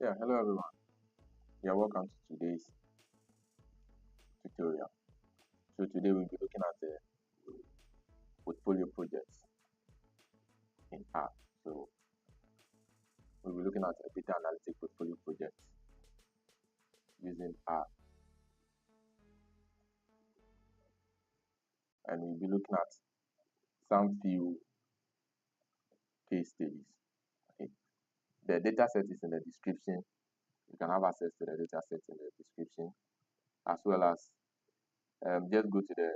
Yeah, hello everyone. Yeah, welcome to today's tutorial. So today we'll be looking at the portfolio projects in R. So we'll be looking at a data analytic portfolio project using R, and we'll be looking at some few case studies. Okay. The data set is in the description. You can have access to the data set in the description, as well as just go to the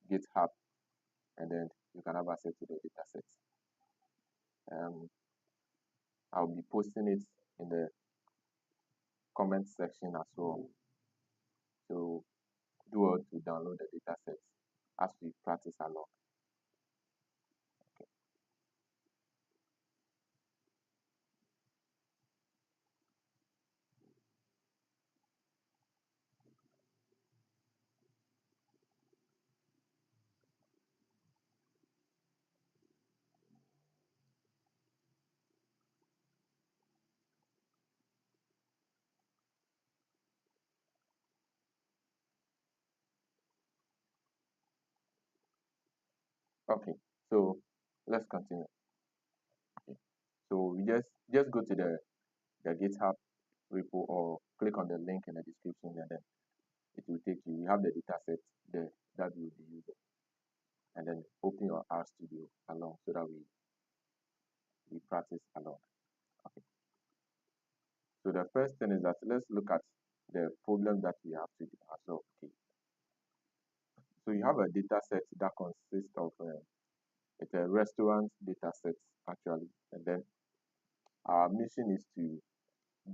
GitHub and then you can have access to the data set. I'll be posting it in the comment section as well. So do well to download the data sets as we practice along. Okay. Okay, so let's continue. Okay. So we just go to the GitHub repo or click on the link in the description and then it will take you. We have the data set there that we will be using. And then open your R Studio along so that we practice along. Okay. So the first thing is that let's look at the problem that we have to do as well. Okay. So you have a data set that consists of it's a restaurant data set actually, and then our mission is to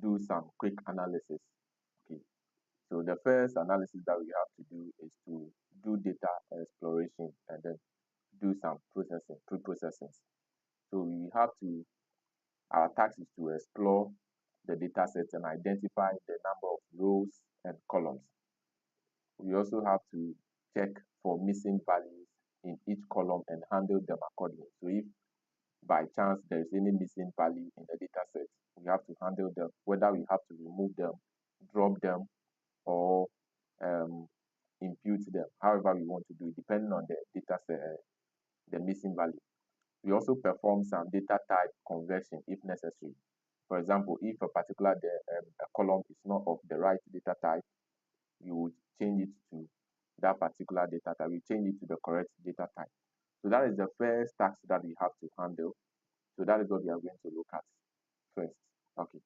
do some quick analysis. Okay, so the first analysis that we have to do is to do data exploration and then do some processing, pre-processing. So we have to, our task is to explore the data set and identify the number of rows and columns. We also have to check for missing values in each column and handle them accordingly. So if by chance there is any missing value in the data set, we have to handle them, whether we have to remove them, drop them, or um, impute them, however we want to do it, depending on the data set, the missing value. We also perform some data type conversion if necessary. For example, if a particular a column is not of the right data type, we would change it to that particular data type. We change it to the correct data type. So that is the first task that we have to handle. So that is what we are going to look at first. Okay.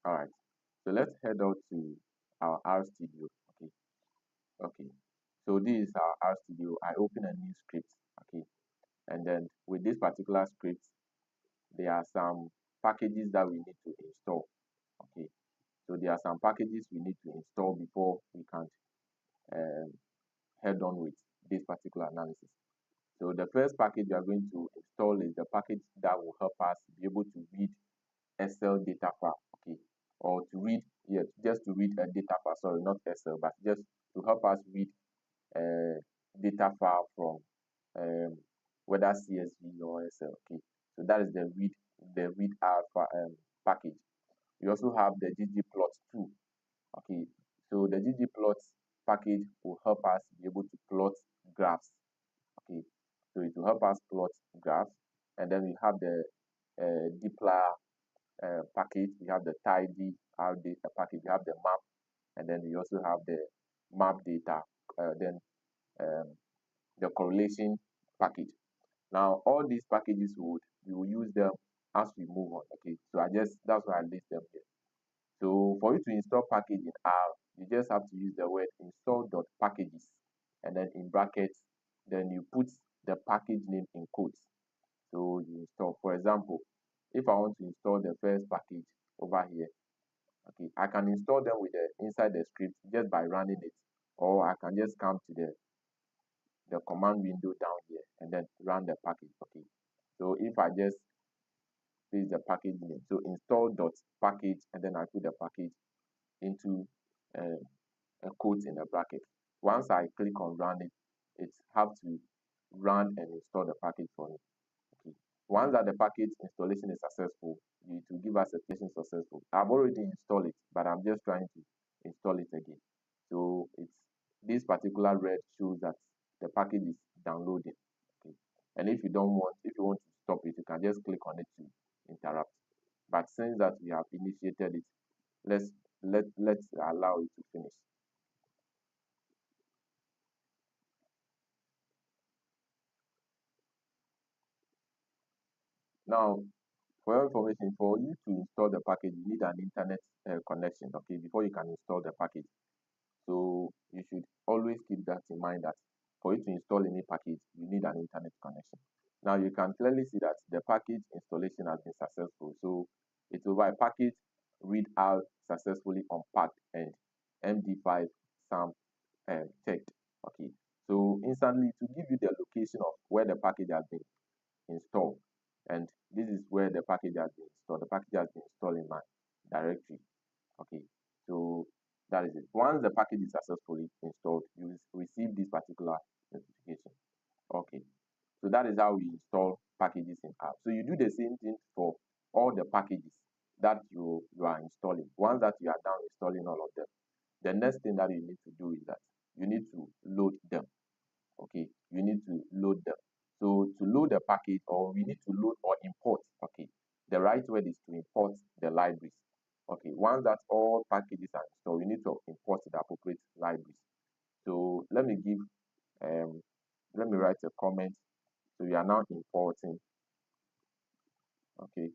All right. So let's head out to our R Studio. Okay. Okay. So this is our R Studio. I open a new script. Okay. And then with this particular script, there are some packages that we need to install. Okay. So there are some packages we need to install before we can um, head on with this particular analysis. So the first package we are going to install is the package that will help us be able to read Excel data file, okay, or to read, yeah, just to read a data file, sorry, not Excel, but just to help us read a data file from whether CSV or Excel, okay. So that is the read R package. We also have the ggplot too, okay. So the ggplot package will help us be able to plot graphs, okay. So it will help us plot graphs, and then we have the dplyr package, we have the tidy R data package, we have the map, and then we also have the map data, then the correlation package. Now, all these packages we will use them as we move on. Okay, so that's why I list them here. So for you to install package in R, you just have to use the word install.packages, and then in brackets, then you put the package name in quotes. So you install, for example, if I want to install the first package over here, okay, I can install them with inside the script just by running it, or I can just come to the command window down here and then run the package. Okay, so if I just paste the package name, so install dot package, and then I put the package into uh, a quote in the bracket. Once I click on run it, it have to run and install the package for me. Okay, Once that the package installation is successful, it will give us a certification successful. I've already installed it, but I'm just trying to install it again. So it's this particular red shows that the package is downloading. Okay. And if you want to stop it, you can just click on it to interrupt. But since that we have initiated it, let's let's allow it to finish. Now, for your information, for you to install the package, you need an internet connection, okay, before you can install the package. So you should always keep that in mind that for you to install any package, you need an internet connection. Now you can clearly see that the package installation has been successful. So it's over. A package read out successfully unpacked and MD5 SAM checked. Okay. So instantly to give you the location of where the package has been installed. And this is where the package has been installed. The package has been installed in my directory. Okay, so that is it. Once the package is successfully installed, you will receive this particular notification. Okay, so that is how we install packages in app. So you do the same thing for all the packages that you are installing. Once that you are done installing all of them, the next thing that you need to do is that you need to load them. Okay, you need to load them. So to load the package, or we need to load or import. Okay, the right word is to import the libraries. Okay, once that all packages are installed, we need to import the appropriate libraries. So um let me write a comment. So we are now importing. Okay,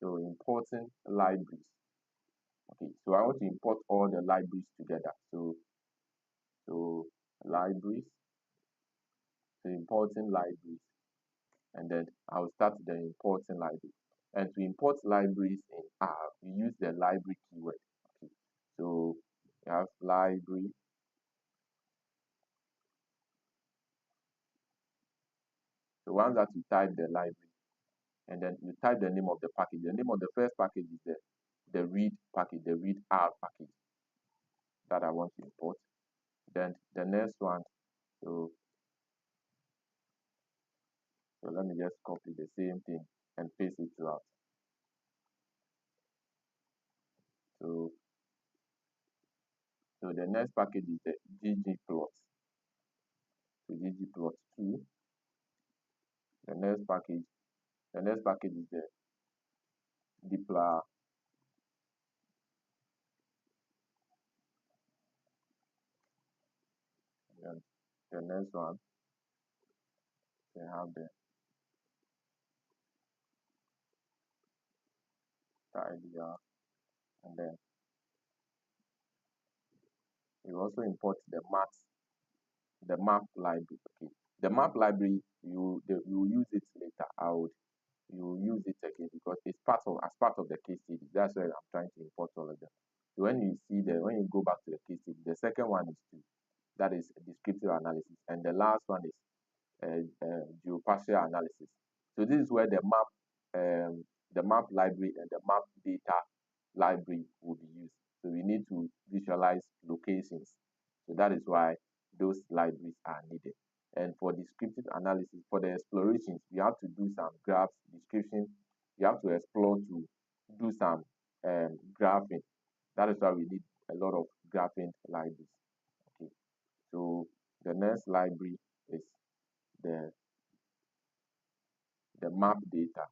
so importing libraries. Okay, so I want to import all the libraries together. So libraries, so importing libraries, and then I'll start the importing library. And to import libraries in R, we use the library keyword. Okay, so we have library. So once that you type the library, and then you type the name of the package. The name of the first package is the read package, the read R package that I want to import. Then the next one, so let me just copy the same thing and paste it throughout. So the next package is the ggplot. So ggplot2. The next package, is the dpla. And the next one, they have the tidyr, and then you also import the map library. Okay, the map library you use it later. You will use it again because it's part of the case study. That's why I'm trying to import all of them. So when you go back to the case study, the second one is that is descriptive analysis, and the last one is geospatial analysis. So this is where the map library and the map data library will be used. So we need to visualize locations. So that is why those libraries are needed. And for descriptive analysis, for the explorations, we have to do some graphs, description. You have to explore to do some graphing. That is why we need a lot of graphing libraries. Okay. So the next library is the map data.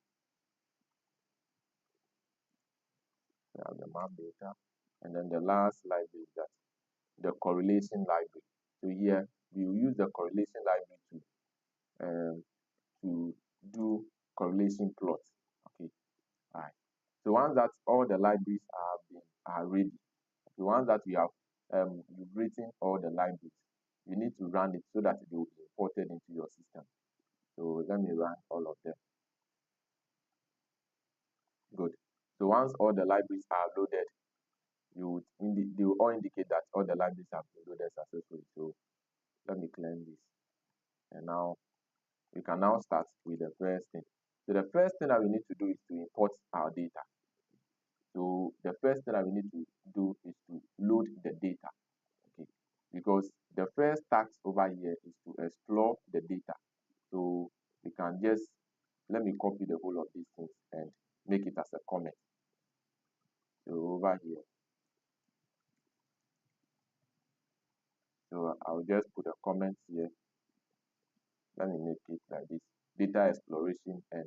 We have the map data. And then the last library is that the correlation library. So here we will use the correlation library to do correlation plots. Okay, all right. So once that all the libraries are ready, the ones that we have you've written all the libraries, you need to run it so that they will be imported into your system. So let me run all of them. Good. So once all the libraries are loaded, they will all indicate that all the libraries have been loaded successfully. So let me claim this. And now we can now start with the first thing. So the first thing that we need to do is to import our data. So the first thing that we need to do is to load the data. Okay, because the first task over here is to explore the data. So we can just the whole of these things and make it as a comment. So over here, so I'll just put a comment here. Let me make it like this: data exploration and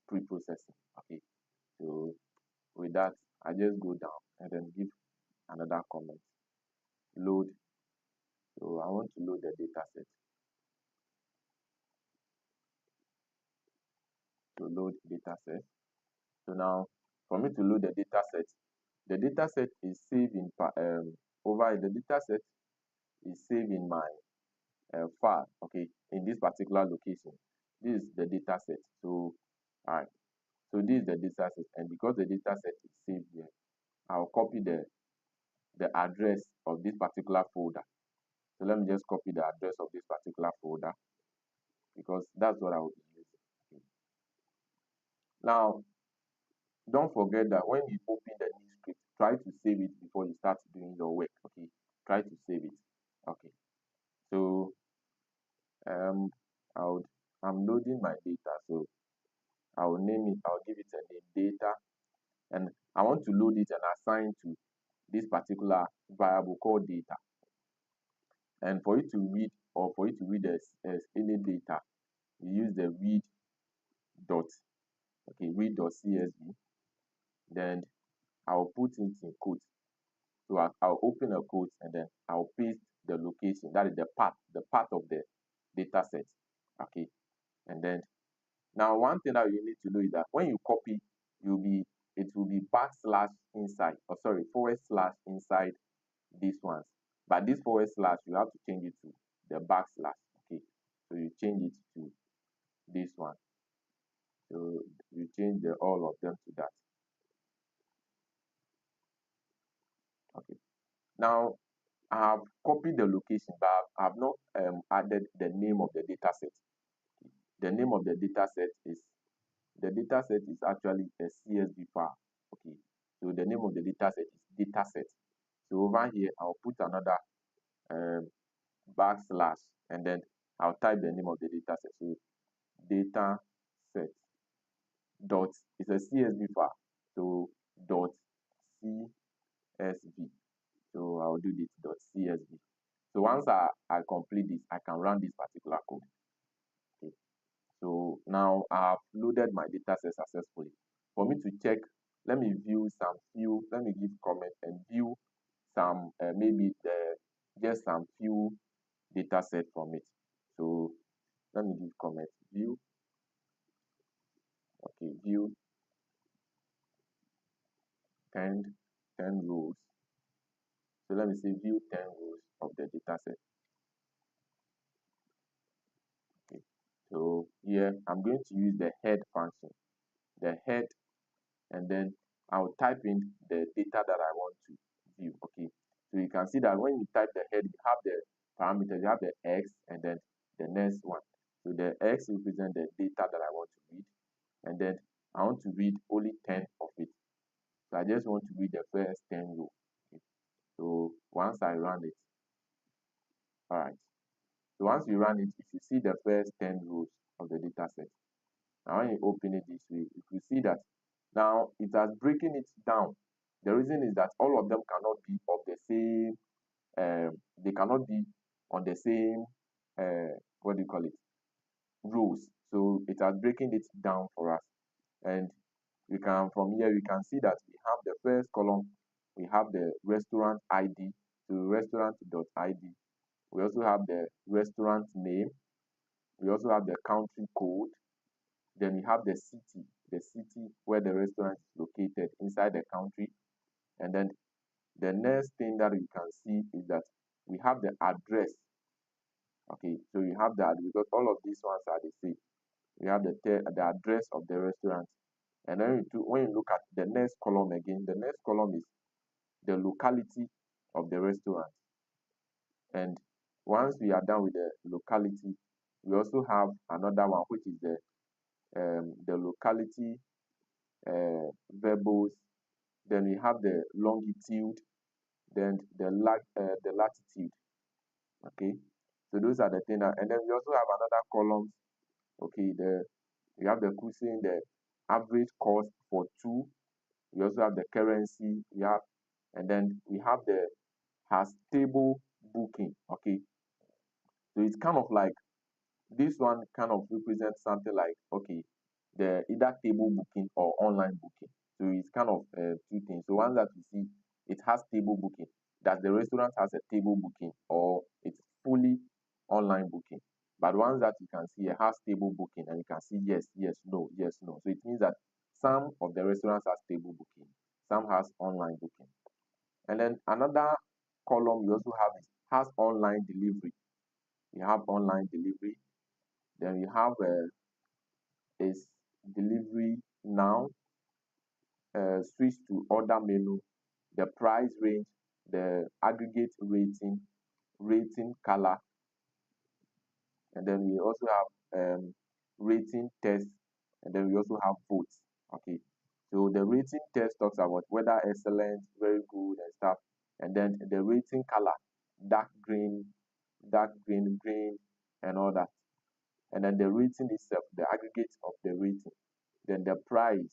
pre-processing. Okay, so with that, I just go down and then give another comment. Load. So I want to load the data set. To load data set. So now, for me to load the data set is saved in over the data set is saved in my file. Okay, in this particular location. This is the data set. So, all right. So this is the data set, and because the data set is saved here, I'll copy the address of this particular folder. So let me just copy the address of this particular folder because that's what I will be using. Okay. Now, don't forget that when you open the new script, try to save it before you start doing your work. Okay, try to save it. Okay, so um, I'm loading my data, so I will name it. I'll give it a name, data, and I want to load it and assign to this particular variable called data. And for you to read or for you to read as any data, you use the read dot. Okay, read.csv. Then I'll put it in quotes. So I'll open a quote and then I'll paste the location. That is the part of the data set. Okay, and then now one thing that you need to know is that when you copy, it will be backslash inside, or sorry, forward slash inside these ones. But this forward slash you have to change it to the backslash. Okay, so you change it to this one. So you change all of them to that. Okay. Now I have copied the location, but I have not added the name of the data set. The name of the data set is actually a CSV file. Okay, so the name of the data set is dataset. So over here, I'll put another backslash and then I'll type the name of the data set. So data set dot is a CSV file. So dot CSV. So I'll do this dot CSV. So once I complete this, I can run this particular code. Okay. So now I have loaded my data set successfully. For me to check, let me give comment and view some maybe just some few data set from it. So let me give comment view. Okay, view 10 rows. So let me say view 10 rows of the data set. Okay, so here I'm going to use the head function. The head, and then I'll type in the data that I want to view. Okay, so you can see that when you type the head, you have the parameters, you have the x and then the next one. So the x represents the data that I want to read, and then I want to read only 10 of it. So I just want to read the first 10 rows. Okay. So once I run it, all right. So once you run it, if you see the first 10 rows of the data set, now when you open it this way, you can see that now it has breaking it down. The reason is that all of them cannot be of the same, they cannot be on the same, what do you call it, rows. So it has breaking it down for us. And we can, from here, we can see that we have the first column, we have the restaurant ID, so restaurant.id. We also have the restaurant name. We also have the country code. Then we have the city where the restaurant is located inside the country. And then the next thing that you can see is that we have the address. Okay, so you have that because all of these ones are the same. We have the address of the restaurant. And then when you look at the next column again, the next column is the locality of the restaurant. And once we are done with the locality, we also have another one, which is the locality variables. Then we have the longitude, then the latitude. Okay, so those are the things. And then we also have another columns. Okay, we have the cuisine, average cost for two. We also have the currency. We have, and then we have the has table booking. Okay, so it's kind of like this one kind of represents something like, okay, the either table booking or online booking. So it's kind of two things. So one that we see, it has table booking, that the restaurant has a table booking or it's fully online booking. But ones that you can see, it has table booking and you can see yes, yes, no, yes, no. So it means that some of the restaurants has table booking, some has online booking. And then another column we also have is has online delivery. We have online delivery. Then we have is delivery now, switch to order menu, the price range, the aggregate rating color, and then we also have rating test, and then we also have votes. Okay, so the rating test talks about whether excellent, very good, and stuff, and then the rating color, dark green, green, and all that, and then the rating itself, the aggregate of the rating, then the price.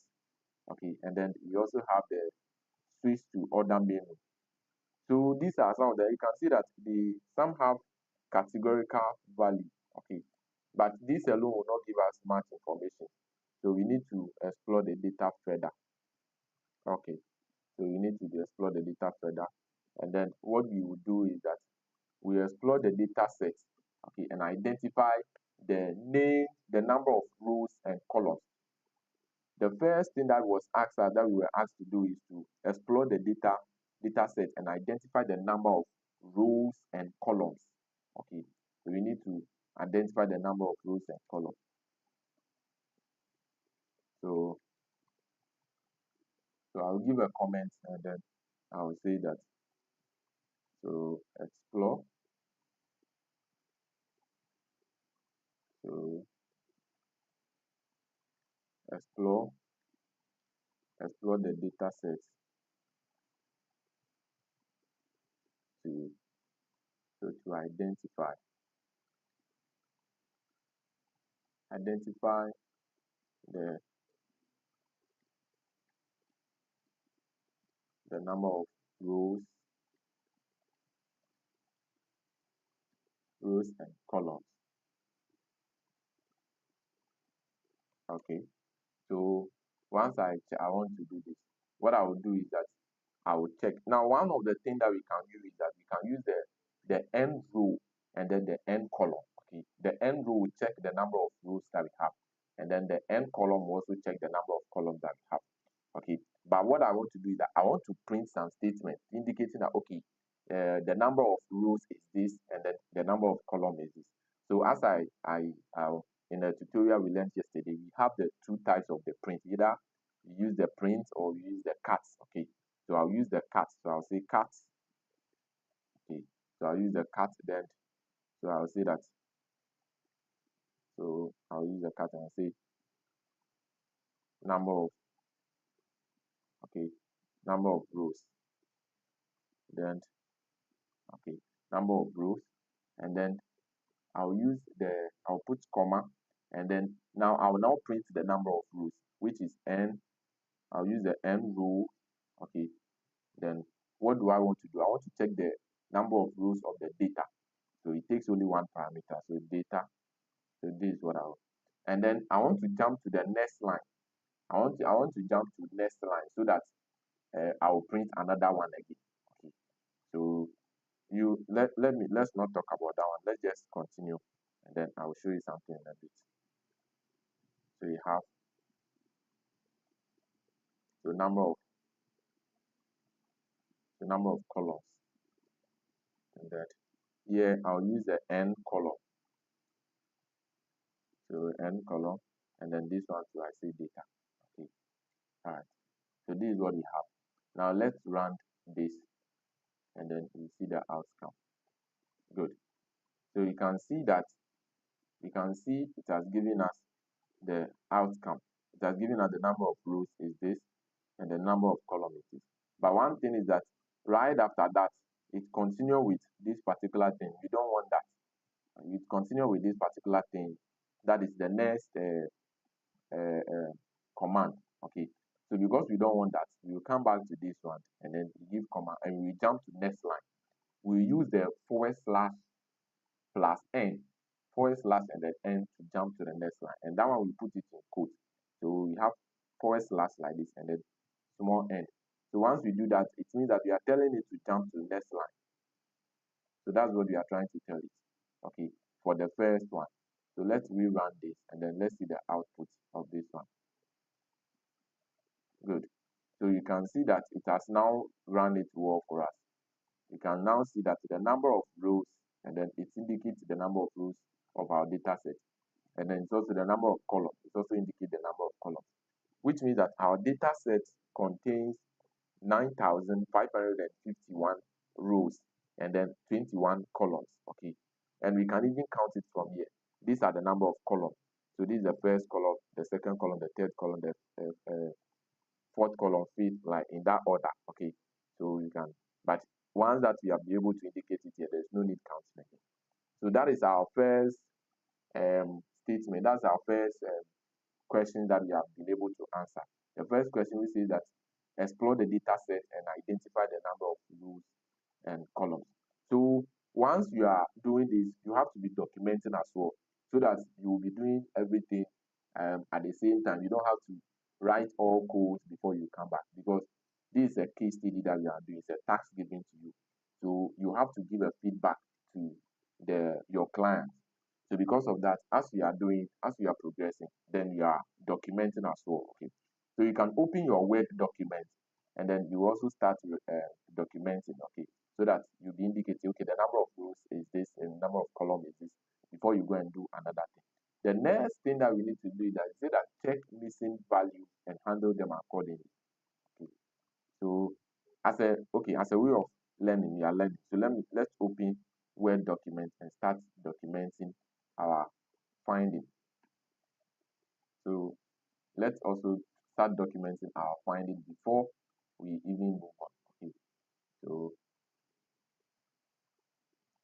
Okay, and then you also have the switch to order menu. So these are some of the, you can see that the some have categorical value. Okay, but this alone will not give us much information. So we need to explore the data further. Okay, so we need to explore the data further. And then what we will do is that we explore the data set, okay, and identify the name, the number of rows and columns. The first thing that was asked that we were asked to do is to explore the data set and identify the number of rows and columns. Okay, so we need to identify the number of rows and columns. So I'll give a comment and then I will say that. So explore. So explore the data set to to identify the number of rows and columns. Okay, so once I want to do this, what I will do is that I will check. Now, one of the things that we can use is that we can use the end row and then the end column. Okay, the end row will check the number of rows that we have, and then the end column will also check the number of columns that we have. Okay, but what I want to do is that I want to print some statement indicating that, okay, the number of rows is this and then the number of column is this. So as in the tutorial we learned yesterday, we have the two types of the print. Either you use the print or you use the cuts. Okay, so I'll use the cuts. So I'll say cuts. Okay, so I'll use the cut then. So I'll say that. So I'll use the cut and I'll say number of, okay, number of rows. Then, okay, number of rows, and then I'll put comma, and then now I'll now print the number of rows, which is n. I'll use the n row. Okay, then what do I want to do? I want to check the number of rows of the data. So it takes only one parameter, so data. So this is what I want. And then I want to jump to the next line. I want to jump to next line so that I will print another one again. Okay, so let's not talk about that one. Let's just continue, and then I will show you something in a bit. So you have the number of columns, and that here I'll use the n column. So n column, and then this one too I say data. Okay, all right. So this is what we have. Now let's run this, and then we see the outcome. Good. So you can see it has given us the outcome. It has given us the number of rows is this, and the number of columns is this. But one thing is that right after that, it continue with this particular thing. We don't want that. We continue with this particular thing. That is the next command. Okay, so because we don't want that, we will come back to this one and then we give command and we jump to next line. We use the forward slash plus n, forward slash and then n to jump to the next line, and that one we put it in quote. So we have forward slash like this and then small n. So once we do that, it means that we are telling it to jump to the next line. So that's what we are trying to tell it. Okay, for the first one. So let's rerun this and then let's see the output of this one. Good. So you can see that it has now run it well for us. You can now see that the number of rows and then it indicates the number of rows of our data set. And then it's also the number of columns. It also indicates the number of columns, which means that our data set contains 9,551 rows and then 21 columns. Okay, and we can even count it from here. These are the number of columns. So this is the first column, the second column, the third column, the fourth column, fifth, like in that order. Okay, so you can, but once that we have been able to indicate it here, there's no need counting again. So that is our first statement. That's our first question that we have been able to answer. The first question we say that explore the data set and identify the number of rows and columns. So once you are doing this, you have to be documenting as well, so that you will be doing everything at the same time. You don't have to write all codes before you come back, because this is a case study that you are doing. It's a task given to you. So you have to give a feedback to your client. So because of that, as you are doing, as you are progressing, then you are documenting as well. Okay. So you can open your Word document and then you also start documenting. Okay. So that you'll be indicating, okay, the number of rows is this and the number of columns is this, before you go and do another thing. The next thing that we need to do is that say that check missing value and handle them accordingly. Okay. So as a way of learning, we are learning. So let's open Word document and start documenting our finding. So let's also start documenting our finding before we even move on. Okay. So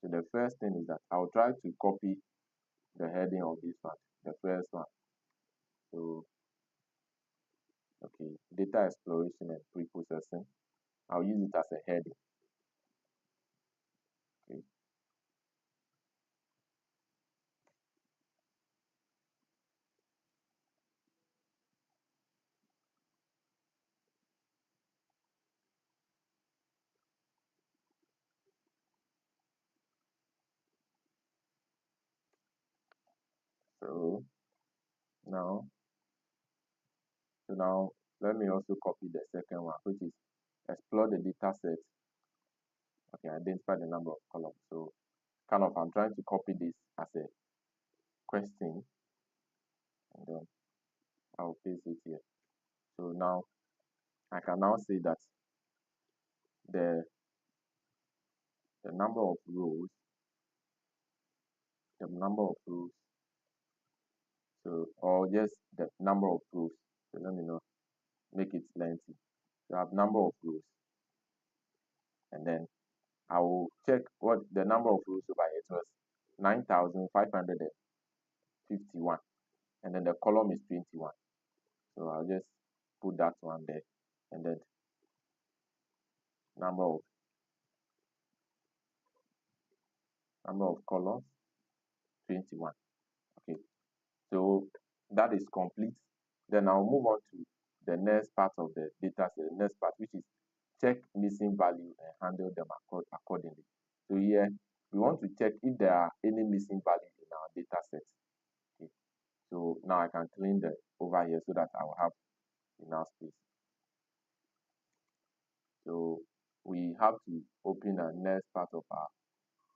the first thing is that I'll try to copy the heading of this one, the first one. So okay, data exploration and pre-processing. I'll use it as a heading. Okay. So now let me also copy the second one, which is explore the data set. Okay, identify the number of columns. So kind of I'm trying to copy this as a question and then I'll paste it here. So now I can now say that the number of rows, so or just the number of rows. So let me know, make it lengthy. So I have number of rows, and then I will check what the number of rows over it was 9,551, and then the column is 21. So I'll just put that one there, and then number of columns 21. Okay, so that is complete. Then I'll move on to the next part of the data set, the next part, which is check missing value and handle them accordingly. So here we want to check if there are any missing value in our data set. Okay, so now I can clean the over here so that I will have enough space. So we have to open the next part of our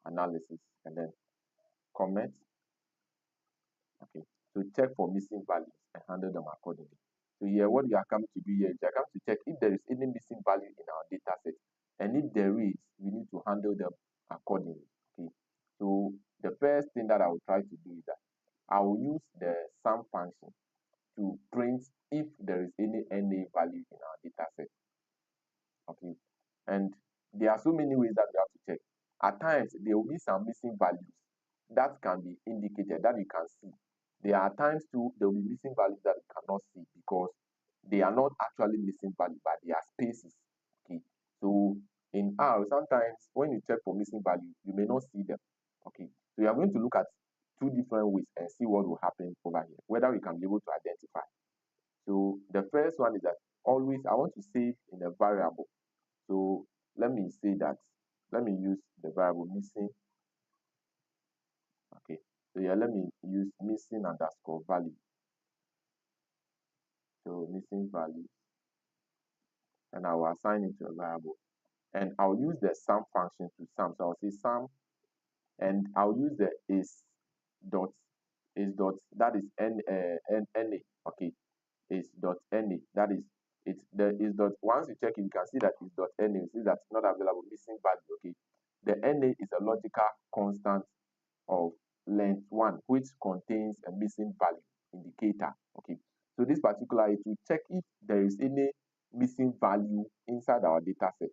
analysis and then comment. Okay, so check for missing values and handle them accordingly. So here what you are coming to do here is you are coming to check if there is any missing value in our data set, and if there is, we need to handle them accordingly. Okay, so the first thing that I will try to do is that I will use the sum function to print if there is any NA value in our data set. Okay, and there are so many ways that we have to check. At times there will be some missing values that can be indicated, that you can see. There are times too there will be missing values that you cannot see because they are not actually missing value, but they are spaces. Okay. So in R, sometimes when you check for missing value, you may not see them. Okay. So you are going to look at two different ways and see what will happen over here, whether we can be able to identify. So the first one is that always I want to save in a variable. So let me say that, let me use the variable missing. Okay. So yeah, let me use missing underscore value. So missing value, and I will assign it to a variable. And I'll use the sum function to sum. So I'll say sum, and I'll use the is dot that is na. Okay, is dot na, that is it's the is dot. Once you check it, you can see that is dot na. You see that's not available, missing value. Okay, the na is a logical constant of length 1 which contains a missing value indicator. Okay, so this particular, it will check if there is any missing value inside our data set.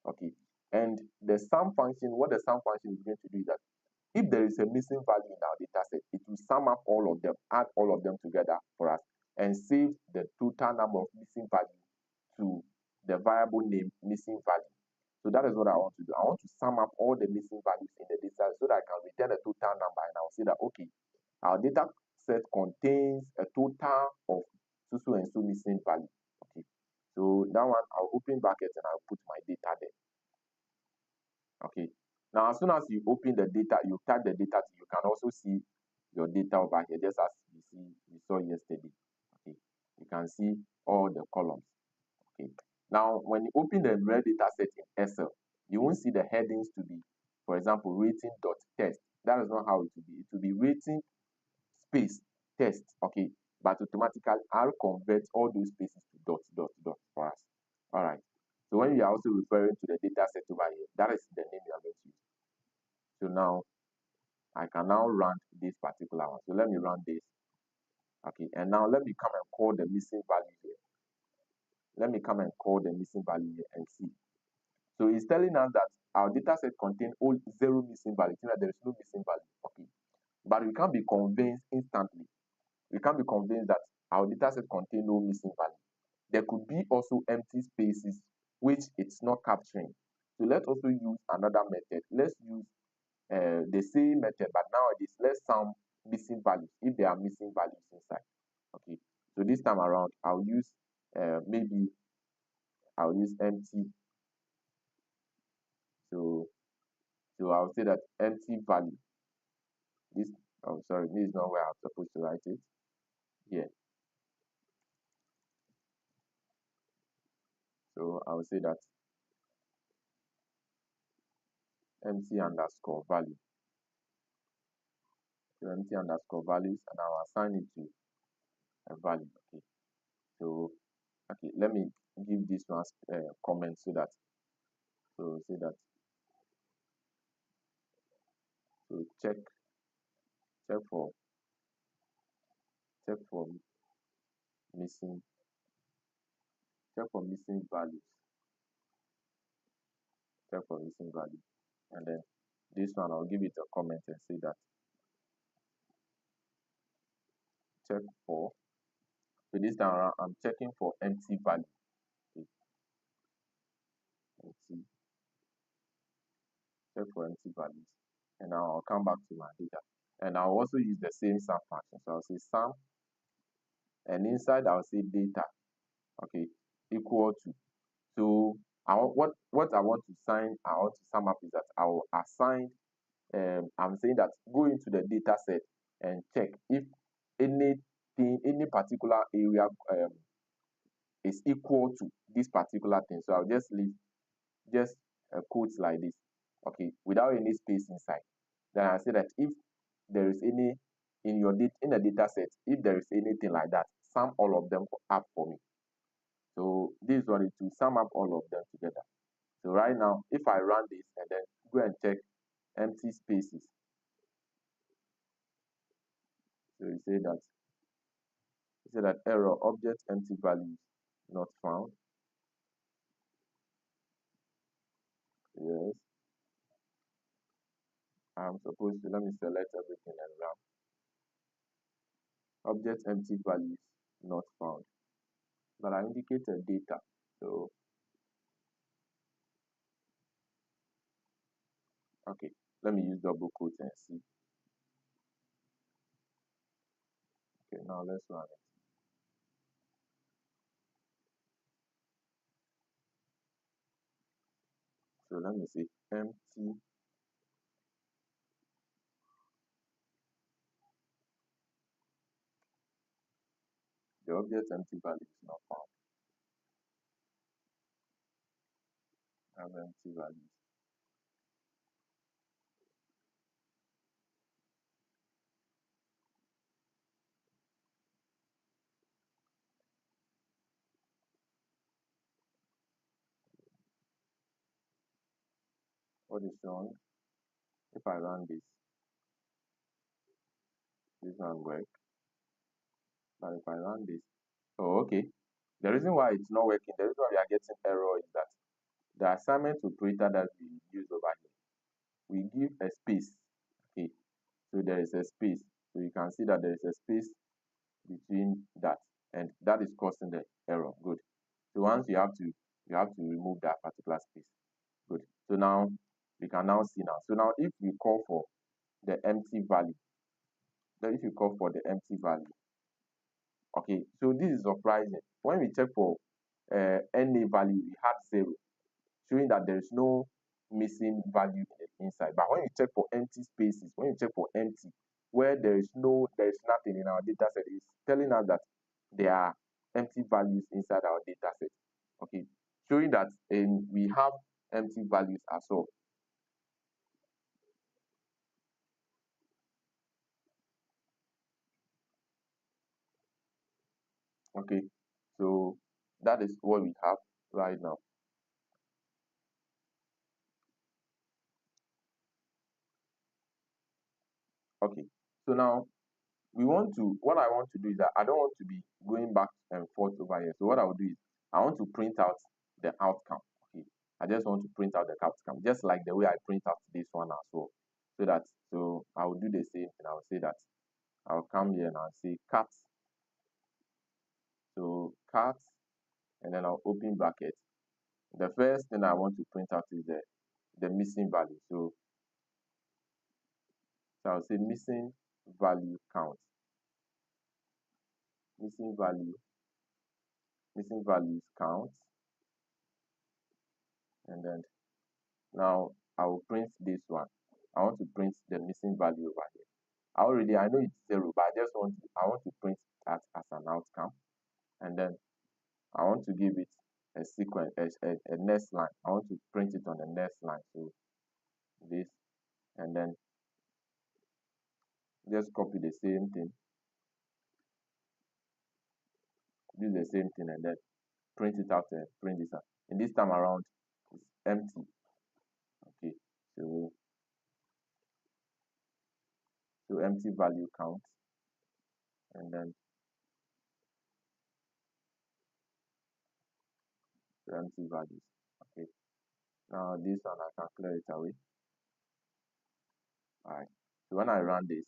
Okay, and the sum function, what the sum function is going to do is that if there is a missing value in our data set, it will sum up all of them, add all of them together for us, and save the total number of missing value to the variable name missing value. So that is what I want to do. I want to sum up all the missing values in the data so that I can return a total number, and I'll say that okay, our data set contains a total of so and so missing value. Okay, so that one I'll open brackets and I'll put my data there. Okay, now as soon as you open the data, you type the data, you can also see your data over here, just as we saw yesterday. Okay, you can see all the columns. Okay, now when you open the real data set in Excel, you won't see the headings to be, for example, rating.test. That is not how it will be. It will be rating space test. Okay, but automatically I'll convert all those spaces to dot dot dot for us. All right, so when you are also referring to the data set over here, that is the name you are going to use. So now I can now run this particular one. So let me run this. Okay, and now let me come and call the missing value here. Let me come and call the missing value here and see. So it's telling us that our data set contains all 0 missing value. That there is no missing value. Okay, but we can't be convinced instantly. We can't be convinced that our data set contains no missing value. There could be also empty spaces which it's not capturing. So let's also use another method. Let's use the same method, but nowadays let's sum missing values if there are missing values inside. Okay, so this time around I'll use maybe I'll use empty. So I'll say that empty value. This, oh sorry, this is not where I'm supposed to write it. Here. So I'll say that empty underscore value. So empty underscore values, and I'll assign it to a value. Okay. So okay, let me give this one comment so that say that so check for check for missing check for missing values. Check for missing value. And then this one I'll give it a comment and say that check for, so this time around I'm checking for empty value. Okay. Empty, check for empty values. And now I'll come back to my data. And I'll also use the same sum function. So I'll say sum, and inside I'll say data, okay, equal to. So what I want to sum up is that I will assign, I'm saying that go into the data set and check if any particular area is equal to this particular thing. So I'll just leave just quotes like this, okay, without any space inside. Then I say that if there is any in your in the data set, if there is anything like that, sum all of them up for me. So this one is to sum up all of them together. So right now, if I run this and then go and check empty spaces, so you say that error object empty values not found. Yes, I'm supposed to, let me select everything and run. Object empty values not found. but I indicated data. So, okay, let me use double quotes and see. Okay, now let's run it. So let me see, empty, the object empty value is not found. I have empty values. What is wrong? If I run this one work. But if I run this, oh, okay. The reason why it's not working, the reason why we are getting error is that the assignment operator that we use over here, we give a space. Okay, so there is a space. So you can see that there is a space between that, and that is causing the error. Good. So once you have to remove that particular space. Good. So now we can now see now. So now if we call for the empty value, then if you call for the empty value, okay, so this is surprising. When we check for NA value, we had 0, showing that there is no missing value inside. But when you check for empty spaces, when you check for empty, where there is nothing in our data set, it's telling us that there are empty values inside our data set. Okay, showing that we have empty values as well. Okay, so that is what we have right now. Okay, so now what I want to do is that I don't want to be going back and forth over here. So what I will do is I want to print out the outcome. Okay, I just want to print out the outcome, just like the way I print out this one as well. So I will do the same thing. I will say that I'll come here and I'll say cut. So cut, and then I'll open bracket. The first thing I want to print out is the missing value. So I'll say missing value count. Missing values count, and then now I will print this one. I want to print the missing value over here. I know it's 0, but I want to print that as an outcome, and then I want to give it a sequence, a next line. I want to print it on the next line. So this, and then just copy the same thing, do the same thing, and then print it out and print this out. And this time around, it's empty. Okay, so empty value count, and then the empty values. Okay, now this one I can clear it away. Alright, so when I run this,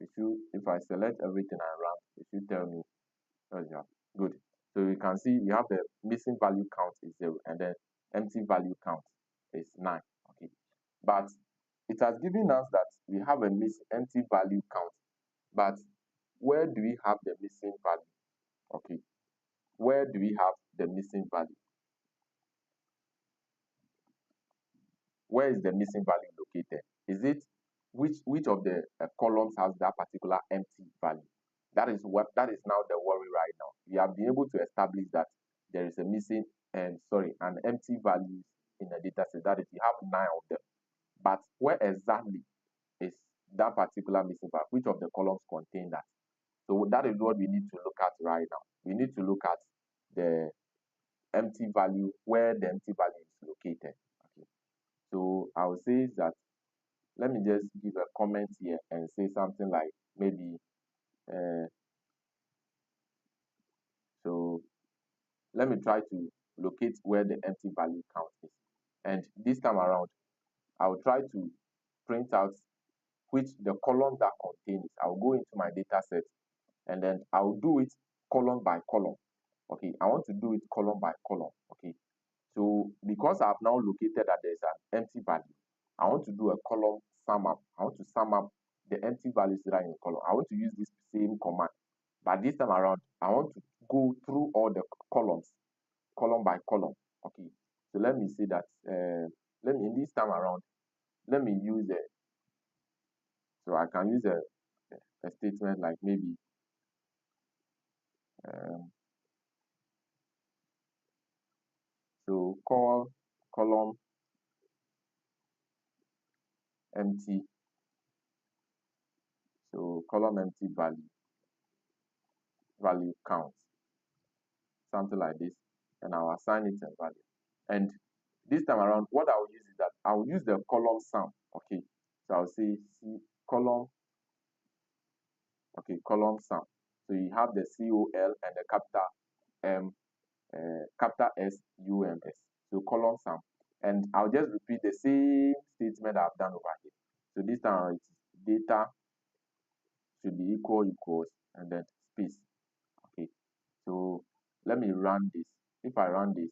if I select everything I run, it should tell me, oh yeah, good. So you can see we have the missing value count is 0, and then empty value count is 9. Okay, but it has given us that we have a empty value count, but where do we have the missing value? Okay, where do we have the missing value? Where is the missing value located? Is it which of the columns has that particular empty value? That is now the worry right now. We have been able to establish that there is a missing an empty values in the data set. That is, we have 9 of them. But where exactly is that particular missing value? Which of the columns contain that? So that is what we need to look at right now. We need to look at the empty value, where the empty value is located. Okay. So I would say that, let me just give a comment here and say something like maybe uh, so let me try to locate where the empty value count is, and this time around I will try to print out which the column that contains. I'll go into my data set, and then I'll do it column by column. Okay, I want to do it column by column. Okay, so because I've now located that there's an empty value, I want to do a column sum up. I want to sum up the empty values that are in the column. I want to use this same command, but this time around, I want to go through all the columns, column by column. Okay, so let me say that, let me, in this time around, let me use a, so I can use a statement like maybe, um, so call column empty, so column empty value count, something like this, and I'll assign it a value. And this time around, what I'll use is that I'll use the column sum. Okay, so I'll say C column, okay, column sum. So you have the COL and the capital M, capital SUMS. So column sum, and I'll just repeat the same statement I've done over here. So this time around, it is data should be equals, and then space. Okay, so let me run this. If I run this,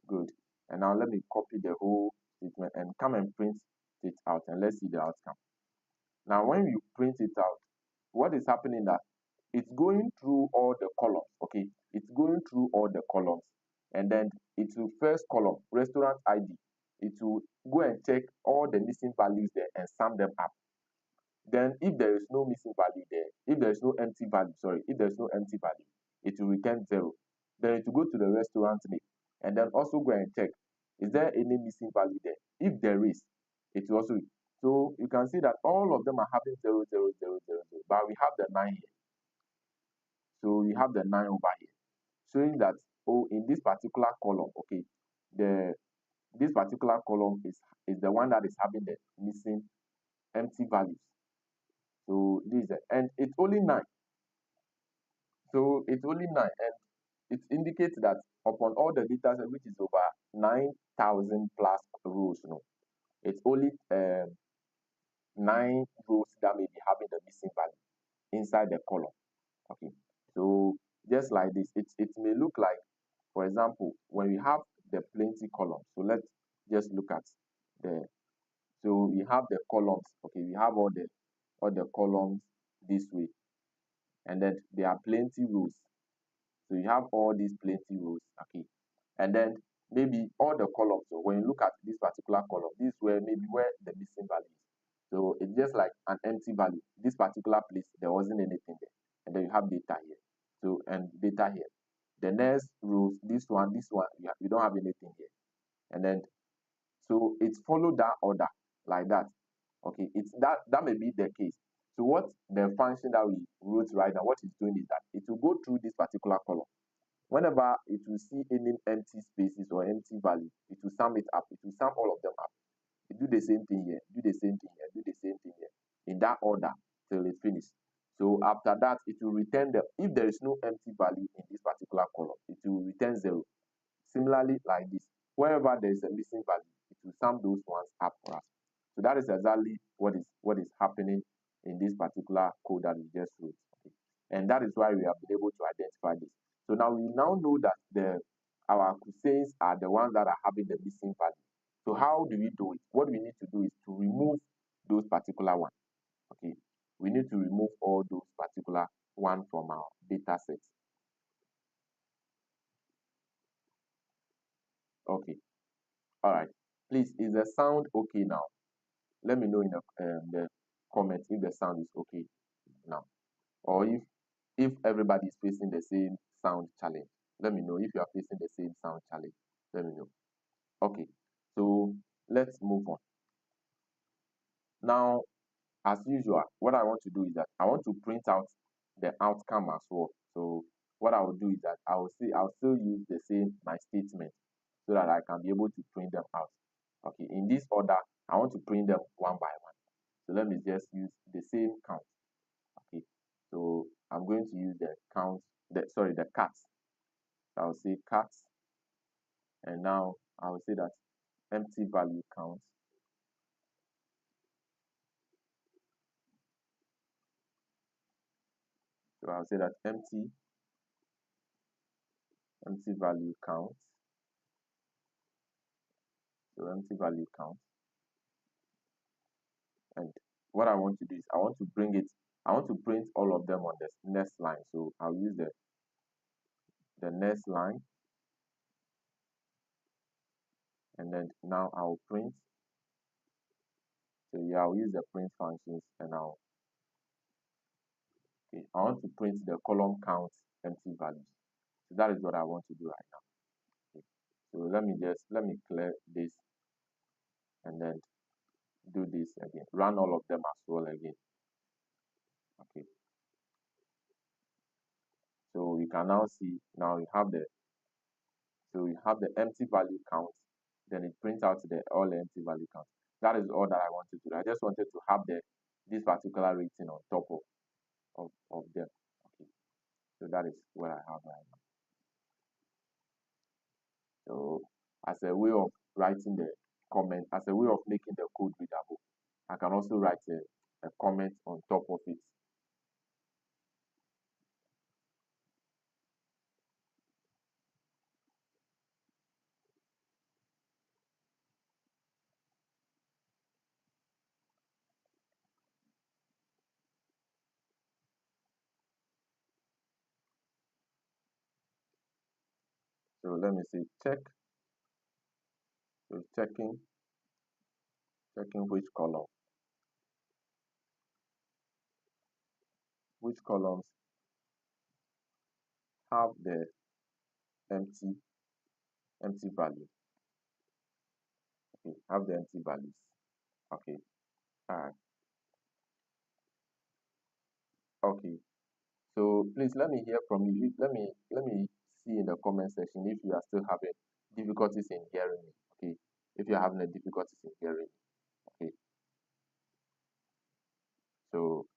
good. And now let me copy the whole statement and come and print it out, and let's see the outcome. Now when you print it out, what is happening that it's going through all the columns. Okay, it's going through all the columns, and then it will first column restaurant ID. It will go and check all the missing values there and sum them up. Then if there is no missing value there, if there is no empty value, sorry, if there is no empty value, it will return 0. Then it will go to the restaurant name and then also go and check, is there any missing value there? If there is, it will also, so you can see that all of them are having 0, 0, 0, 0, 0, but we have the 9 here. So we have the 9 over here, showing that, oh, in this particular column, okay, this particular column is the one that is having the missing empty values. So this is, and it's only 9. So it's only 9, and it indicates that upon all the data set, which is over 9,000 plus rows, it's only 9 rows that may be having the missing value inside the column. Okay, so just like this, it may look like, for example, when we have the plenty columns. So let's just look at the, so we have the columns. Okay, we have all the columns this way, and then there are plenty rows. So you have all these plenty rows. Okay, and then maybe all the columns. So when you look at this particular column, this is where maybe where the missing value is. So it's just like an empty value. This particular place, there wasn't anything there, and then you have data here. So and data here. The next rows, this one, you don't have anything here, and then so it's follow that order like that. Okay, it's that may be the case. So what the function that we wrote right now, what it's doing is that it will go through this particular column. Whenever it will see any empty spaces or empty value, it will sum it up. It will sum all of them up. It do the same thing here, do the same thing here, do the same thing here, in that order till it finish. So after that, it will return the, if there is no empty value in this particular column, it will return 0. Similarly, like this, wherever there is a missing value, it will sum those ones up for us. So that is exactly what is happening in this particular code that we just wrote. Okay? And that is why we have been able to identify this. So now we now know that our cuisines are the ones that are having the missing value. So how do we do it? What we need to do is to remove those particular ones. Okay, we need to remove all those particular one from our data sets. Okay, all right. Please, is the sound okay now? Let me know in the comments if the sound is okay now, or if everybody is facing the same sound challenge. Let me know if you are facing the same sound challenge. Let me know. Okay, so let's move on. Now, as usual, what I want to do is that I want to print out the outcome as well. So what I will do is that I'll still use the same my statement so that I can be able to print them out. Okay, in this order, I want to print them one by one. So let me just use the same count. Okay, so I'm going to use the count, the cats. So I'll say cats, and now I will say that empty value count. So I'll say that empty empty value count. So empty value count. And what I want to do is I want to print all of them on the next line. So I'll use the next line, and then now I'll print. So yeah, I'll use the print functions, and I want to print the column count empty values. So that is what I want to do right now. Okay. So let me clear this and then do this again. Run all of them as well again. Okay. So you can now see now you have the empty value count, then it prints out all the empty value count. That is all that I wanted to do. I just wanted to have this particular rating on top of them. Okay. So that is what I have right now. So as a way of writing the comment, as a way of making the code readable, I can also write a comment on top of it. So let me see, check. So checking which columns have the empty value. Okay, have the empty values. Okay, all right. Okay, so please let me hear from you. Let me see in the comment section if you are still having difficulties in hearing me. Okay, if you're having a difficulties in hearing me. Okay, so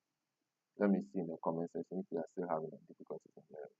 let me see in the comment section if you are still having difficulties in hearing me.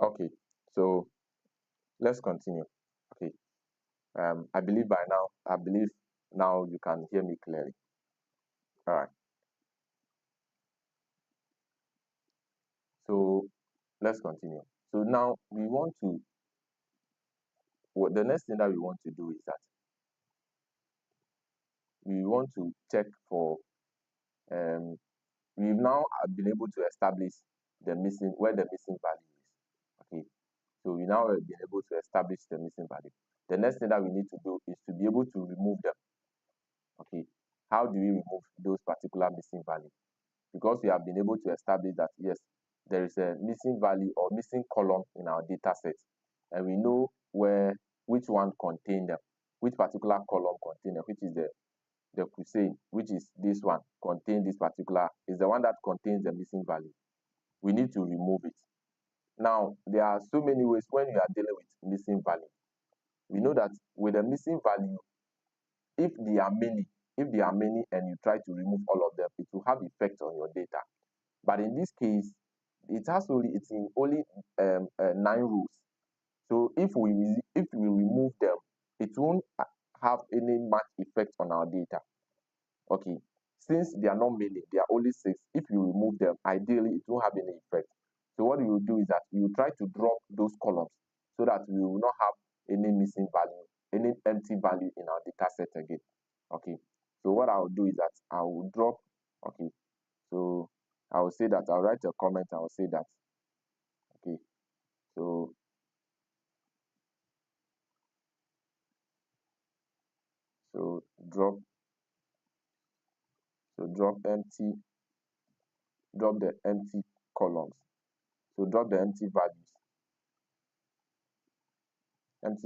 Okay, so let's continue. Okay, I believe now you can hear me clearly. All right, so let's continue. So now the next thing that we want to do is that we want to check for, um, we've now been able to establish where the missing value is. Okay, so we now have been able to establish the missing value. The next thing that we need to do is to be able to remove them. Okay, how do we remove those particular missing values? Because we have been able to establish that yes, there is a missing value or missing column in our data set, and we know which one contain them, which particular column contain them, which is the crusade, which is this one, contain this particular, is the one that contains the missing value. We need to remove it. Now, there are so many ways when you are dealing with missing value. We know that with a missing value, if there are many and you try to remove all of them, it will have effect on your data. But in this case, it's in only 9 rows. So if we remove them, it won't have any much effect on our data. Okay, since they are not many, they are only 6. If you remove them, ideally it won't have any effect. So what you will do is that you will try to drop those columns so that we will not have any missing value, any empty value in our data set again. Okay, so what I will do is that I will drop. Okay, so I will will say that, I'll write a comment, I will say that, okay, so so drop drop the empty columns. So drop the empty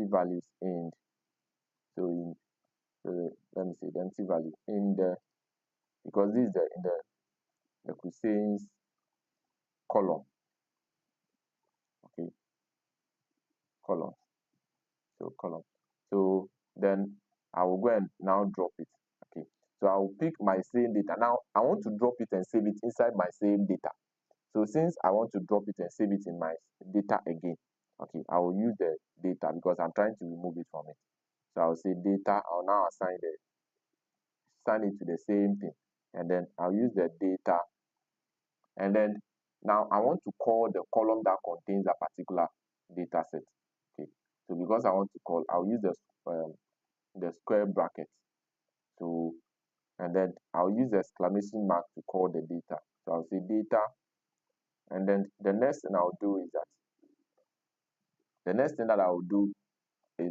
values in, so in, so let me say the empty value in the, because this is the in the cuisines column, okay, column, so column. So then I will go and now drop it, okay. So I will pick my same data. Now I want to drop it and save it inside my same data. So since I want to drop it and save it in my data again, okay, I will use the data because I'm trying to remove it from it. So I'll say data, I'll now assign it to the same thing, and then I'll use the data, and then now I want to call the column that contains a particular data set. Okay, so because I want to call, I'll use the square bracket. So, and then I'll use the exclamation mark to call the data. So I'll say data, and then the next thing I'll do is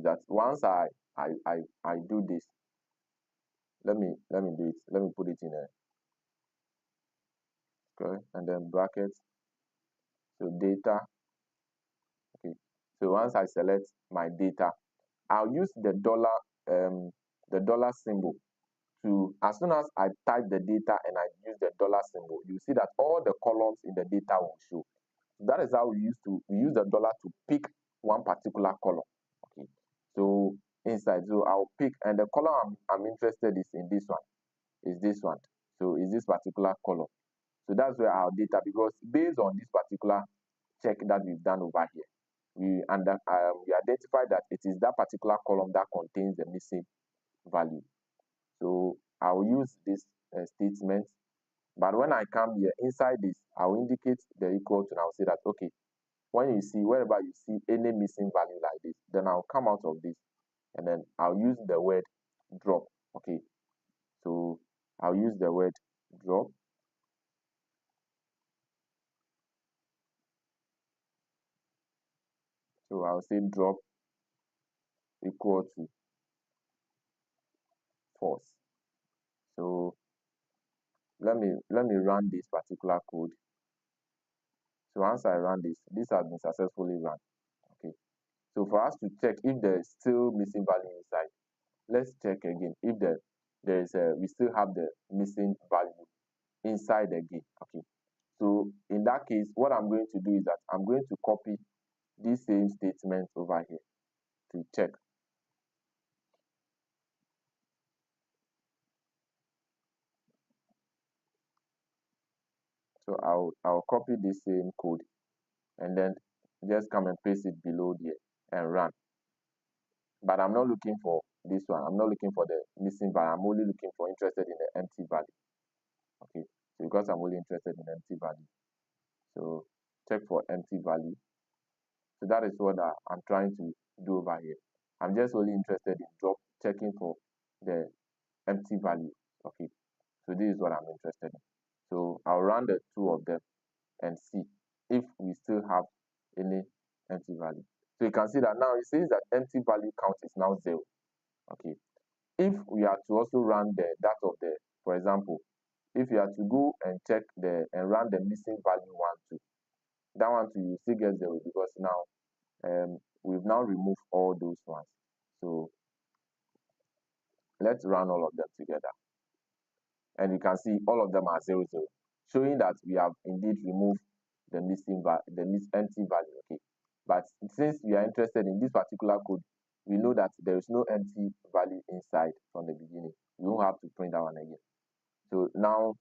that once I do this, let me do it. Let me put it in a square and then brackets. So data, okay. So once I select my data, I'll use the dollar symbol to, as soon as I type the data and I use the dollar symbol, you see that all the columns in the data will show. So that is how we use the dollar to pick one particular column. Okay. So inside, so I'll pick, and the column I'm interested is in this one. Is this one. So is this particular column. So that's where our data, because based on this particular check that we've done over here, we identify that it is that particular column that contains the missing value. So I'll use this statement, but when I come here inside this, I'll indicate the equal to, and I'll say that, okay, when you see, wherever you see any missing value like this, then I'll come out of this, and then I'll use the word drop. Okay, so I'll use the word drop. So I'll say drop equal to false. So let me run this particular code. So once I run this has been successfully run. Okay. So for us to check if there is still missing value inside, let's check again if we still have the missing value inside again. Okay. So in that case, what I'm going to do is that I'm going to copy this same statement over here to check. So I'll copy this same code and then just come and paste it below there and run. But I'm not looking for this one. I'm not looking for the missing value. I'm only interested in the empty value. Okay, so because I'm only interested in empty value, so check for empty value. So that is what I'm trying to do over here. I'm just only interested in checking for the empty value. Okay, so this is what I'm interested in. So I'll run the two of them and see if we still have any empty value. So you can see that now it says that empty value count is now 0. Okay, if we are to also run that of the, for example, if you are to go and check and run the missing value 1 2, that one too you still get 0, because now we've now removed all those ones. So let's run all of them together, and you can see all of them are 0 0, showing that we have indeed removed the empty value. Okay, but since we are interested in this particular code, we know that there is no empty value inside from the beginning. We won't have to print that one again. So now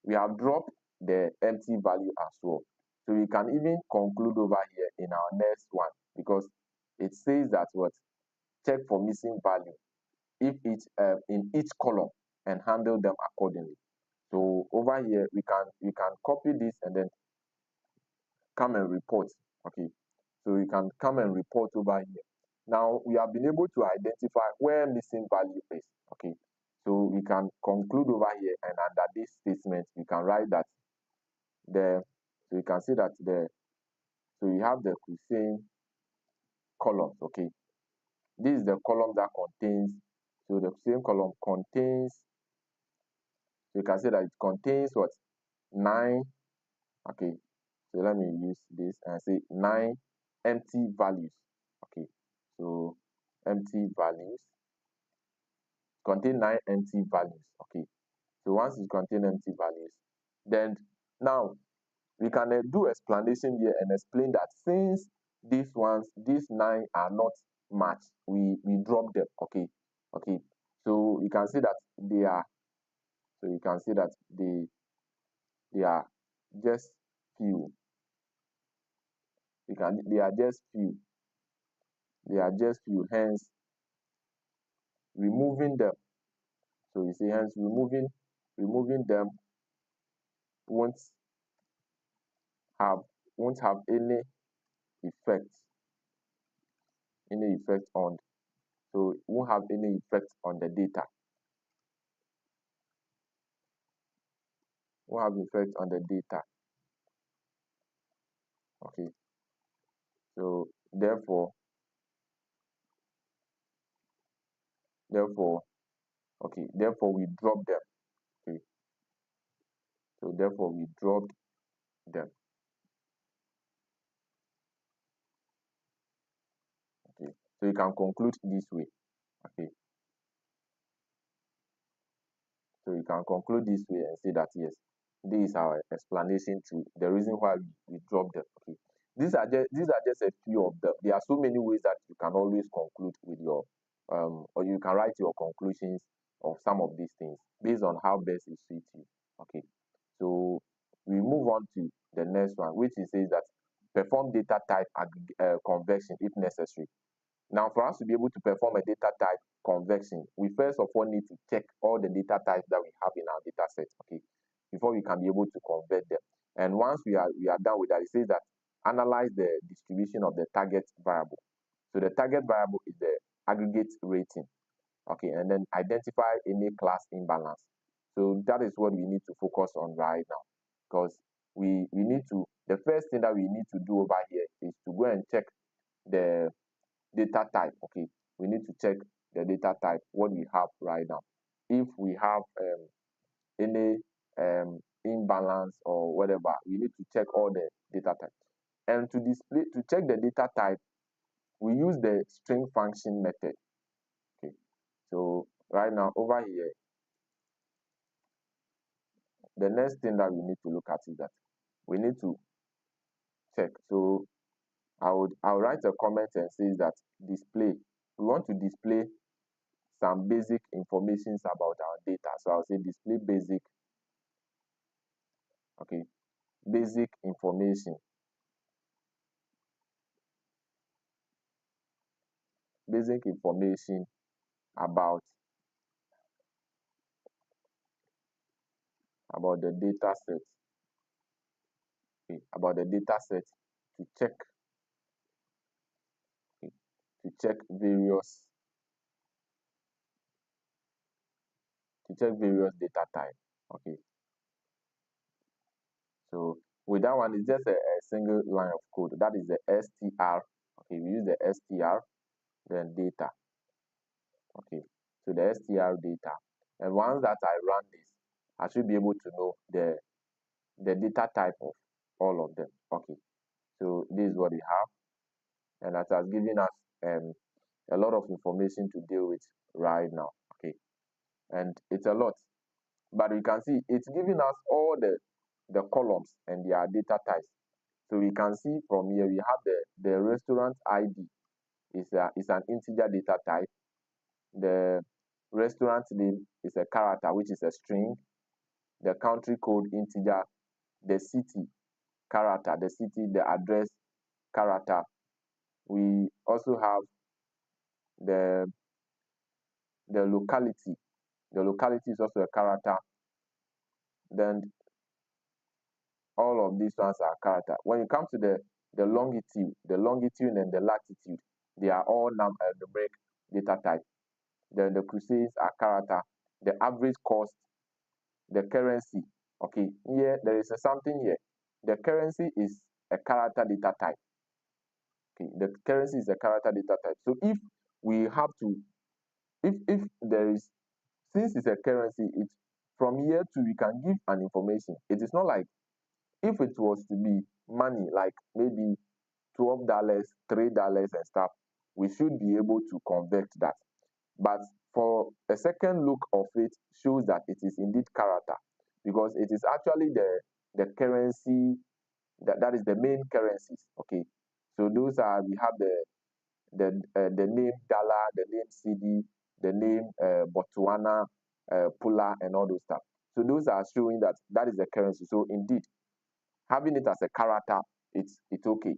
we have dropped the empty value as well. So we can even conclude over here in our next one, because it says that what, check for missing value if in each column and handle them accordingly. So over here we can copy this and then come and report. Okay, so we can come and report over here. Now we have been able to identify where missing value is. Okay, so we can conclude over here, and under this statement we can write that so you can see that so you have the cuisine columns. Okay, this is the column that contains, so the cuisine column contains, so you can see that it contains what, 9. Okay, so let me use this and say 9 empty values. Okay, so empty values contain 9 empty values. Okay, so once it contains empty values, then now we can do explanation here and explain that since these 9 are not matched, we drop them. Okay, okay, so you can see that they are, so you can see that they are just few. They are just few. They are just few. Hence, removing them. So you see, hence removing them won't have any effect, on, so it won't have any effect on the data. Won't have effect on the data. Okay, so therefore we drop them. Okay, so therefore we dropped them. Okay, so you can conclude this way. Okay, so you can conclude this way and say that yes, this is our explanation to the reason why we dropped them. Okay, these are just a few of them. There are so many ways that you can always conclude with your or you can write your conclusions of some of these things based on how best it suits you. Okay, so we move on to the next one, which is says that perform data type conversion if necessary. Now, for us to be able to perform a data type conversion, we first of all need to check all the data types that we have in our data set, okay, before we can be able to convert them. And once we are done with that, it says that analyze the distribution of the target variable. So the target variable is the aggregate rating, okay, and then identify any class imbalance. So that is what we need to focus on right now, because we need to, the first thing that we need to do over here is to go and check the data type. Okay, we need to check the data type, what we have right now. If we have any imbalance or whatever, we need to check all the data types. And to check the data type, we use the string function method. Okay, so right now over here, the next thing that we need to look at is that we need to check. So I'll write a comment and says that display. We want to display some basic informations about our data. So I'll say display basic, okay, basic information. Basic information about the data set. Okay, about the data set to check, okay, to check various data types. Okay, so with that one, it's just a single line of code. That is the str. Okay, we use the str, then data. Okay, so the str data. And once that I run this, I should be able to know the data type of all of them. Okay, so this is what we have, and that has given us a lot of information to deal with right now. Okay, and it's a lot, but you can see it's giving us all the columns and their data types. So we can see from here we have the restaurant ID is an integer data type. The restaurant name is a character, which is a string. The country code integer. The city character, the address character. We also have the locality. The locality is also a character. Then all of these ones are character. When you come to the longitude and the latitude, they are all numeric data type. Then the crusades are character. The average cost, the currency. Okay, here there is something here. the currency is a character data type. Okay, the currency is a character data type. So if we have to, if there is, since it's a currency, it from here to we can give an information. It is not like if it was to be money, like maybe $12, $3 and stuff, we should be able to convert that. But for a second look of it shows that it is indeed character, because it is actually the currency that is the main currencies. Okay, so those are, we have the name dollar, the name CD, the name Botswana, Pula, and all those stuff. So those are showing that that is the currency. So indeed, having it as a character, it's okay.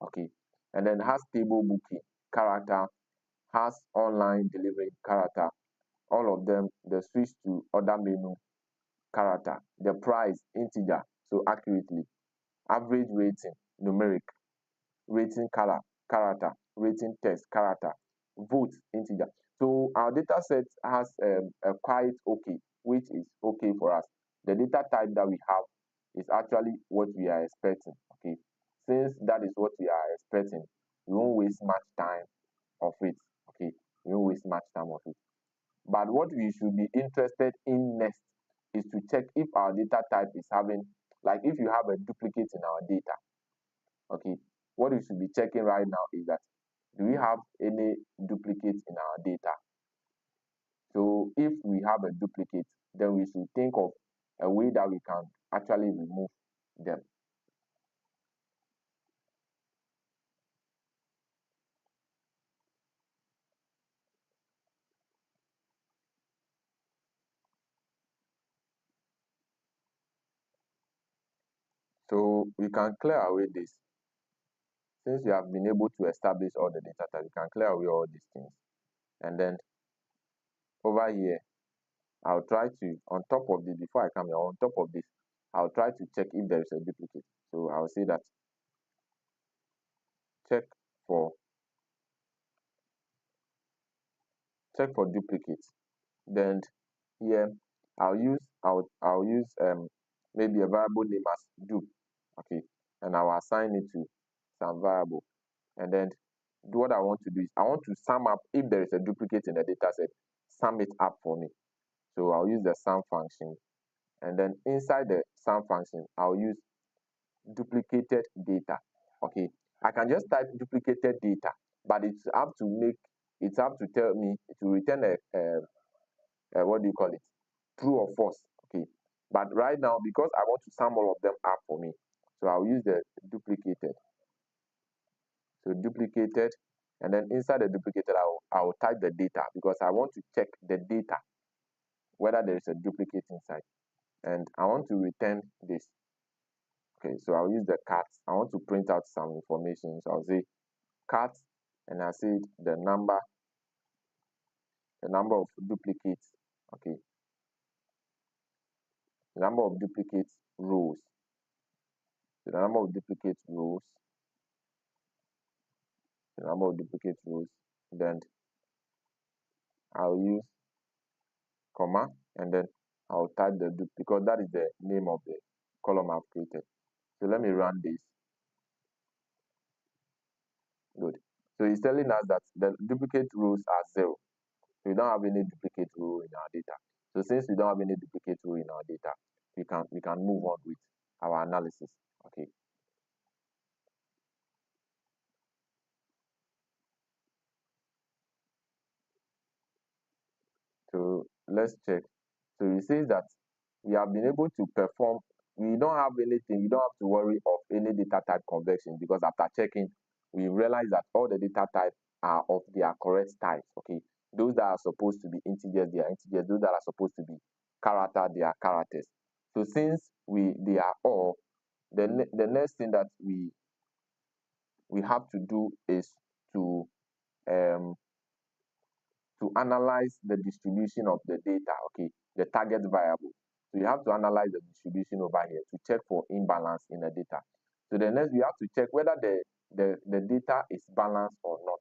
Okay, and then has table booking character, has online delivery character, all of them. The switch to other menu character, the price integer, so accurately, average rating numeric, rating color character, rating text character, vote integer. So our data set has a quite okay, which is okay for us. The data type that we have is actually what we are expecting. Okay, since that is what we are expecting, we won't waste much time of it. Okay, we won't waste much time of it. But what we should be interested in next is to check if our data type is having, like if you have a duplicate in our data. Okay, what you should be checking right now is that, do we have any duplicates in our data? So if we have a duplicate, then we should think of a way that we can actually remove them. So we can clear away this. Since we have been able to establish all the data types, we can clear away all these things. And then over here, I'll try to, on top of this, before I come here, on top of this, I'll try to check if there is a duplicate. So I'll say that check for duplicates. Then here I'll use maybe a variable name as dup. Okay, and I'll assign it to some variable. And then what I want to do is I want to sum up if there is a duplicate in the data set, sum it up for me. So I'll use the sum function, and then inside the sum function I'll use duplicated data. Okay, I can just type duplicated data, but it's up to tell me to return what do you call it, true or false. Okay, but right now, because I want to sum all of them up for me, so I'll use the duplicated. So duplicated, and then inside the duplicated I'll type the data, because I want to check the data whether there is a duplicate inside, and I want to return this. Okay, so I'll use the cat. I want to print out some information, so I'll say cat, and I say the number of duplicates. Okay, the number of duplicates rows. So the number of duplicates rows, the number of duplicate rows. Then I'll use comma, and then I'll type the dup, because that is the name of the column I've created. So let me run this. Good. So it's telling us that the duplicate rows are 0. So we don't have any duplicate row in our data. So since we don't have any duplicate row in our data, we can move on with our analysis. Okay. So let's check. So it says that we have been able to perform. We don't have anything. We don't have to worry of any data type conversion, because after checking, we realize that all the data types are of their correct types. Okay, those that are supposed to be integers, they are integers. Those that are supposed to be character, they are characters. So since they are all, the next thing that we have to do is to um, analyze the distribution of the data, okay, the target variable. So you have to analyze the distribution over here to check for imbalance in the data. So the next, we have to check whether the data is balanced or not.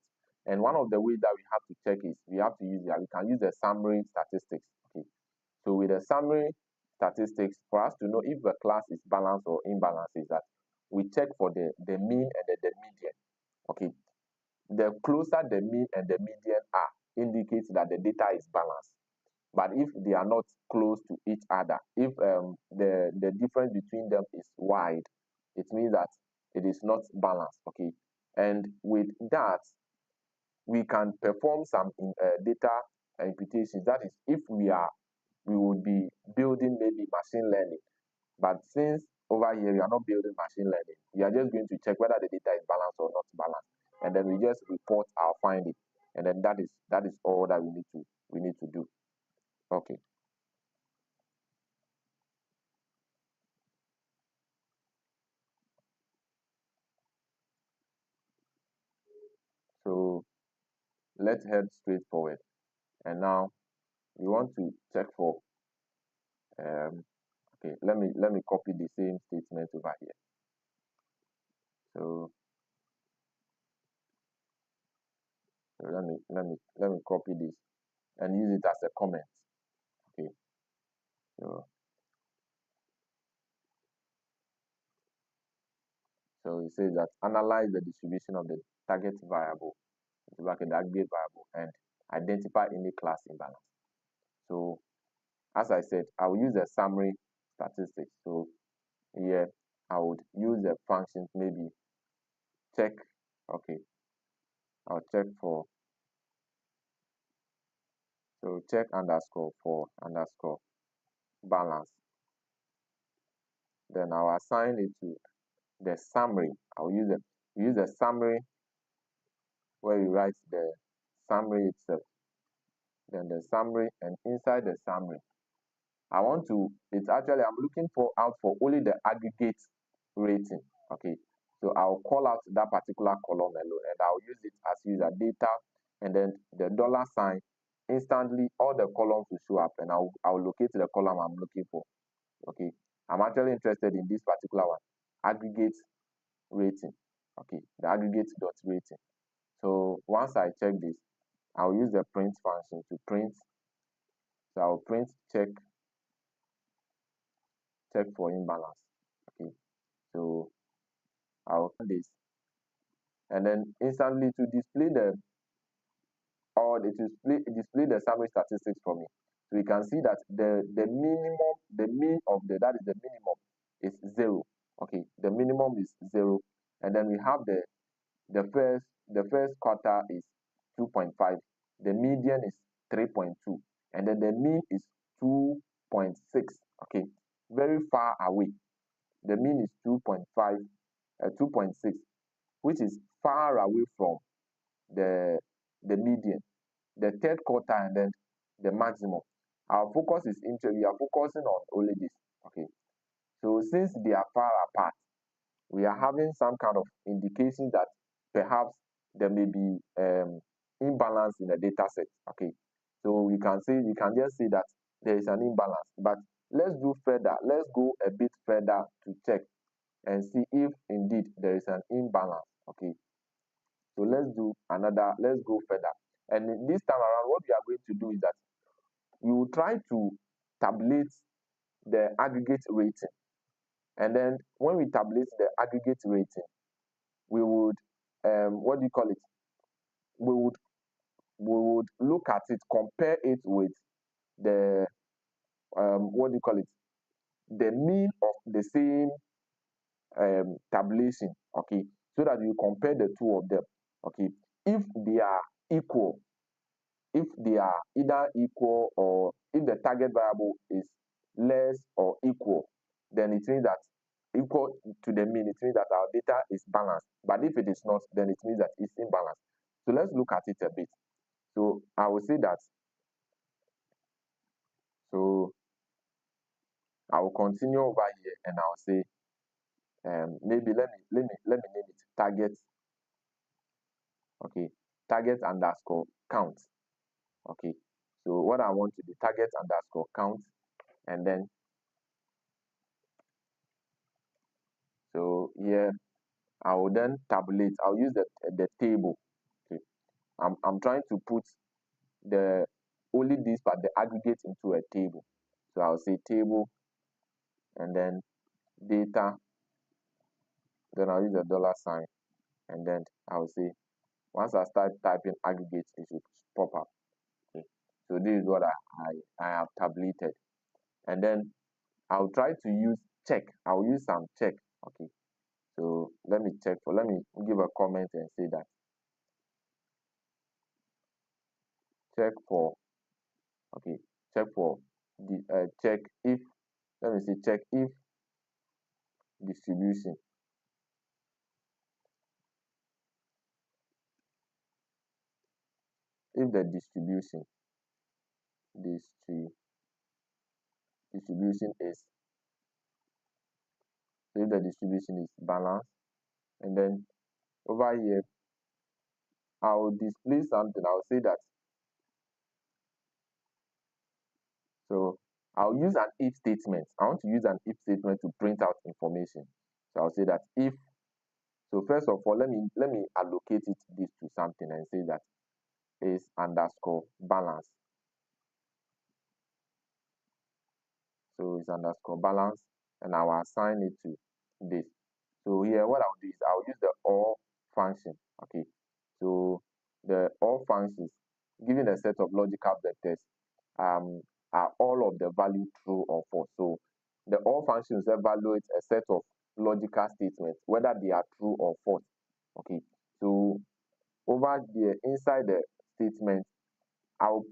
And one of the ways that we have to check is we can use the summary statistics. Okay, so with the summary statistics for us to know if a class is balanced or imbalanced is that we check for the mean and the median. Okay, the closer the mean and the median are indicates that the data is balanced. But if they are not close to each other, if the difference between them is wide, it means that it is not balanced. Okay, and with that we can perform some data imputations. That is, if we would be building maybe machine learning, but since over here we are not building machine learning, we are just going to check whether the data is balanced or not balanced, and then we just report our finding, and then that is all that we need to do. Okay. So let's head straight forward. And now we want to check for okay, let me copy the same statement over here. So, let me copy this and use it as a comment. Okay. So it says that analyze the distribution of the target variable, the aggregate variable, and identify any class imbalance. So as I said, I will use a summary statistics. So here I would use the function maybe check. Okay, I'll check for, so check underscore for underscore balance. Then I'll assign it to the summary. I'll use the summary where you write the summary itself. Then the summary, and inside the summary I want to, it's actually, I'm looking for out for only the aggregate rating. Okay, so I'll call out that particular column alone, and I'll use it as user data, and then the dollar sign. Instantly all the columns will show up, and I'll locate the column I'm looking for. Okay, I'm actually interested in this particular one, aggregate rating. Okay, the aggregate dot rating. So once I check this, I'll use the print function to print. So I'll print check for imbalance. Okay, so I'll run this, and then instantly to display the, or it display the summary statistics for me. So we can see that the minimum, the mean of the, that is the minimum, is 0. Okay, the minimum is 0, and then we have the first quarter is 2.5, the median is 3.2, and then the mean is 2.6. Okay, very far away. The mean is 2.5, 2.6, which is far away from the median, the third quarter, and then the maximum. Our focus is into, we are focusing on only this. Okay, so since they are far apart, we are having some kind of indication that perhaps there may be imbalance in the data set. Okay, so we can just say that there is an imbalance, but let's do further, let's go a bit further to check and see if indeed there is an imbalance. Okay, so let's go further, and this time around what we are going to do is that we will try to tabulate the aggregate rating, and then when we tabulate the aggregate rating, we would what do you call it, we would look at it, compare it with the what do you call it, the mean of the same tabulation. Okay, so that you compare the two of them. Okay, if they are equal, if they are either equal, or if the target variable is less or equal, then it means that equal to the mean, it means that our data is balanced. But if it is not, then it means that it's imbalanced. So let's look at it a bit. So I will say that, so I will continue over here, and I'll say maybe let me name it target. Okay, target underscore count. Okay, so what I want to do, target underscore count, and then so here I will then tabulate. I'll use the table. Okay, I'm trying to put the only this, but the aggregate into a table. So I'll say table, and then data, then I'll use a dollar sign, and then I'll say, once I start typing aggregate, it should pop up. Okay, so this is what I have tabulated, and then I'll try to use check. I'll use some check. Okay, so let me give a comment and say that check for, okay, check for the check if, let me say check if distribution, if the distri, distribution is, if the distribution is balanced, and then over here I will display something. I will say that, so I'll use an if statement. I want to use an if statement to print out information. So I'll say that if, so first of all, let me allocate this to something and say that is underscore balance. So it's underscore balance, and I will assign it to this. So here what I'll do is I'll use the or function. Okay, so the or functions, given a set of logical vectors, are all of the value true or false. So the or functions evaluate a set of logical statements, whether they are true or false. Okay, so over there inside the statement, I'll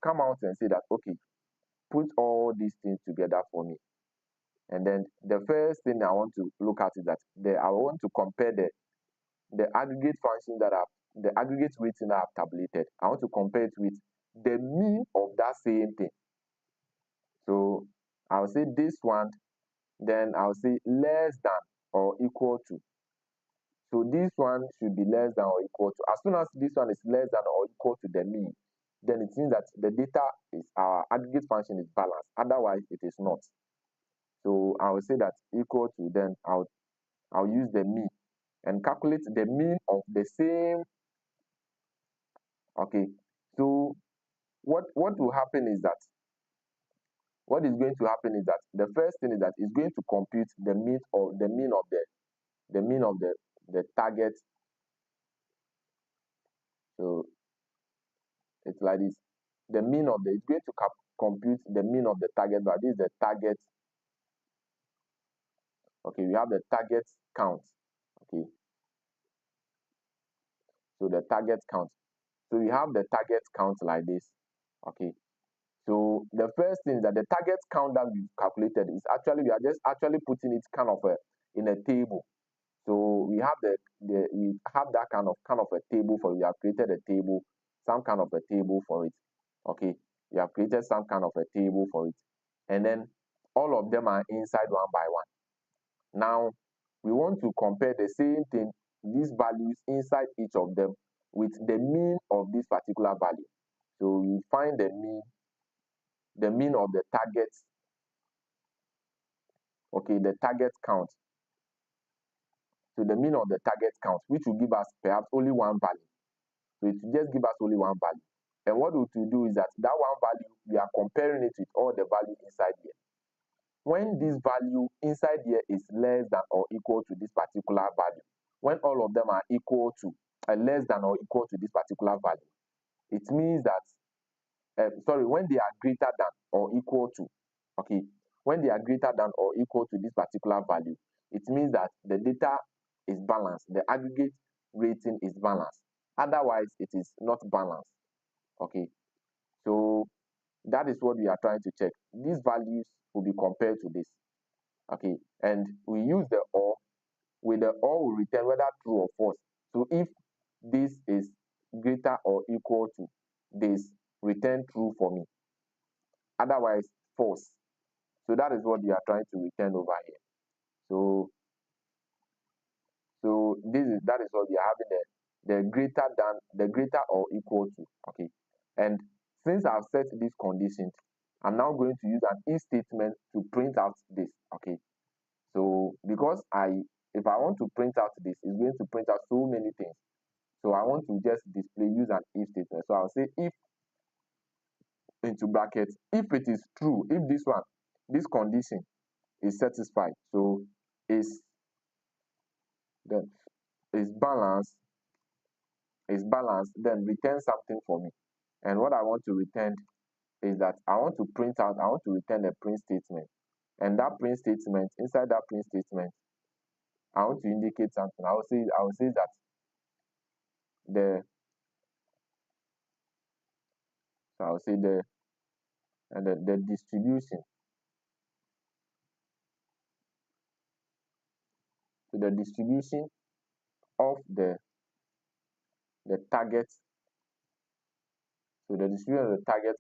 come out and say that, okay, put all these things together for me. And then the first thing I want to look at is that I want to compare the aggregate function the aggregate rating that I've tabulated. I want to compare it with the mean of that same thing. So I'll say this one, then I'll say less than or equal to. So this one should be less than or equal to. As soon as this one is less than or equal to the mean, then it means that the data is, our aggregate function is balanced. Otherwise, it is not. So I will say that equal to, then I'll use the mean and calculate the mean of the same. Okay, so what will happen is that, what is going to happen is that the first thing is that it's going to compute the mean of the target. So it's like this. The mean of the, it's going to compute the mean of the target, but this is the target. Okay, we have the target count. Okay, so the target count. So we have the target count like this. Okay, so the first thing is that the target count that we've calculated is actually, we are just actually putting it kind of in a table. So we have we have that kind of a table for it. We have created a table, some kind of a table for it. Okay, we have created some kind of a table for it, and then all of them are inside one by one. Now we want to compare the same thing, these values inside each of them, with the mean of this particular value. So we find the mean of the target. Okay, the target count. So the mean of the target count, which will give us perhaps only one value. So it will just give us only one value. And what we will do is that one value, we are comparing it with all the value inside here. When this value inside here is less than or equal to this particular value, when all of them are equal to, less than or equal to this particular value, it means that, when they are greater than or equal to, okay, when they are greater than or equal to this particular value, it means that the data is balanced, the aggregate rating is balanced. Otherwise, it is not balanced. Okay, so that is what we are trying to check. These values will be compared to this. Okay, and we use the or. With the or, we return whether true or false. So if this is greater or equal to this, return true for me. Otherwise, false. So that is what we are trying to return over here. So that is what we are having the greater than, the greater or equal to. Okay, and since I've set these conditions, I'm now going to use an if statement to print out this. Okay, so because if I want to print out this, it's going to print out so many things. So I want to just use an if statement. So I'll say if, into brackets, if it is true, if this condition is satisfied. So is then is balanced, then return something for me. And what I want to return is that I want to return a print statement. And that print statement, inside that print statement, I want to indicate something. I will say that the so I will say the distribution. So the distribution of the target, so the distribution of the target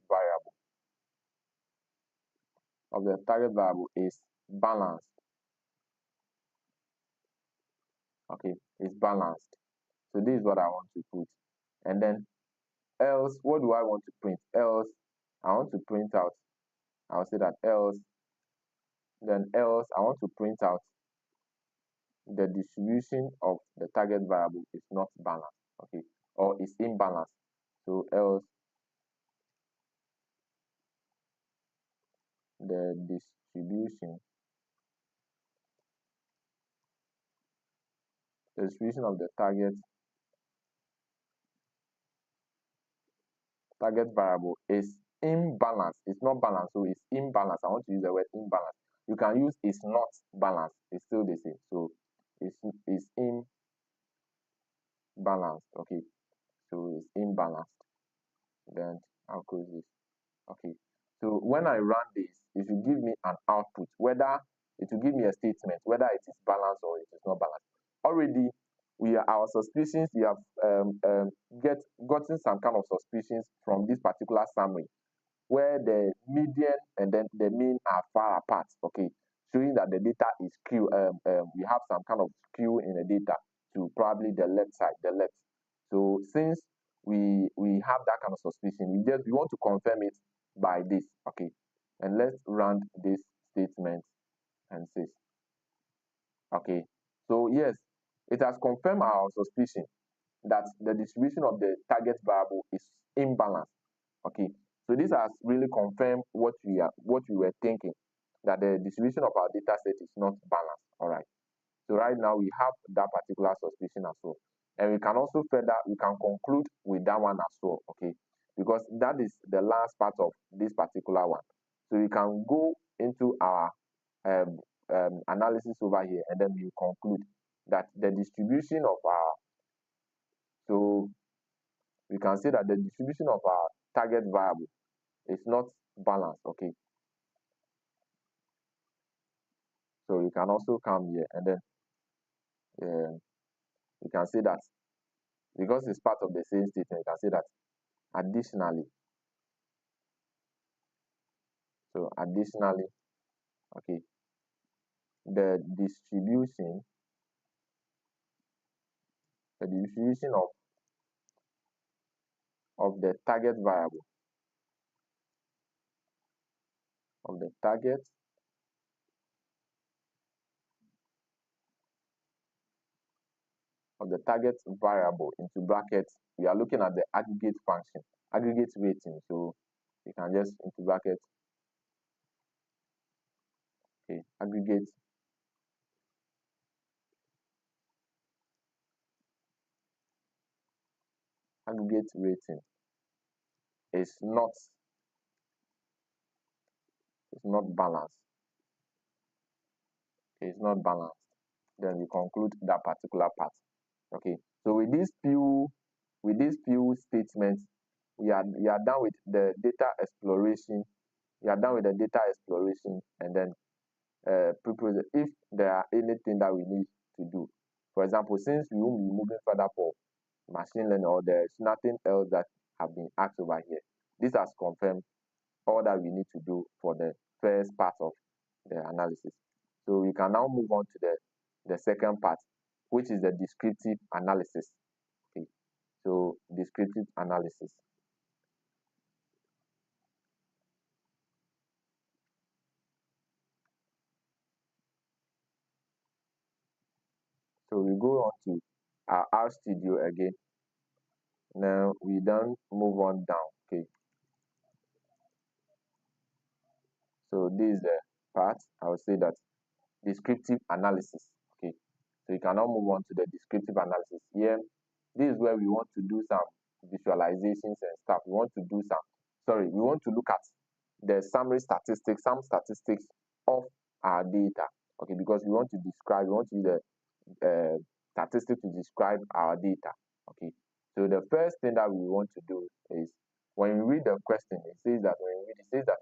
variable is balanced. Okay, it's balanced. So this is what I want to put. And then else, what do I want to print? Else, I want to print out. I'll say that else, then else, I want to print out the distribution of the target variable is not balanced, okay, or is imbalanced. So else the distribution of the target variable is imbalanced. It's not balanced, so it's imbalanced. I want to use the word imbalanced. You can use is not balanced. It's still the same. So it's imbalanced. Okay. So it's imbalanced. Then I'll close this. Okay. So when I run this, it will give me an output, whether it will give me a statement, whether it is balanced or it is not balanced. Already, our suspicions. We have gotten some kind of suspicions from this particular summary, where the median and then the mean are far apart. Okay, showing that the data is skew. We have some kind of skew in the data to probably the left side, the left. So since we have that kind of suspicion, we want to confirm it by this. Okay, and let's run this statement and see. Okay, so yes, it has confirmed our suspicion that the distribution of the target variable is imbalanced. Okay, so this has really confirmed what we were thinking, that the distribution of our data set is not balanced. All right. So right now we have that particular suspicion as well, and we can also we can conclude with that one as well. Okay, because that is the last part of this particular one. So we can go into our um, analysis over here, and then we conclude that the distribution of our so we can say that the distribution of our target variable is not balanced. Okay, so you can also come here and then you can say that because it's part of the same statement, you can say that additionally. So additionally, okay, the distribution of the target variable of the target variable into brackets. We are looking at the aggregate function, aggregate rating. So you can just into brackets, okay, aggregate rating is not balanced. It's not balanced. Then we conclude that particular part. Okay. So with these few statements, we are done with the data exploration. We are done with the data exploration, and then if there are anything that we need to do. For example, since we will be moving further for machine learning, or there is nothing else that have been asked over here, this has confirmed all that we need to do for the first part of the analysis. So we can now move on to the second part, which is the descriptive analysis. Okay. So descriptive analysis. So we go on to our R Studio again. Now we then move on down. Okay. So this is part, I would say that descriptive analysis. Okay, so you can now move on to the descriptive analysis. Here, this is where we want to do some visualizations and stuff. We want to do some, sorry, we want to look at the summary statistics, some statistics of our data. Okay, because we want to describe, we want to use the statistics to describe our data. Okay, so the first thing that we want to do is when we read the question, it says that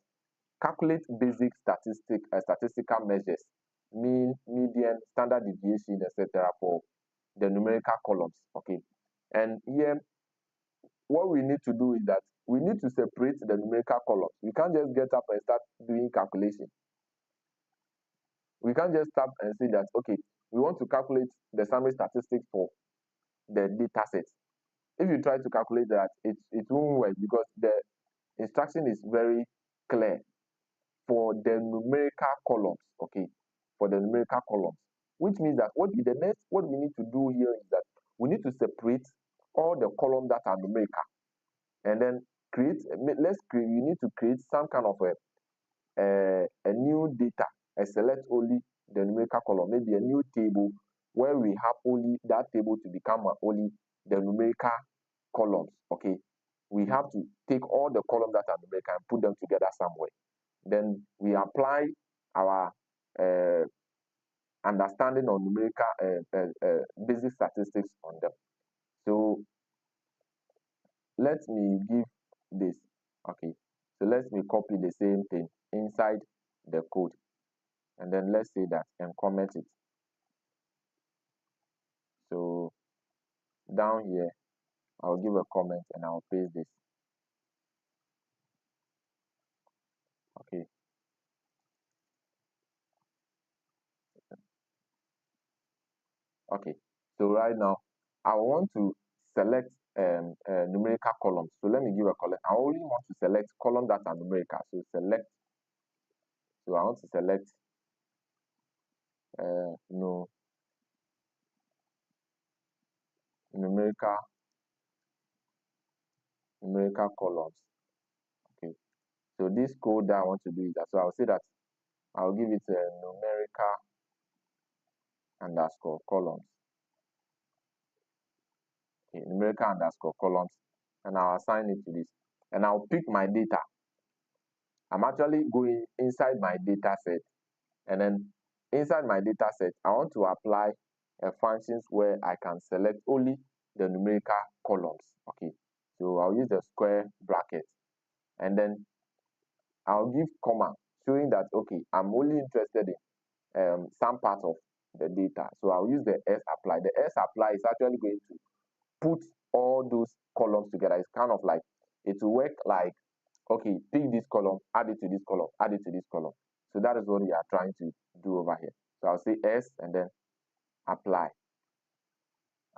calculate basic statistical measures, mean, median, standard deviation, etc. for the numerical columns. Okay, and here what we need to do is that we need to separate the numerical columns. We can't just get up and start doing calculation. We can't just start and say that, okay, we want to calculate the summary statistics for the data set. If you try to calculate that, it won't work because the instruction is very clear for the numerical columns. Okay, for the numerical columns, which means that what we need to do here is that we need to separate all the columns that are numerical, and then we need to create some kind of a new data, select only the numerical column, maybe a new table where we have only that table to become only the numerical columns. Okay, we have to take all the columns that are numerical and put them together somewhere. Then we apply our understanding of numerical basic statistics on them. So let me give this. Okay, so let me copy the same thing inside the code, and then let's say that and comment it. So down here I'll give a comment and I'll paste this. Okay, okay, so right now I want to select numerical columns. So let me give a column. I only want to select columns that are numerical. So select. So I want to select no numerical columns. Okay, so this code that I want to do is that. So I'll say that I'll give it a numerical underscore columns. Okay, numerical underscore columns, and I'll assign it to this, and I'll pick my data. I'm actually going inside my data set, and then inside my data set, I want to apply functions where I can select only the numerical columns. Okay, so I'll use the square bracket, and then I'll give comma showing that, okay, I'm only interested in some part of the data. So I'll use the s apply. The s apply is actually going to put all those columns together. It's kind of like, it will work like, okay, pick this column, add it to this column, add it to this column. So that is what we are trying to do over here. So I'll say s and then apply.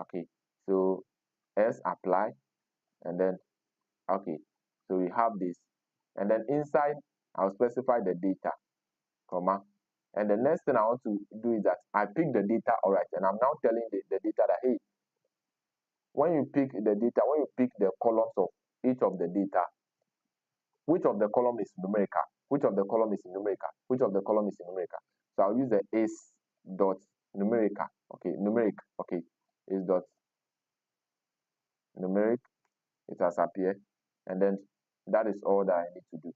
Okay, so s apply, and then okay, so we have this, and then inside I'll specify the data, comma, and the next thing I want to do is that I pick the data. All right, and I'm now telling the data that, hey, when you pick the data, when you pick the columns of each of the data, which of the column is numerical, which of the column is numerical, which of the column is numerical. So I'll use the is dot numerical. Okay, numeric. Okay, is dot numeric. It has appeared, and then that is all that I need to do.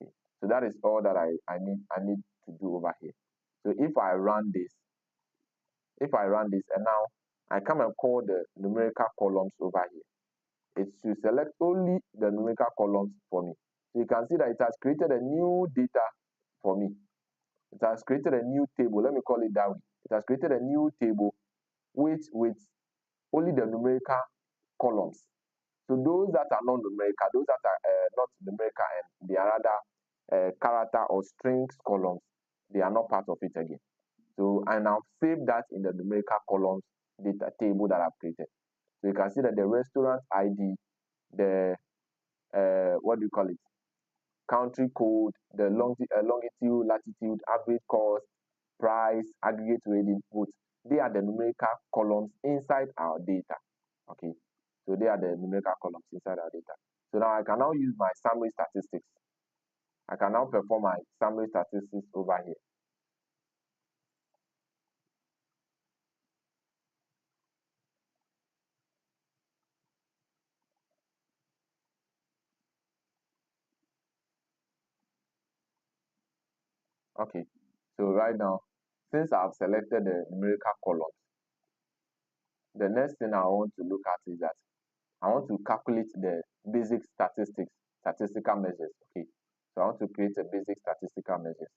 Okay, so that is all that I need to do over here. So if I run this, and now I come and call the numerical columns over here, it should select only the numerical columns for me. So you can see that it has created a new data for me. It has created a new table. Let me call it that way. It has created a new table with only the numerical columns. So those that are not numerical, those that are not numerical, and they are rather character or strings columns, they are not part of it again. So I now save that in the numerical columns data table that I've created. So you can see that the restaurant ID, the what do you call it? Country code, the longitude, latitude, average cost, price, aggregate rating, both. They are the numerical columns inside our data. Okay, so they are the numerical columns inside our data. So now I can now use my summary statistics. I can now perform my summary statistics over here. Okay, so right now, since I've selected the numerical columns, the next thing I want to look at is that I want to calculate the basic statistical measures. Okay, so I want to create a basic statistical measures.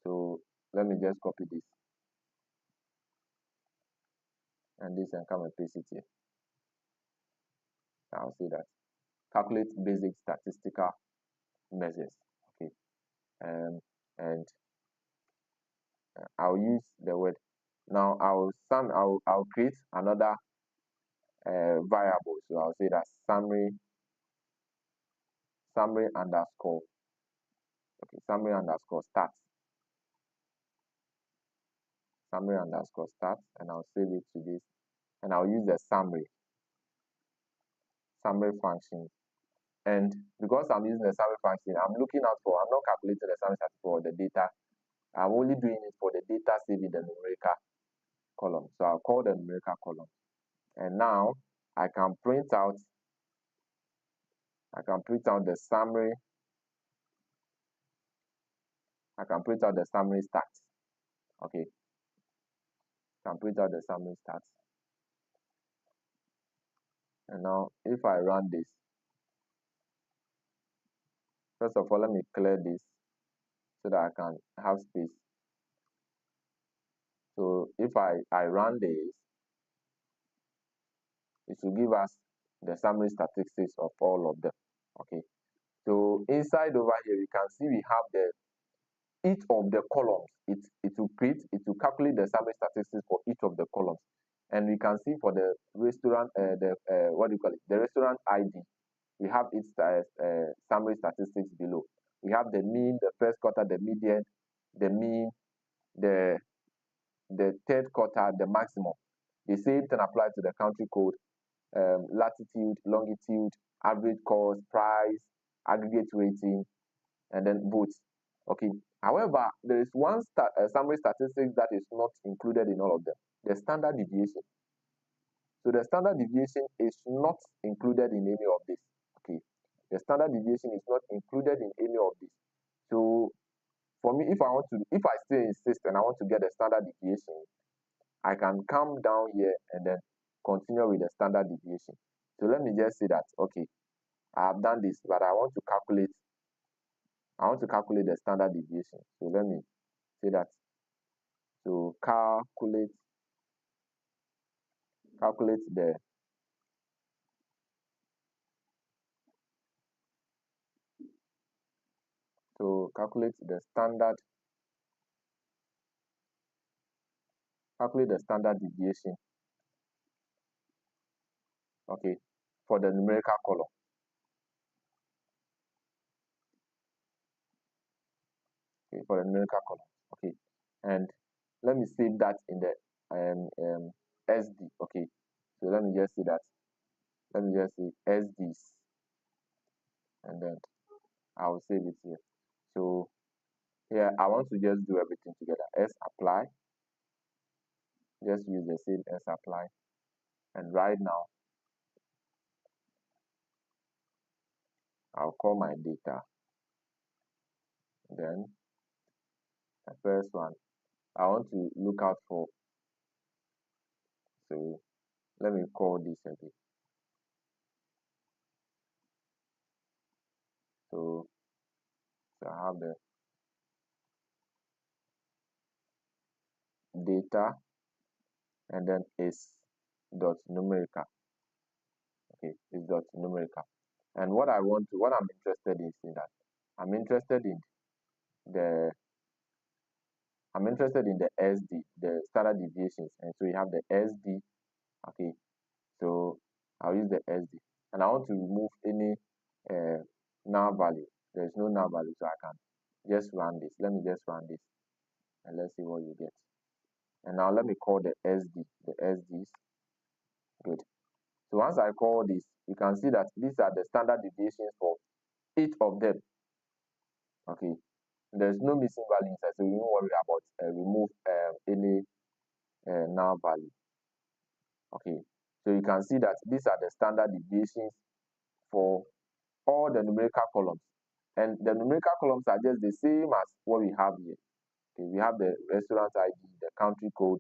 So let me just copy this and this and come and paste it here. I'll say that calculate basic statistical measures. Okay, and I'll use the word. Now I'll create another variable. So I'll say that summary underscore, okay, summary underscore stats, summary underscore stats, and I'll save it to this, and I'll use the summary function. And because I'm using the summary function, I'm not calculating the summary stats for the data. I'm only doing it for the data saved in the numerical column. So I'll call the numerical column. And now I can print out the summary. I can print out the summary stats. Okay. I can print out the summary stats. And now if I run this, first of all, let me clear this so that I can have space. So if I run this, it will give us the summary statistics of all of them. Okay. So inside over here, you can see we have each of the columns. It will calculate the summary statistics for each of the columns. And we can see for the restaurant, what do you call it? The restaurant ID, we have its summary statistics below. We have the mean, the first quarter, the median, the mean, the third quarter, the maximum. The same thing applies to the country code, latitude, longitude, average cost, price, aggregate rating, and then votes. Okay. However, there is one summary statistics that is not included in all of them, the standard deviation. So the standard deviation is not included in any of this. Okay. The standard deviation is not included in any of this. So for me, if I still insist and I want to get the standard deviation, I can come down here and then continue with the standard deviation. So let me just say that, okay, I have done this, but I want to calculate the standard deviation. So let me say that to calculate the standard deviation, okay, for the numerical column. Okay, for the numerical column. Okay, and let me save that in the SD. Okay, so let me just say that. Let me just say SDs, and then I will save it here. So here I want to just do everything together. S apply. Just use the same S apply, and right now I'll call my data. Then the first one I want to look out for. So let me call this again. So I have the data, and then is dot numerical. Okay, is dot numerical. And what I'm interested in is that I'm interested in the SD, the standard deviations. And so you have the SD. Okay, so I'll use the SD, and I want to remove any null value. There's no null value, so I can just run this. Let me just run this, and let's see what you get. And now let me call the SD, the SDs. Good. So once I call this, you can see that these are the standard deviations for each of them. Okay, there's no missing value inside, so you don't worry about remove any null value. Okay, so you can see that these are the standard deviations for all the numerical columns, and the numerical columns are just the same as what we have here. Okay, we have the restaurant ID, the country code,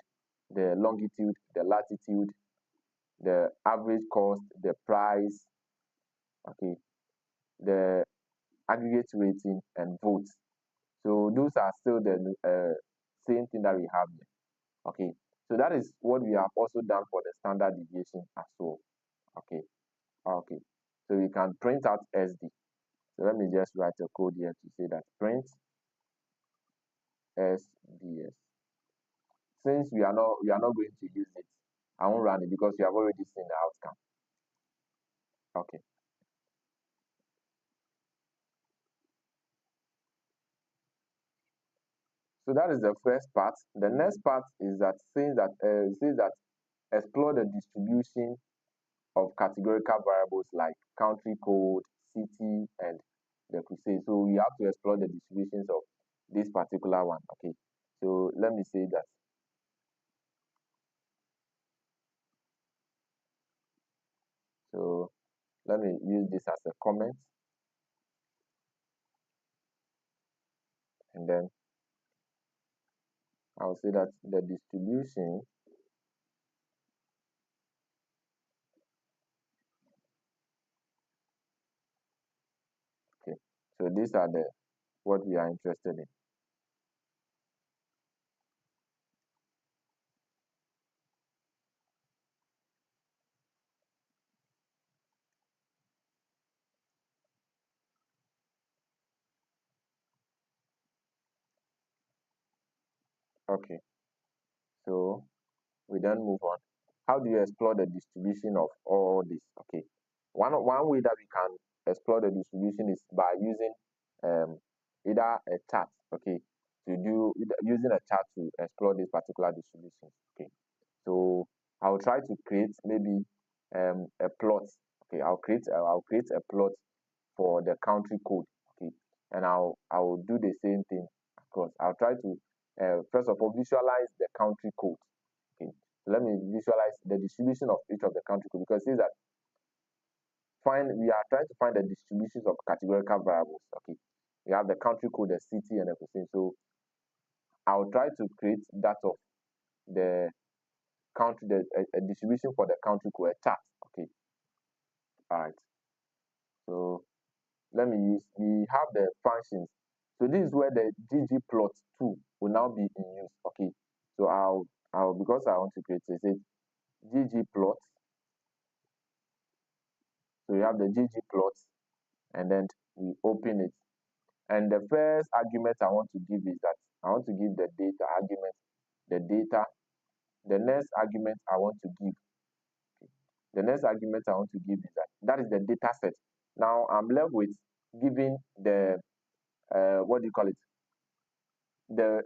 the longitude, the latitude, the average cost, the price, okay, the aggregate rating, and votes. So those are still the same thing that we have here. Okay, so that is what we have also done for the standard deviation as well. Okay, okay. So we can print out SD. So let me just write a code here to say that print SDS. Since we are not going to use it, I won't run it because you have already seen the outcome. Okay. So that is the first part. The next part is that says that explore the distribution of categorical variables like country code, city, and the crusade. So we have to explore the distributions of this particular one. Okay. So let me say that. So let me use this as a comment, and then I'll say that the distribution. Okay. So these are the what we are interested in. Okay. So we then move on. How do you explore the distribution of all this? Okay. One way that we can explore the distribution is by using um, either a chart, okay, using a chart to explore this particular distribution. Okay. So I'll try to create maybe a plot. Okay, I'll create a plot for the country code. Okay, and I will do the same thing across. I'll try to first of all visualize the country code. Okay, so let me visualize the distribution of each of the country code because it says that we are trying to find the distributions of categorical variables. Okay, we have the country code, the city, and everything. So I'll try to create that of the country, a distribution for the country code, a chart. Okay, all right. So let me use, we have the functions. So this is where the ggplot2 will now be in use. Okay, so I'll because I want to create it, say ggplot. So you have the ggplot, and then we open it. And the first argument I want to give is that I want to give the data argument, the data. The next argument I want to give, okay, the next argument I want to give is that is the data set. Now I'm left with giving the what do you call it? The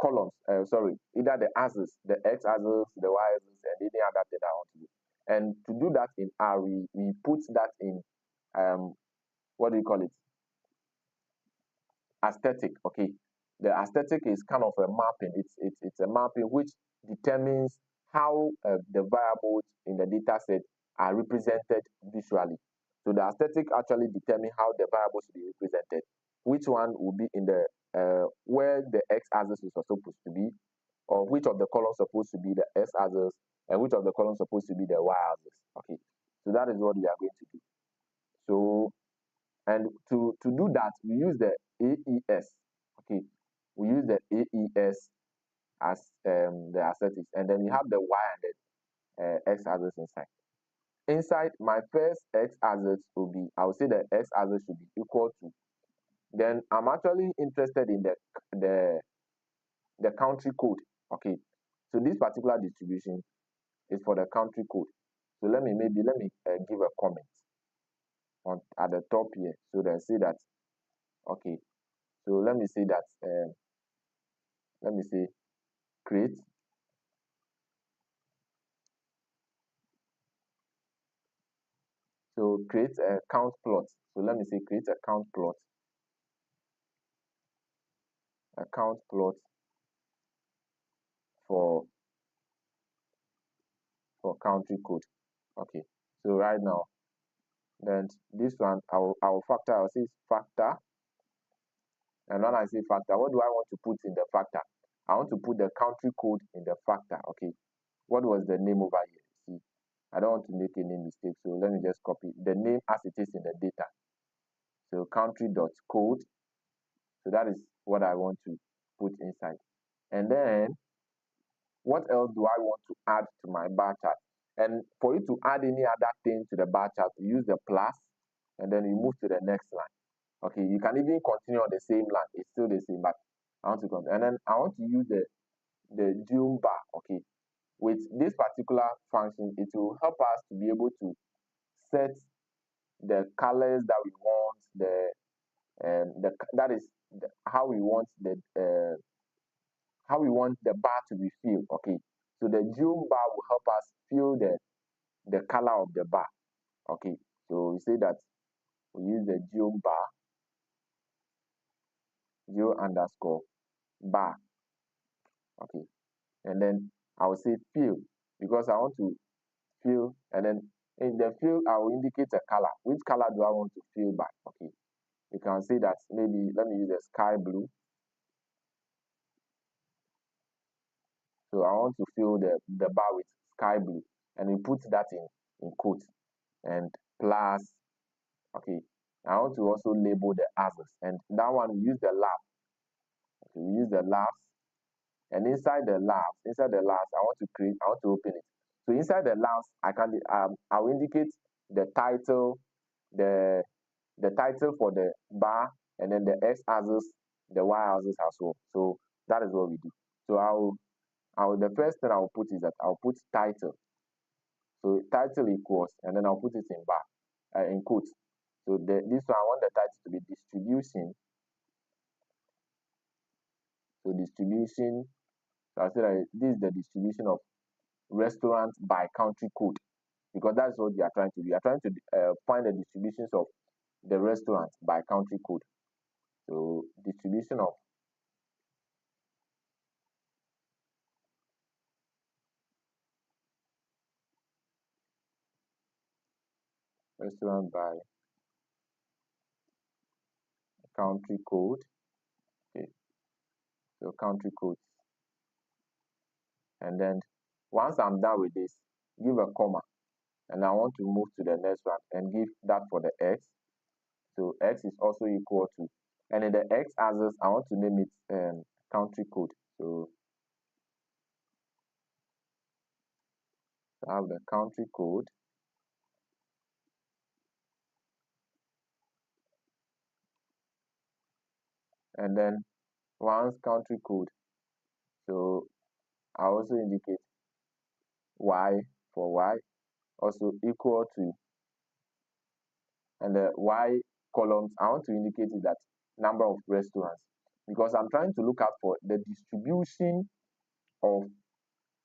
columns, sorry, either the axis, the x-axis, the y-axis, and any other thing I want to do. And to do that in R, we put that in what do you call it? Aesthetic. Okay, the aesthetic is kind of a mapping. It's a mapping which determines how the variables in the data set are represented visually. So the aesthetic actually determines how the variables should be represented. Which one will be in the where the x-axis is supposed to be, or which of the columns supposed to be the x-axis, and which of the columns supposed to be the y-axis. Okay, so that is what we are going to do. So, and to do that, we use the AES. Okay, we use the AES as the aesthetics, and then we have the y and the x-axis inside. Inside my first x-axis will be, I will say the x-axis should be equal to. Then I'm actually interested in the the country code. Okay, so this particular distribution is for the country code. So let me give a comment on at the top here. So then say that, okay. So let me say create. So create a count plot. So let me say create a count plot. account plot for country code. Okay, so right now, then this one I'll factor. I'll say factor, and when I say factor, what do I want to put in the factor? I want to put the country code in the factor. Okay, what was the name over here? See, I don't want to make any mistake, so let me just copy the name as it is in the data. So country dot code. So that is what I want to put inside. And then what else do I want to add to my bar chart? And for you to add any other thing to the bar chart, you use the plus, and then you move to the next line. Okay, you can even continue on the same line. It's still the same, but I want to continue. And then I want to use the zoom bar. Okay, with this particular function, it will help us to be able to set the colors that we want, that is how we want the bar to be filled. Okay, so the zoom bar will help us fill the color of the bar. Okay, so we say that we use the zoom bar, geo underscore bar. Okay, and then I will say fill because I want to fill, and then in the fill I will indicate a color. Which color do I want to fill by? Okay, you can say that maybe let me use a sky blue. So I want to fill the bar with sky blue, and we put that in quotes and plus. Okay, I want to also label the others, and that one we use the lab. Okay, we use the labs, and inside the labs, I want to open it. So inside the labs, I will indicate the title, the title for the bar, and then the x axis, the y axis as well. So that is what we do. So the first thing I will put is that I'll put title. So title equals, and then I'll put it in bar, in quotes. So this one I want the title to be distribution. So distribution. So I say that this is the distribution of restaurants by country code, because that's what you are trying to do. You are trying to find the distributions of the restaurants by country code. So distribution of restaurant by country code. Okay, so country codes. And then once I'm done with this, give a comma, and I want to move to the next one and give that for the x. So x is also equal to, and in the x axis I want to name it country code. So I have the country code, and then once country code, so I also indicate y for y, also equal to, and the y columns I want to indicate is that number of restaurants, because I'm trying to look out for the distribution of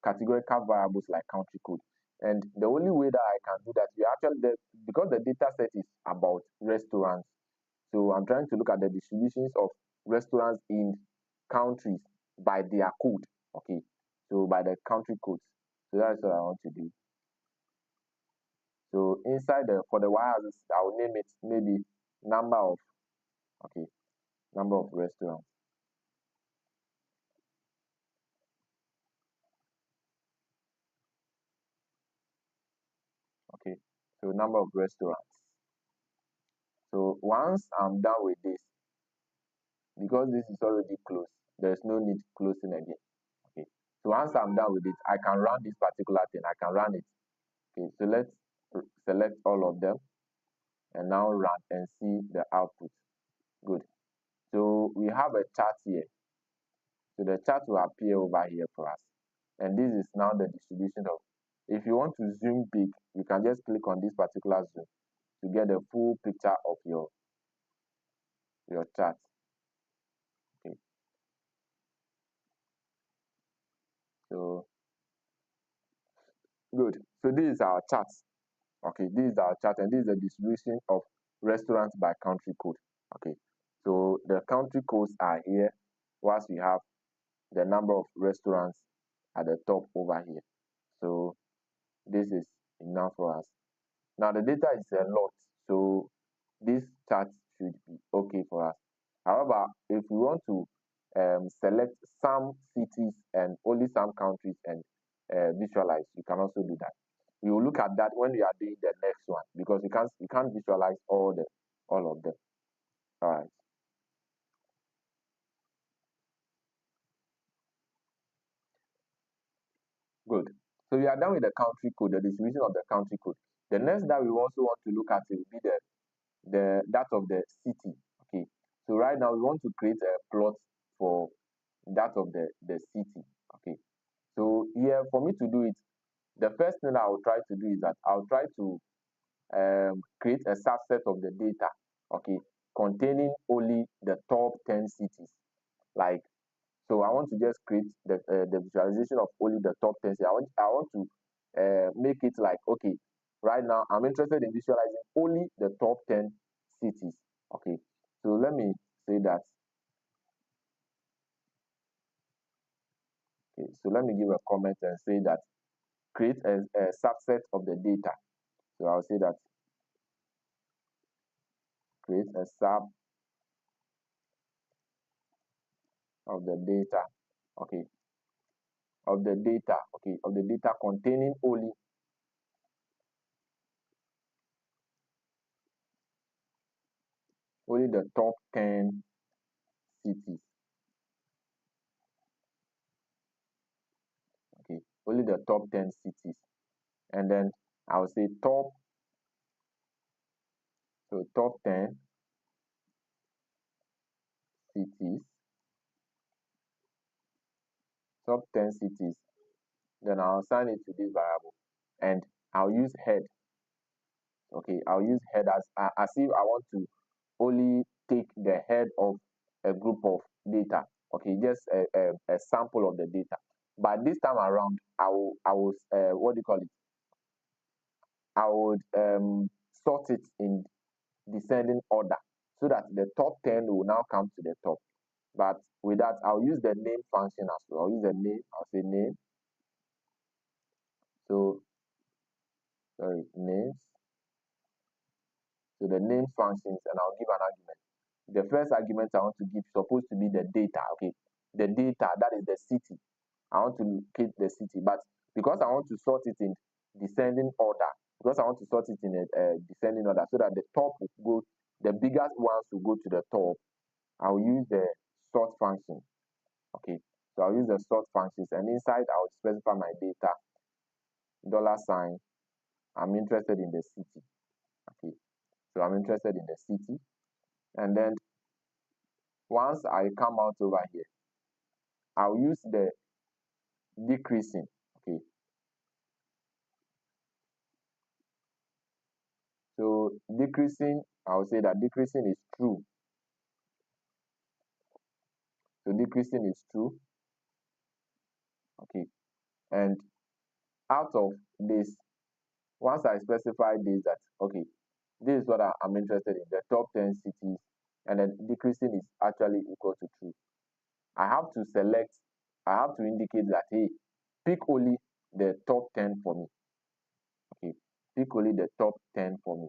categorical variables like country code. And the only way that I can do that, because the data set is about restaurants, so I'm trying to look at the distributions of restaurants in countries by their code. Okay, so by the country codes. So that's what I want to do. So inside for the y-axis, I will name it maybe number of, okay, number of restaurants. Okay, so number of restaurants. So once I'm done with this, because this is already closed, there's no need closing again. Okay, so once I'm done with it, I can run this particular thing. I can run it. Okay, so let's select all of them and now run and see the output. Good. So we have a chart here. So the chart will appear over here for us. And this is now the distribution of, if you want to zoom big, you can just click on this particular zoom to get the full picture of your chart. Okay. So good. So this is our chart. Okay, this is our chart, and this is the distribution of restaurants by country code. Okay. So the country codes are here, whilst we have the number of restaurants at the top over here. So this is enough for us. Now the data is a lot, so this chart should be okay for us. However, if we want to select some cities and only some countries and visualize, you can also do that. We will look at that when we are doing the next one, because we can't visualize all of them. All right. Good. So we are done with the country code, the distribution of the country code. The next that we also want to look at will be the that of the city. Okay. So right now we want to create a plot for that of the city. Okay. So here for me to do it, the first thing I will try to do is that I'll try to create a subset of the data. Okay, containing only the top 10 cities. Like, so I want to just create the visualization of only the top 10 cities. I want to make it like, okay, right now I'm interested in visualizing only the top 10 cities. Okay, so let me say that. Okay, so let me give a comment and say that create a subset of the data. So I'll say that create a sub of the data. Okay, of the data. Okay, of the data containing only the top 10 cities. Okay, only the top 10 cities. And then I'll say top 10 cities, top 10 cities. Then I'll assign it to this variable, and I'll use head. Okay, I'll use head as if I want to only take the head of a group of data. Okay, just a sample of the data. But this time around, I will what do you call it? I would sort it in descending order so that the top 10 will now come to the top. But with that, I'll use the name function as well. I'll use the name, I'll say name. So, sorry, names. So the name functions, and I'll give an argument. The first argument I want to give is supposed to be the data, okay? The data, that is the city. I want to keep the city, but because I want to sort it in descending order, because I want to sort it in a descending order so that the top will go, the biggest ones will go to the top, I'll use the sort function. Okay, so I'll use the sort functions, and inside I'll specify my data, dollar sign. I'm interested in the city. Okay, so I'm interested in the city, and then once I come out over here, I'll use the decreasing. Okay, so decreasing, I'll say that decreasing is true. So decreasing is true. Okay, and out of this, once I specify this, that okay, this is what I'm interested in, the top 10 cities, and then decreasing is actually equal to true. I have to select, I have to indicate that, hey, pick only the top 10 for me. Okay, pick only the top 10 for me.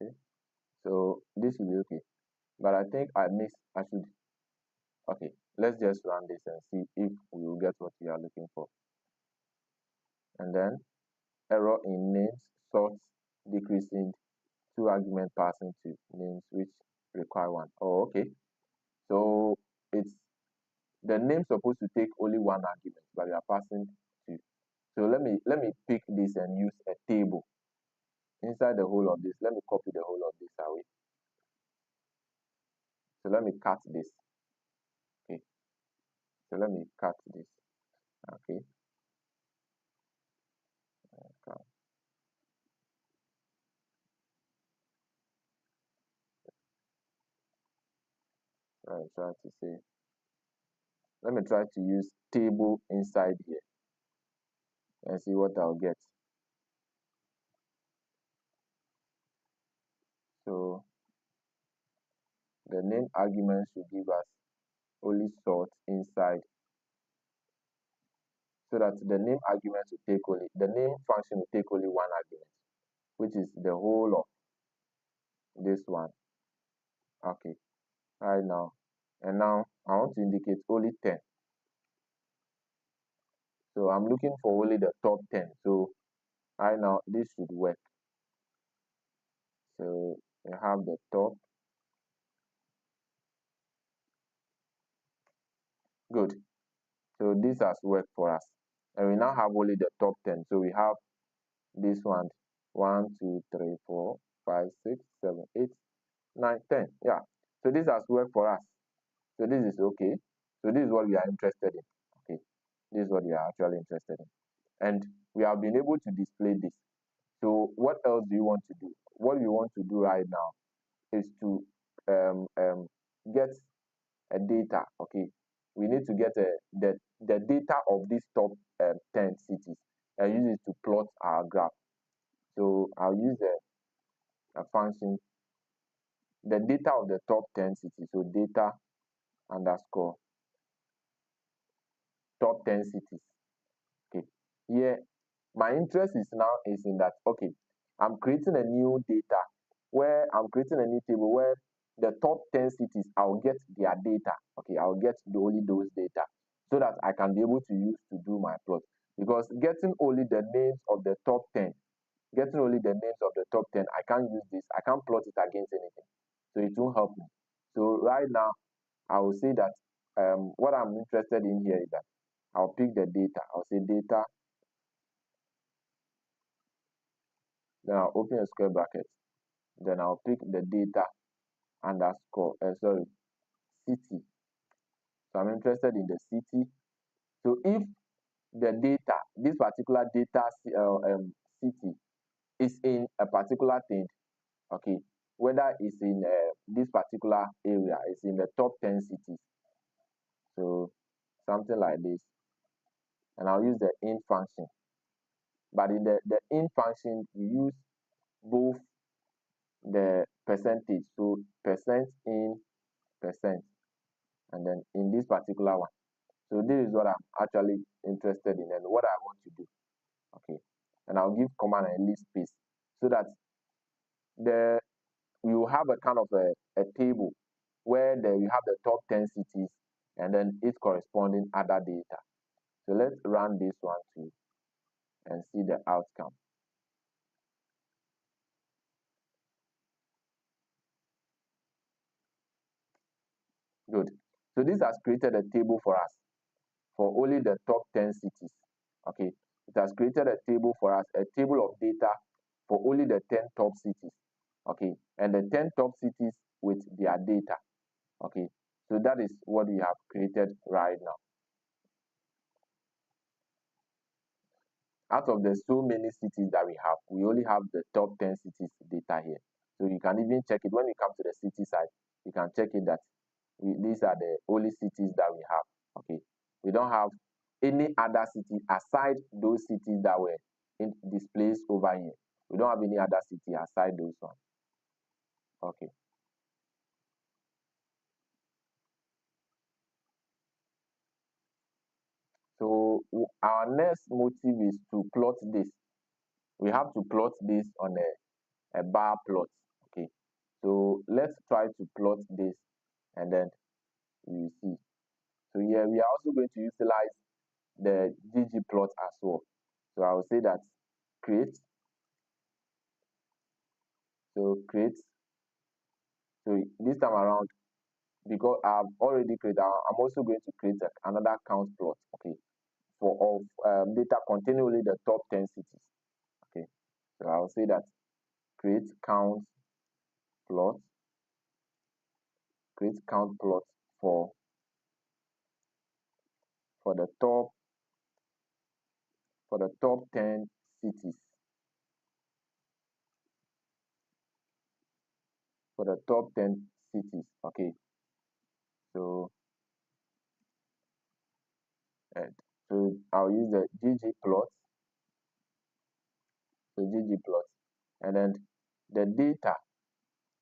Okay, so this will be okay. But I think I should, okay, let's just run this and see if we will get what we are looking for. And then error in names, sort, decreasing, two argument passing to names which require one. Oh, okay. So it's the name supposed to take only one argument, but we are passing two. So let me pick this and use a table inside the whole of this. Let me copy the whole of this away. So let me cut this. Okay. So let me cut this. Okay. Okay. Try to say. Let me try to use table inside here and see what I'll get. So the name argument should give us only sort inside, so that the name argument will take only, the name function will take only one argument, which is the whole of this one. Okay, right now. And now I want to indicate only 10. So I'm looking for only the top 10. So right now this should work. So we have the top. Good. So this has worked for us. And we now have only the top 10. So we have this one: 1, 2, 3, 4, 5, 6, 7, 8, 9, 10. Yeah. So this has worked for us. So this is okay. So this is what we are interested in. Okay. This is what we are actually interested in. And we have been able to display this. So what else do you want to do? What we want to do right now is to get a data. Okay. We need to get the data of these top 10 cities and use it to plot our graph. So I'll use a function, the data of the top 10 cities. So data underscore top 10 cities. Okay. Here, my interest is now is in that, okay, I'm creating a new data where I'm creating a new table where the top 10 cities, I'll get their data. Okay, I'll get only those data so that I can be able to use to do my plot. Because getting only the names of the top 10, getting only the names of the top 10, I can't use this. I can't plot it against anything. So it won't help me. So right now, I will say that what I'm interested in here is that I'll pick the data. I'll say data, then I'll open a square bracket. Then I'll pick the data underscore, city. So I'm interested in the city. So if the data, this particular data city is in a particular thing, okay, whether it's in this particular area, it's in the top 10 cities. So something like this. And I'll use the in function. But in the in function, we use both the percentage. So percent in, percent, and then in this particular one. So this is what I'm actually interested in and what I want to do. Okay. And I'll give command and leave space so that we will have a kind of a table where we have the top 10 cities and then its corresponding other data. So let's run this one too and see the outcome. Good. So this has created a table for us for only the top 10 cities. Okay. It has created a table for us, a table of data for only the 10 top cities. Okay. And the 10 top cities with their data. Okay. So that is what we have created right now. Out of the so many cities that we have, we only have the top 10 cities data here. So you can even check it when we come to the city side. You can check it that these are the only cities that we have. Okay, we don't have any other city aside those cities that were in displaced over here. We don't have any other city aside those ones. Okay. So our next motive is to plot this. We have to plot this on a bar plot. Okay. So let's try to plot this and then we will see. So here we are also going to utilize the ggplot as well. So I will say that create. So create. So this time around, because I've already created, I'm also going to create another count plot. Okay, for of data containing only the top 10 cities. Okay, so I'll say that create count plot, create count plot for for the top for the top 10 cities. For the top 10 cities. Okay, so and so I'll use the ggplot. So ggplot, and then the data.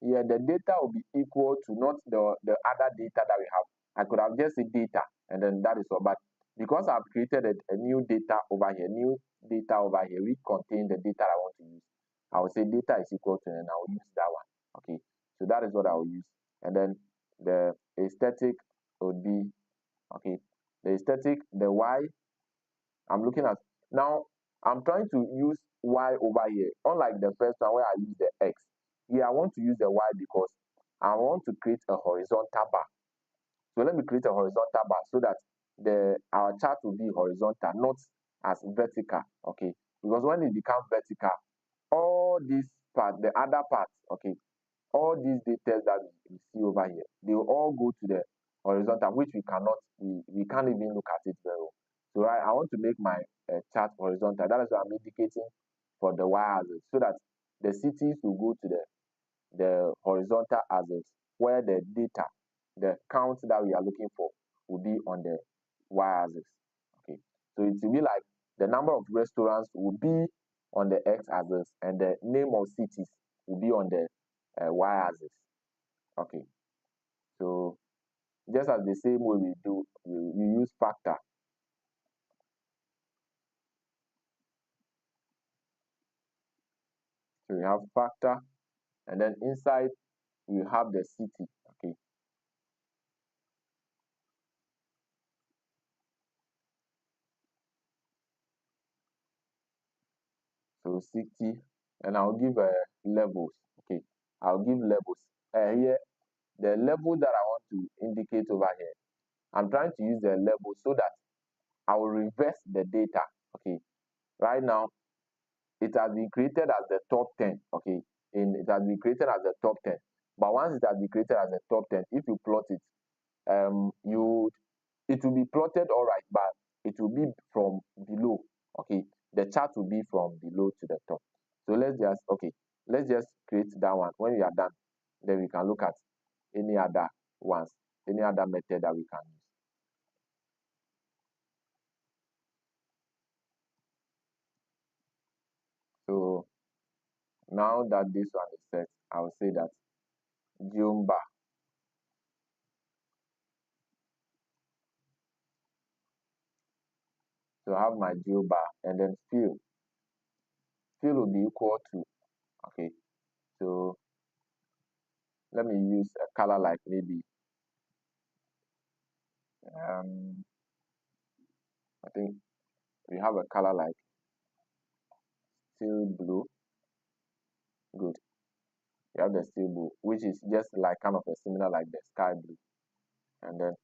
Yeah, the data will be equal to not the other data that we have. I could have just said data, and then that is all. But because I've created a new data over here, which contain the data I want to use, I will say data is equal to, and I will use that one. Okay, so that is what I will use. And then the aesthetic would be, okay, the aesthetic, the y I'm looking at. Now, I'm trying to use y over here. Unlike the first one where I use the x. Here, I want to use the y because I want to create a horizontal bar. So let me create a horizontal bar so that our chart will be horizontal, not as vertical. Okay, because when it becomes vertical, all these parts, the other parts, okay, all these details that we see over here, they will all go to the horizontal, which we can't even look at it very well. So I want to make my chart horizontal. That is why I'm indicating for the y-axis, so that the cities will go to the horizontal axis, where the data, the count that we are looking for, will be on the y-axis. Okay, so it will be like the number of restaurants will be on the x-axis, and the name of cities will be on the y-axis. Okay, so just as the same way we do, we use factor. So we have factor, and then inside we have the city. Okay, so city, and I'll give levels. Okay, I'll give levels. Here, the level that I want to indicate over here, I'm trying to use the level so that I will reverse the data. Okay, right now it has been created as the top 10. Okay, it has been created as the top 10. But once it has been created as the top 10, if you plot it, it will be plotted all right, but it will be from below. Okay, the chart will be from below to the top. So let's just create that one. When we are done, then we can look at any other ones, any other method that we can use. So now that this one is set, I will say that geom bar. So I have my geo bar, and then fill. Fill will be equal to, okay, so let me use a color like maybe I think we have a color like steel blue. Good. We have the steel blue, which is just like kind of a similar like the sky blue. And then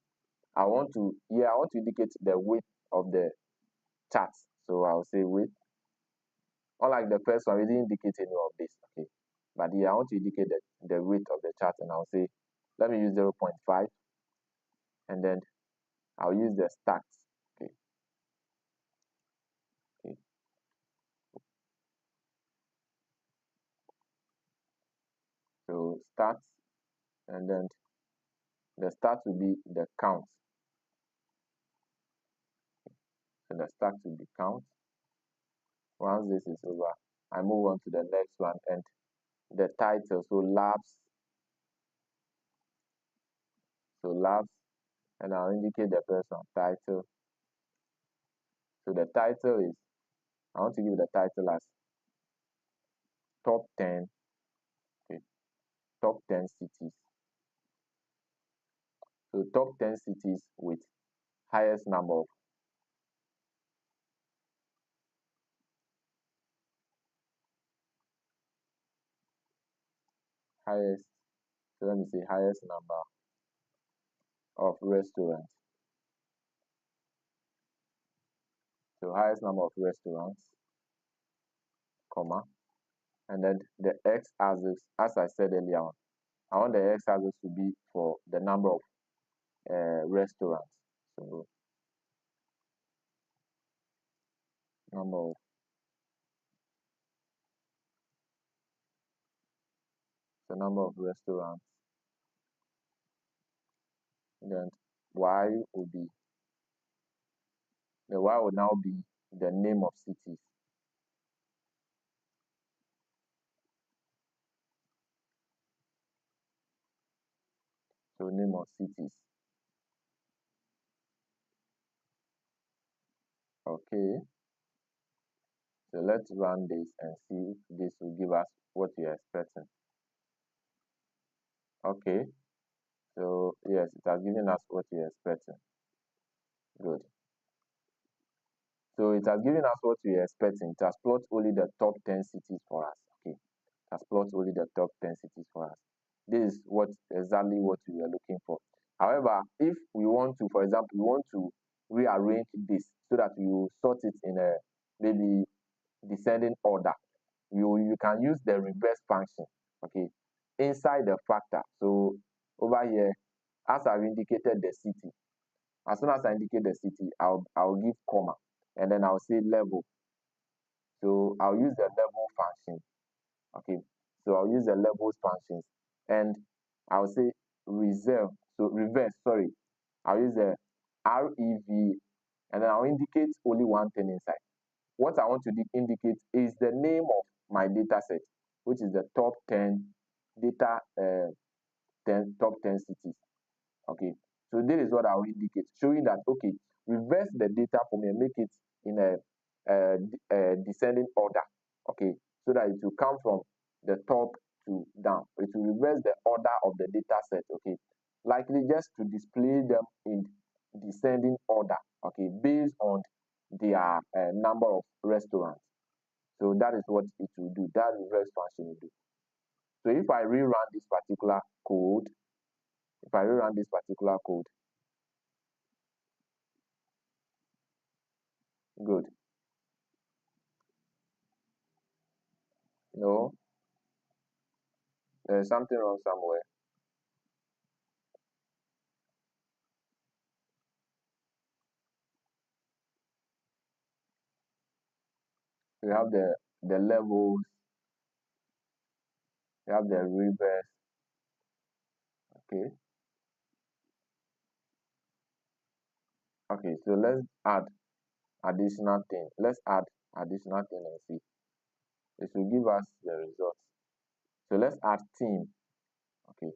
I want to indicate the width of the chart. So I'll say width. Unlike the first one, we didn't indicate any of this. Okay. But here I want to indicate the width of the chart, and I'll say, let me use 0.5, and then I'll use the stats. Okay. Okay. So stats, and then the stats will be the count. So the stats will be count. Once this is over, I move on to the next one, and the title. So labs. So labs, and I'll indicate the person title. So the title is, I want to give the title as top 10. Okay, top 10 cities. So top 10 cities with highest number of highest. So let me say highest number of restaurants. So highest number of restaurants, comma, and then the x-axis, as I said earlier on, I want the x-axis to be for the number of restaurants. So number of the number of restaurants, then y will be the y will now be the name of cities. So name of cities. Okay. So let's run this and see if this will give us what you're expecting. Okay. So yes, it has given us what you're expecting. Good. So it has given us what we are expecting. It has plotted only the top 10 cities for us. Okay. It has plotted only the top 10 cities for us. This is exactly what we are looking for. However, if we want to, for example, we want to rearrange this so that we will sort it in a maybe descending order, you can use the reverse function, okay, inside the factor. So over here, as I've indicated the city, as soon as I indicate the city, I'll give comma, and then I'll say level. So I'll use the level function. Okay. So I'll use the levels functions, and I'll say reserve. So reverse, sorry. I'll use the rev, and then I'll indicate only one thing inside. What I want to indicate is the name of my data set, which is the top 10 data, top 10 cities. Okay. So this is what I will indicate, showing that, okay, reverse the data for me and make it in a descending order. Okay. So that it will come from the top to down. It will reverse the order of the data set. Okay. Likely just to display them in descending order. Okay. Based on their number of restaurants. So that is what it will do. That reverse function will do. So if I rerun this particular code, good. No, there's something wrong somewhere. We have the levels, we have the reverse. Okay. Okay, so let's add additional thing. Let's add additional thing and see. It will give us the results. So let's add team. Okay.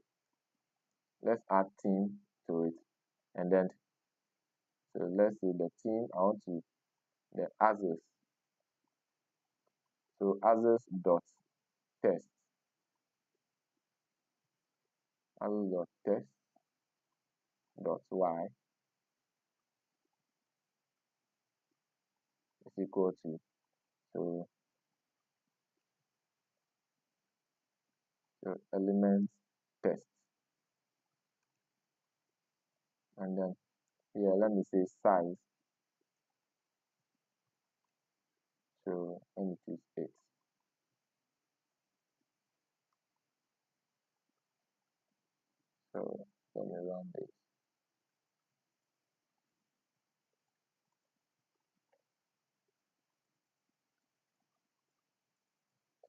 Let's add team to it. And then so let's see the team. I want to the others. So others dot test. Others dot test dot y is equal to so elements test. And then here let me say size. So let me choose 8. So let me run this.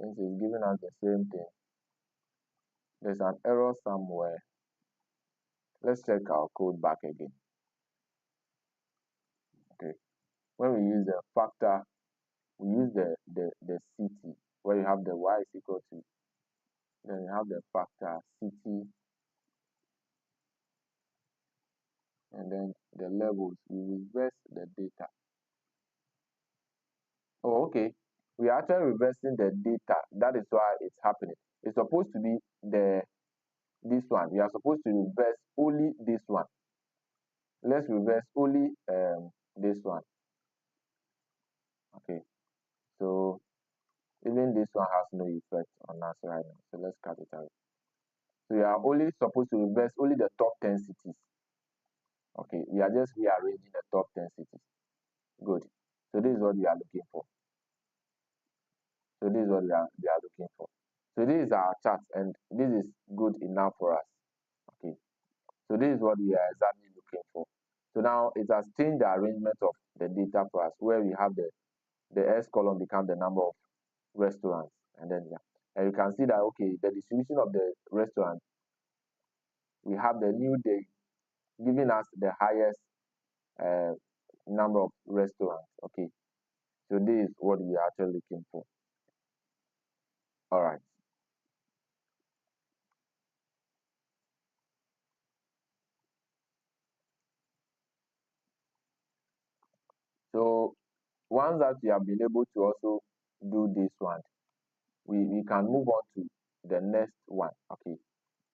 Since it's giving us the same thing, there's an error somewhere. Let's check our code back again. Okay. When we use the factor, we use the city where you have the y is equal to, then you have the factor city, and then the levels, we reverse the data. Oh, okay. We are actually reversing the data. That is why it's happening. It's supposed to be this one. We are supposed to reverse only this one. Let's reverse only this one. Okay. So even this one has no effect on us right now. So let's cut it out. So we are only supposed to reverse only the top 10 cities. Okay, we are just rearranging the top 10 cities. Good. So this is what we are looking for. So this is what we are looking for. So this is our chart, and this is good enough for us. Okay. So this is what we are exactly looking for. So now it has changed the arrangement of the data for us, where we have the S column become the number of restaurants, and then yeah, and you can see that okay, the distribution of the restaurants, we have the new day giving us the highest uh, number of restaurants. Okay, so this is what we are actually looking for. All right. So once that we have been able to also do this one, we can move on to the next one. Okay.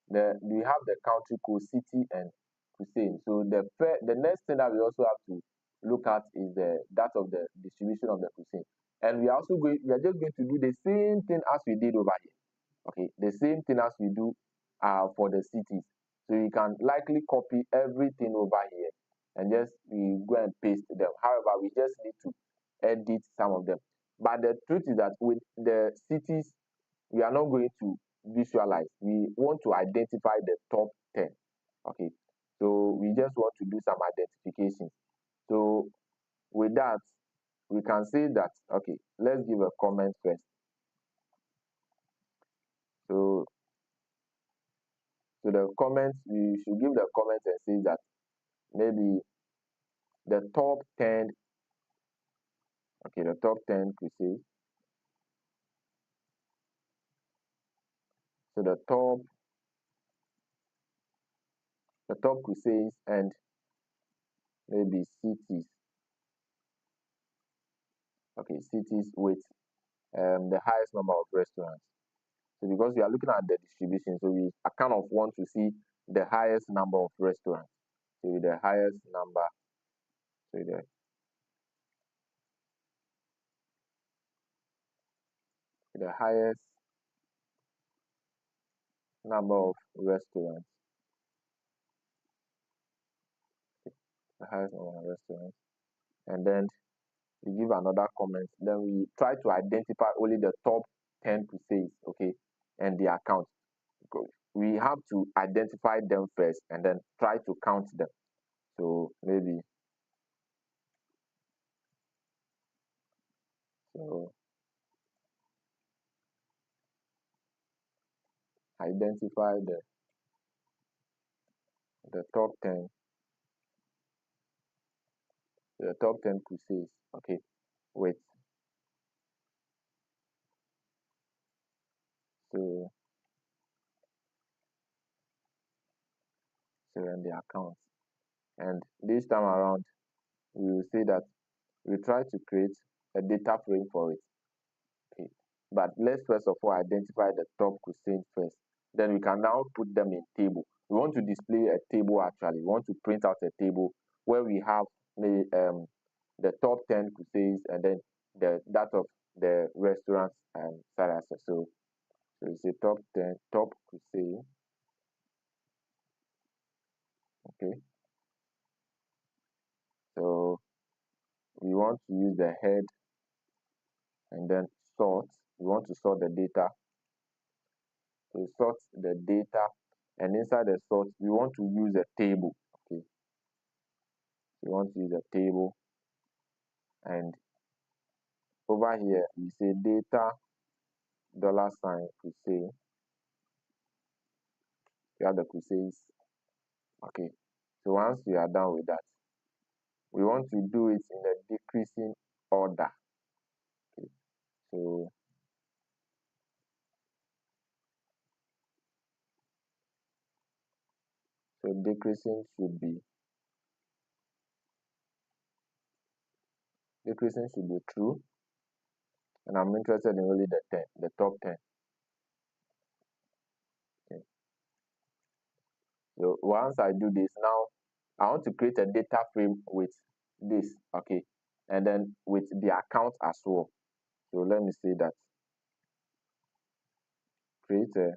We have the country code, city, and cuisine. So the next thing that we also have to look at is that of the distribution of the cuisine. And we are just going to do the same thing as we did over here. Okay, the same thing as we do for the cities. So you can likely copy everything over here and just we go and paste them. However, we just need to edit some of them. But the truth is that with the cities, we are not going to visualize. We want to identify the top 10. Okay, so we just want to do some identification. So with that, we can say that, okay, let's give a comment first. So the comments, we should give the comments and say that maybe the top 10, okay, the top 10 could say, so the top cuisines and maybe cities, okay, cities with the highest number of restaurants. So because we are looking at the distribution, so we kind of want to see the highest number of restaurants. So the highest number, so the highest number of restaurants, the highest number of restaurants, and then we give another comment. Then we try to identify only the top 10 purchases, okay, and the account. We have to identify them first and then try to count them. So maybe so identify the top 10, the top 10 purchases, okay, with so in the accounts. And this time around, we will say that we try to create a data frame for it. Okay. But let's first of all identify the top cuisine first. Then we can now put them in table. We want to display a table actually. We want to print out a table where we have the top 10 cuisines and then that of the restaurants and salads. So it's a top 10 top cuisine. Okay. So we want to use the head and then sort. We want to sort the data. So sort the data, and inside the sort, we want to use a table. Okay, we want to use a table, and over here we say data dollar sign crusade. You have the crusades. Okay, so once we are done with that, we want to do it in a decreasing order. Okay, so decreasing should be true, and I'm interested in only the top 10. Okay. So once I do this now, I want to create a data frame with this, okay, and then with the account as well. So let me say that create a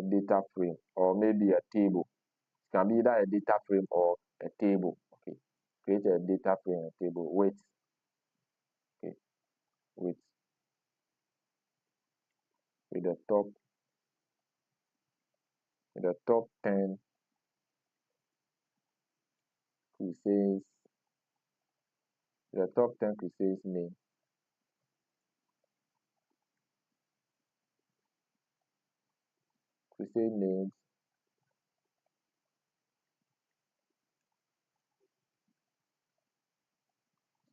data frame or maybe a table. It can be either a data frame or a table, okay. create a data frame table with, okay, with the top 10 crusades, the top 10 crusades name, crusade names,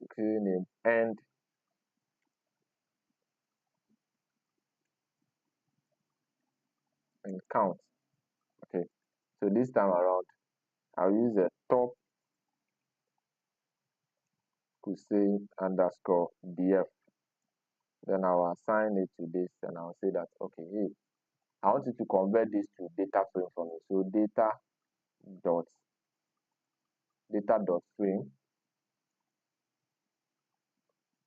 crusade name, and count. Okay, so this time around I'll use the top crusade underscore df. Then I'll assign it to this, and I'll say that, okay, hey, I want you to convert this to data frame for me. So dot frame.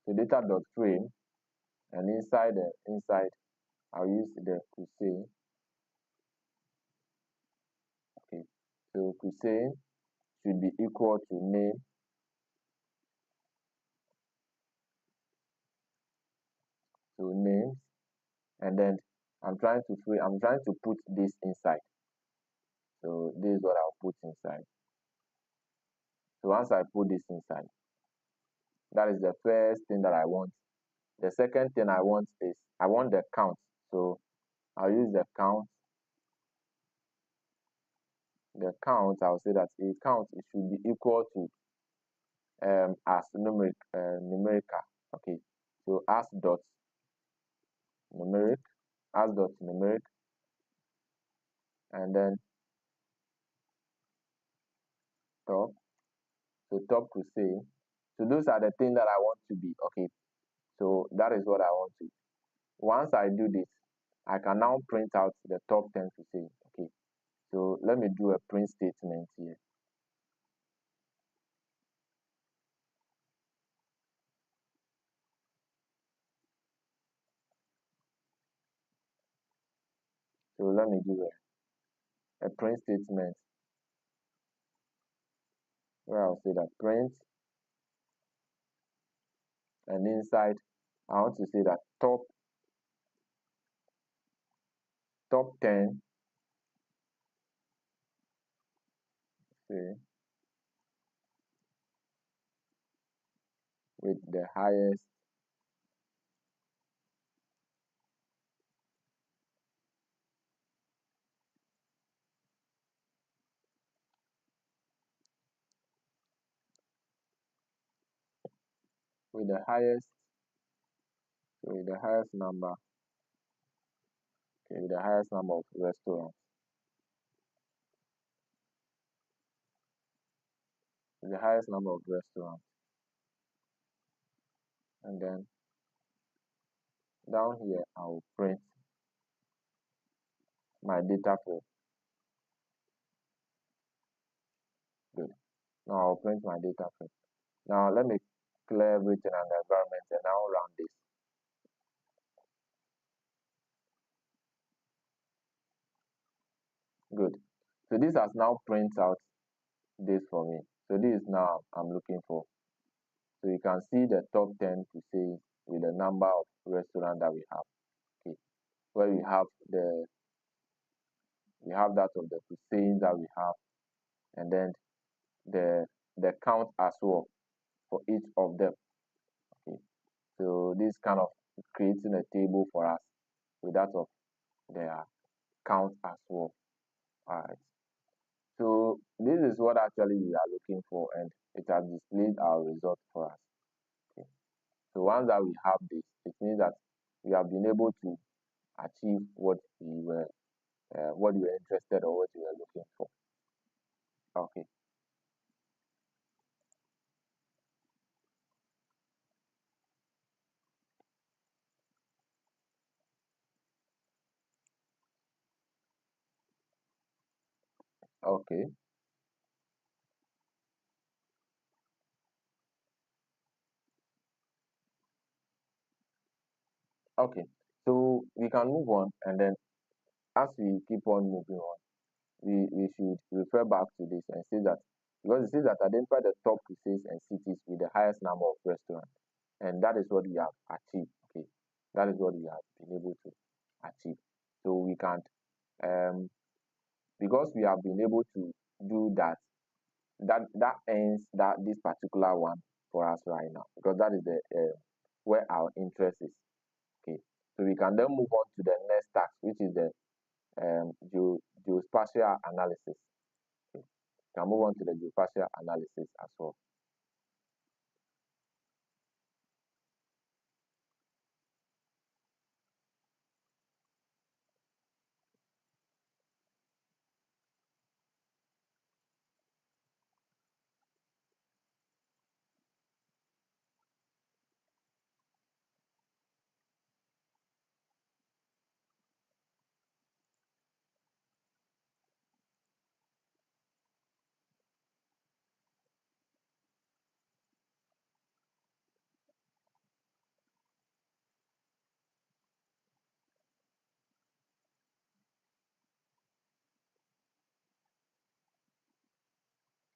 So data dot frame, and inside I'll use the crusade. Okay, so crusade should be equal to name. So names, and then I'm trying to put this inside. So this is what I'll put inside. So once I put this inside, that is the first thing that I want. The second thing I want is I want the count. So I'll use the count. The count, I'll say that a count, it should be equal to as numerical. Okay, so as dot numeric, and then top. So top could say, so those are the things that I want to be. Okay, so that is what I want to. Once I do this, I can now print out the top 10 to say, okay, so let me do a print statement here. So let me do a print statement where I'll say that print, and inside I want to say that top 10, say, with the highest with the highest number, okay, with the highest number of restaurants, with the highest number of restaurants, and then down here I will print my data frame. Good. Now I'll print my data frame. Now let me clear everything and the environment, and I'll run this. Good. So this has now print out this for me. So this is now I'm looking for. So you can see the top 10 to say with the number of restaurants that we have. Okay. Where we have that of the cuisines that we have, and then the count as well for each of them. Okay. So this kind of creating a table for us with that of their count as well. Alright. So this is what actually we are looking for, and it has displayed our result for us. Okay. So once that we have this, it means that we have been able to achieve what we were interested or what we were looking for. Okay. Okay. Okay. So we can move on, and then as we keep on moving on, we should refer back to this and say that because it says that identify the top crusades and cities with the highest number of restaurants, and that is what we have achieved. Okay, that is what we have been able to achieve. So we can, because we have been able to do that, that ends that this particular one for us right now, because that is the where our interest is. Okay, so we can then move on to the next task, which is the geospatial analysis. Okay, we can move on to the geospatial analysis as well.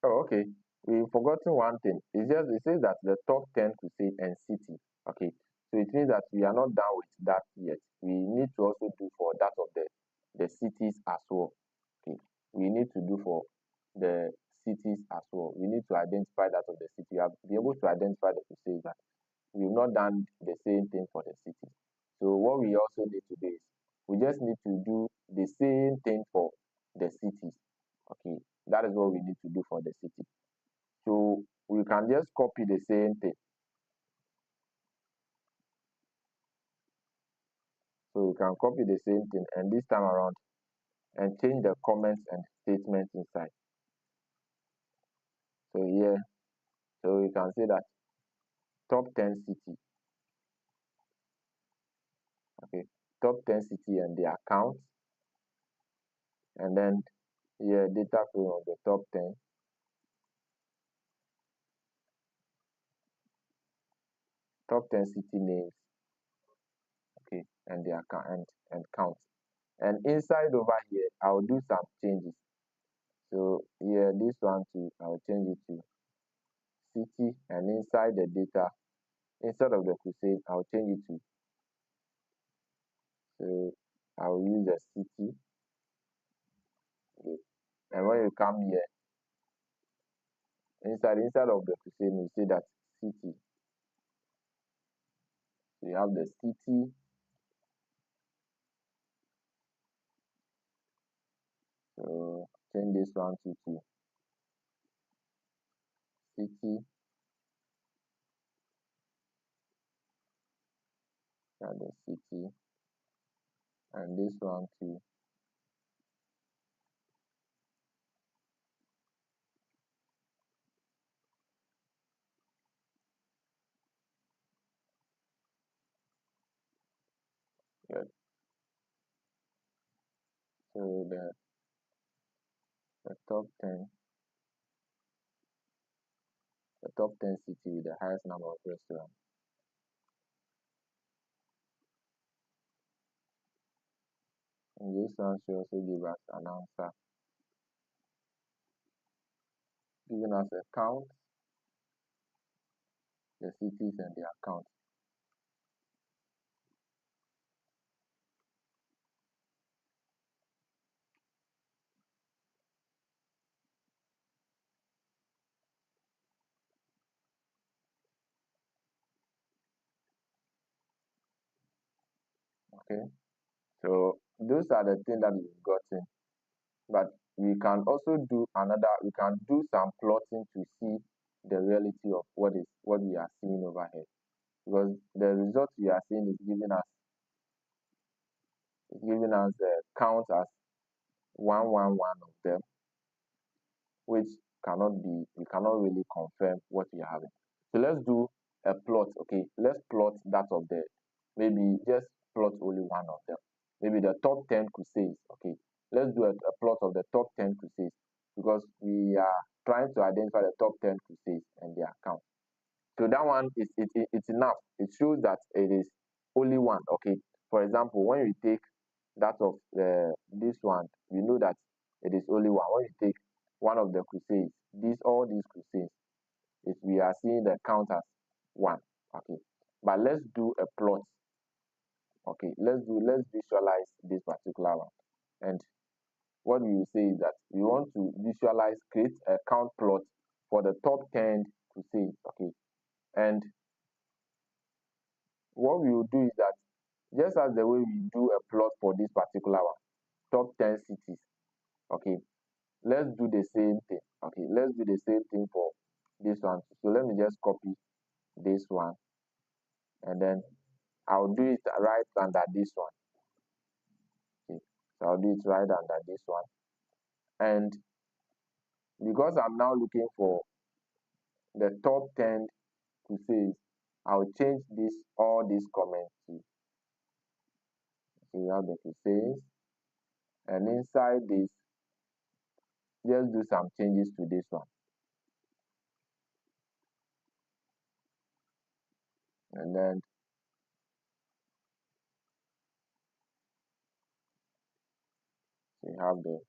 Oh, okay. We've forgotten one thing. It says that the top 10 crusade and city. Okay. So it means that we are not done with that yet. We need to also do for that of the cities as well. Okay. We need to do for the cities as well. We need to identify that of the city. We have to be able to identify the crusades, that we've not done the same thing for the cities. So what we also need to do is we just need to do the same thing for the cities. Okay. That is what we need to do for the city. So we can just copy the same thing. So we can copy the same thing, and this time around, and change the comments and statements inside. So here, so we can say that top 10 city. Okay, top 10 city and the account, and then here data frame of the top 10, top 10 city names. Okay, and the account and count. And inside over here, I'll do some changes. So here, this one too, I'll change it to city, and inside the data, instead of the crusade, I'll change it to, so I'll use the city. Okay. And when you come here, instead of the crusade, you see that city. So you have the city. So change this one to city, and the city, and this one to, yeah. So the top 10, the top 10 city with the highest number of restaurants. And this one should also give us an answer, giving us a count, the cities and the account. Okay. So those are the things that we've gotten. But we can also do we can do some plotting to see the reality of what we are seeing over here, because the result we are seeing is giving us counts as 111 of them, which we cannot really confirm what we are having. So let's do a plot. Okay, let's plot that of the, maybe just plot only one of them, maybe the top 10 crusades. Okay, let's do a plot of the top 10 crusades, because we are trying to identify the top 10 crusades and their account. So that one it's enough. It shows that it is only one. Okay, for example, when you take that of this one, we know that it is only one. When you take one of the crusades, all these crusades is we are seeing the count as 1. Okay, but let's do a plot. Okay, let's visualize this particular one. And what we will say is that we want to visualize, create a count plot for the top 10 crusades. Okay, and what we will do is that just as the way we do a plot for this particular one, top 10 cities. Okay, let's do the same thing. Okay, let's do the same thing for this one. So let me just copy this one, and then I'll do it right under this one. Okay, so I'll do it right under this one. And because I'm now looking for the top 10 crusades, I'll change this all these comments to, so we have the crusades, and inside this, just do some changes to this one. And then we have the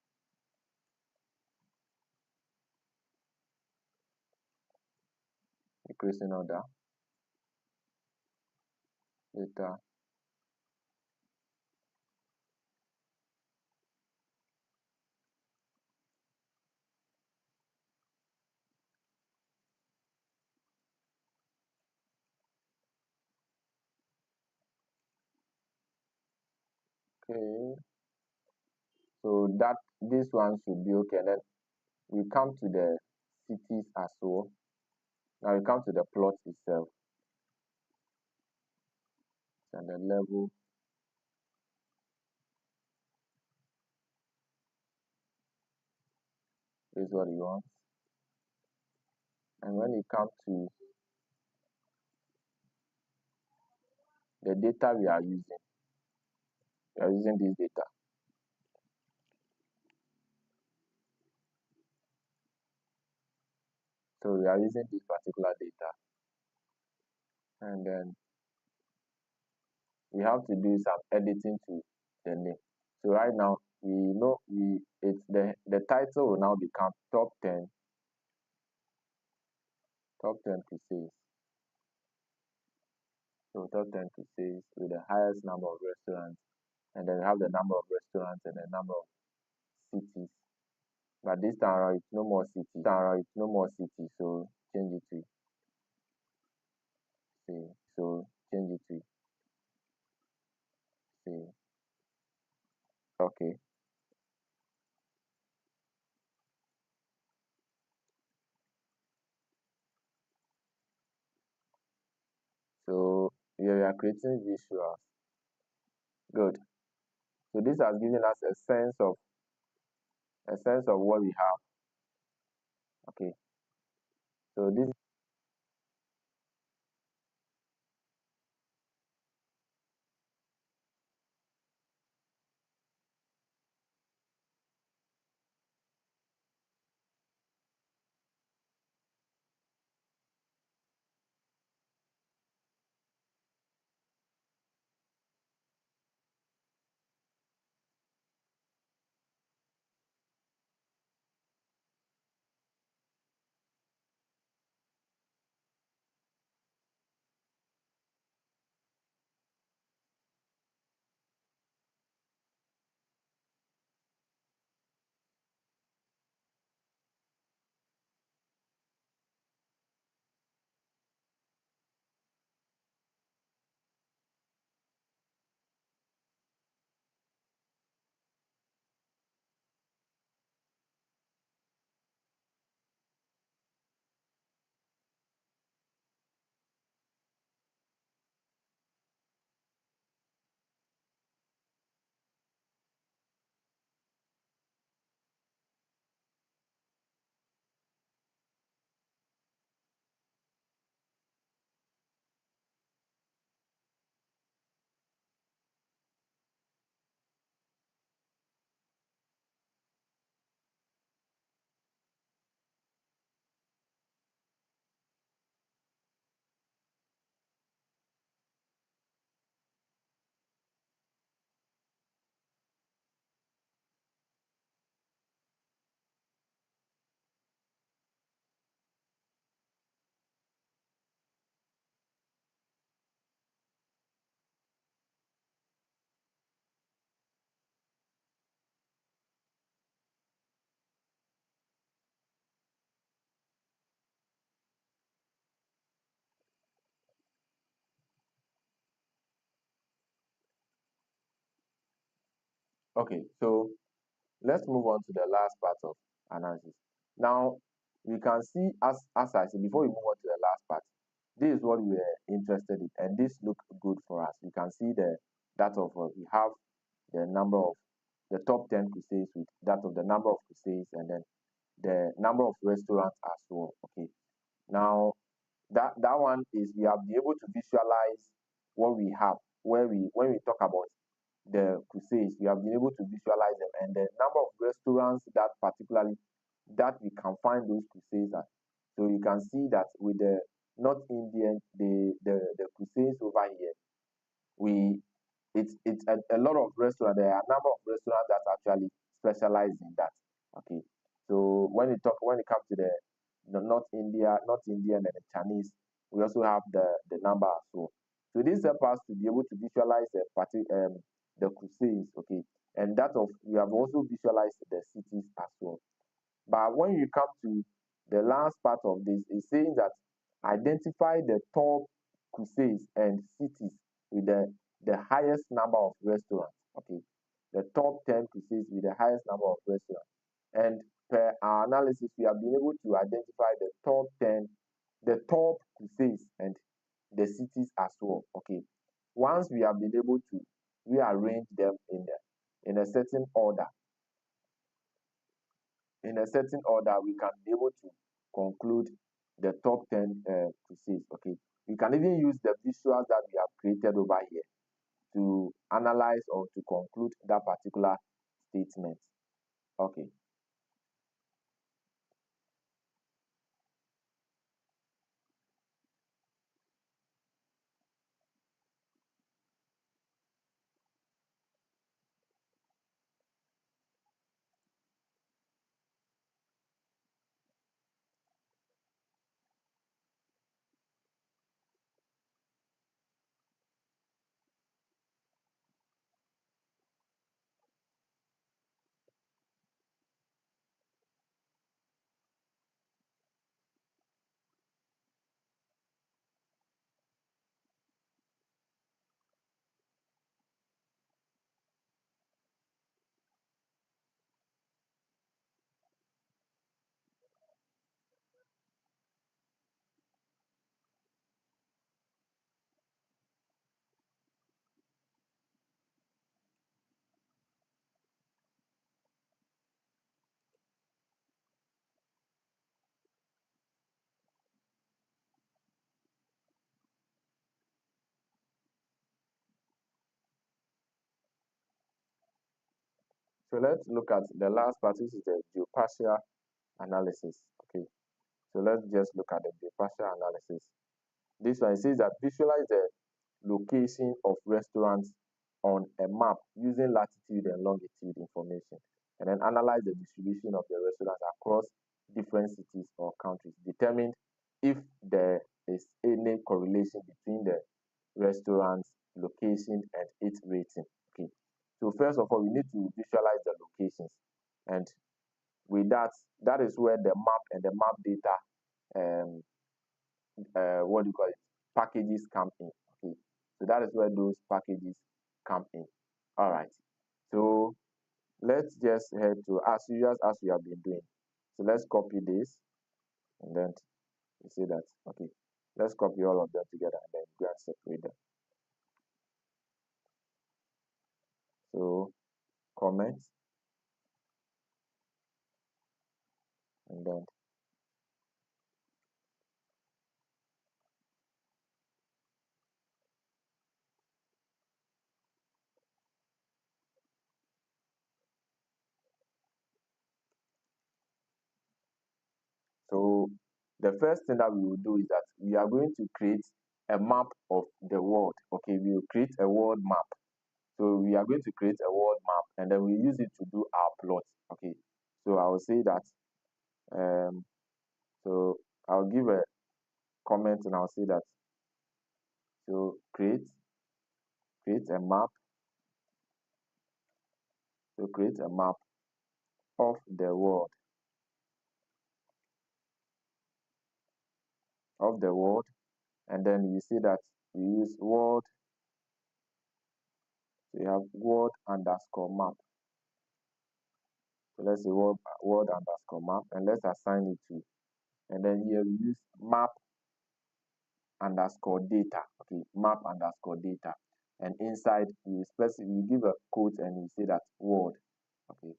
decreasing order, data, okay. So that this one should be okay. And then we come to the cities as well. Now we come to the plot itself, and the level is what you want. And when it comes to the data we are using this data. So we are using this particular data, and then we have to do some editing to the name. So right now we know it's the title will now become top 10 crusades. So top 10 crusades with the highest number of restaurants, and then we have the number of restaurants and the number of cities. But this time around it's no more city. So change it to say. So change it to say. Okay. So here we are creating visuals. Good. So this has given us a sense of what we have. Okay. So this Okay, so let's move on to the last part of analysis. Now, we can see, as I said, before we move on to the last part, this is what we are interested in, and this look good for us. We can see the that of we have the number of the top 10 crusades with that of the number of crusades, and then the number of restaurants as well. Okay, now that one is we have been able to visualize what we have where we when we talk about the crusades, we have been able to visualize them and the number of restaurants that particularly that we can find those crusades at. So you can see that with the North Indian, the crusades over here, we it's a lot of restaurants. There are a number of restaurants that actually specialize in that. Okay, so when it comes to the North Indian and the Chinese, we also have the number as well. So this helps us to be able to visualize the cuisines. Okay, and that of we have also visualized the cities as well. But when you come to the last part of this, it's saying that identify the top cuisines and cities with the highest number of restaurants. Okay, the top 10 cuisines with the highest number of restaurants. And per our analysis, we have been able to identify the top 10, the top cuisines and the cities as well. Okay, once we have been able to rearrange them in a certain order, we can be able to conclude the top 10 crusades. Okay, we can even use the visuals that we have created over here to analyze or to conclude that particular statement. Okay, so let's look at the last part, which is the geospatial analysis. Okay, so let's just look at the geospatial analysis. This one says that visualize the location of restaurants on a map using latitude and longitude information, and then analyze the distribution of the restaurants across different cities or countries. Determine if there is any correlation between the restaurant's location and its rating. Okay. So first of all, we need to visualize the locations, and with that, that is where the map and the map data um, what do you call it, packages come in. Okay, so that is where those packages come in. All right, so let's just head to as usual as we have been doing. So let's copy this and then you see that. Okay, let's copy all of them together and then go and separate them. So comment and then so the first thing that we will do is that we are going to create a map of the world. Okay, we will create a world map. So we are going to create a world map and then we use it to do our plot. Okay. So I will say that um so I'll give a comment and I'll say that so create a map. So create a map of the world and then you see that we use world, so you have world underscore map. So let's say word underscore map, and let's assign it to, and then here we use map underscore data. Okay, map underscore data. And inside you give a quote and you say that word. Okay,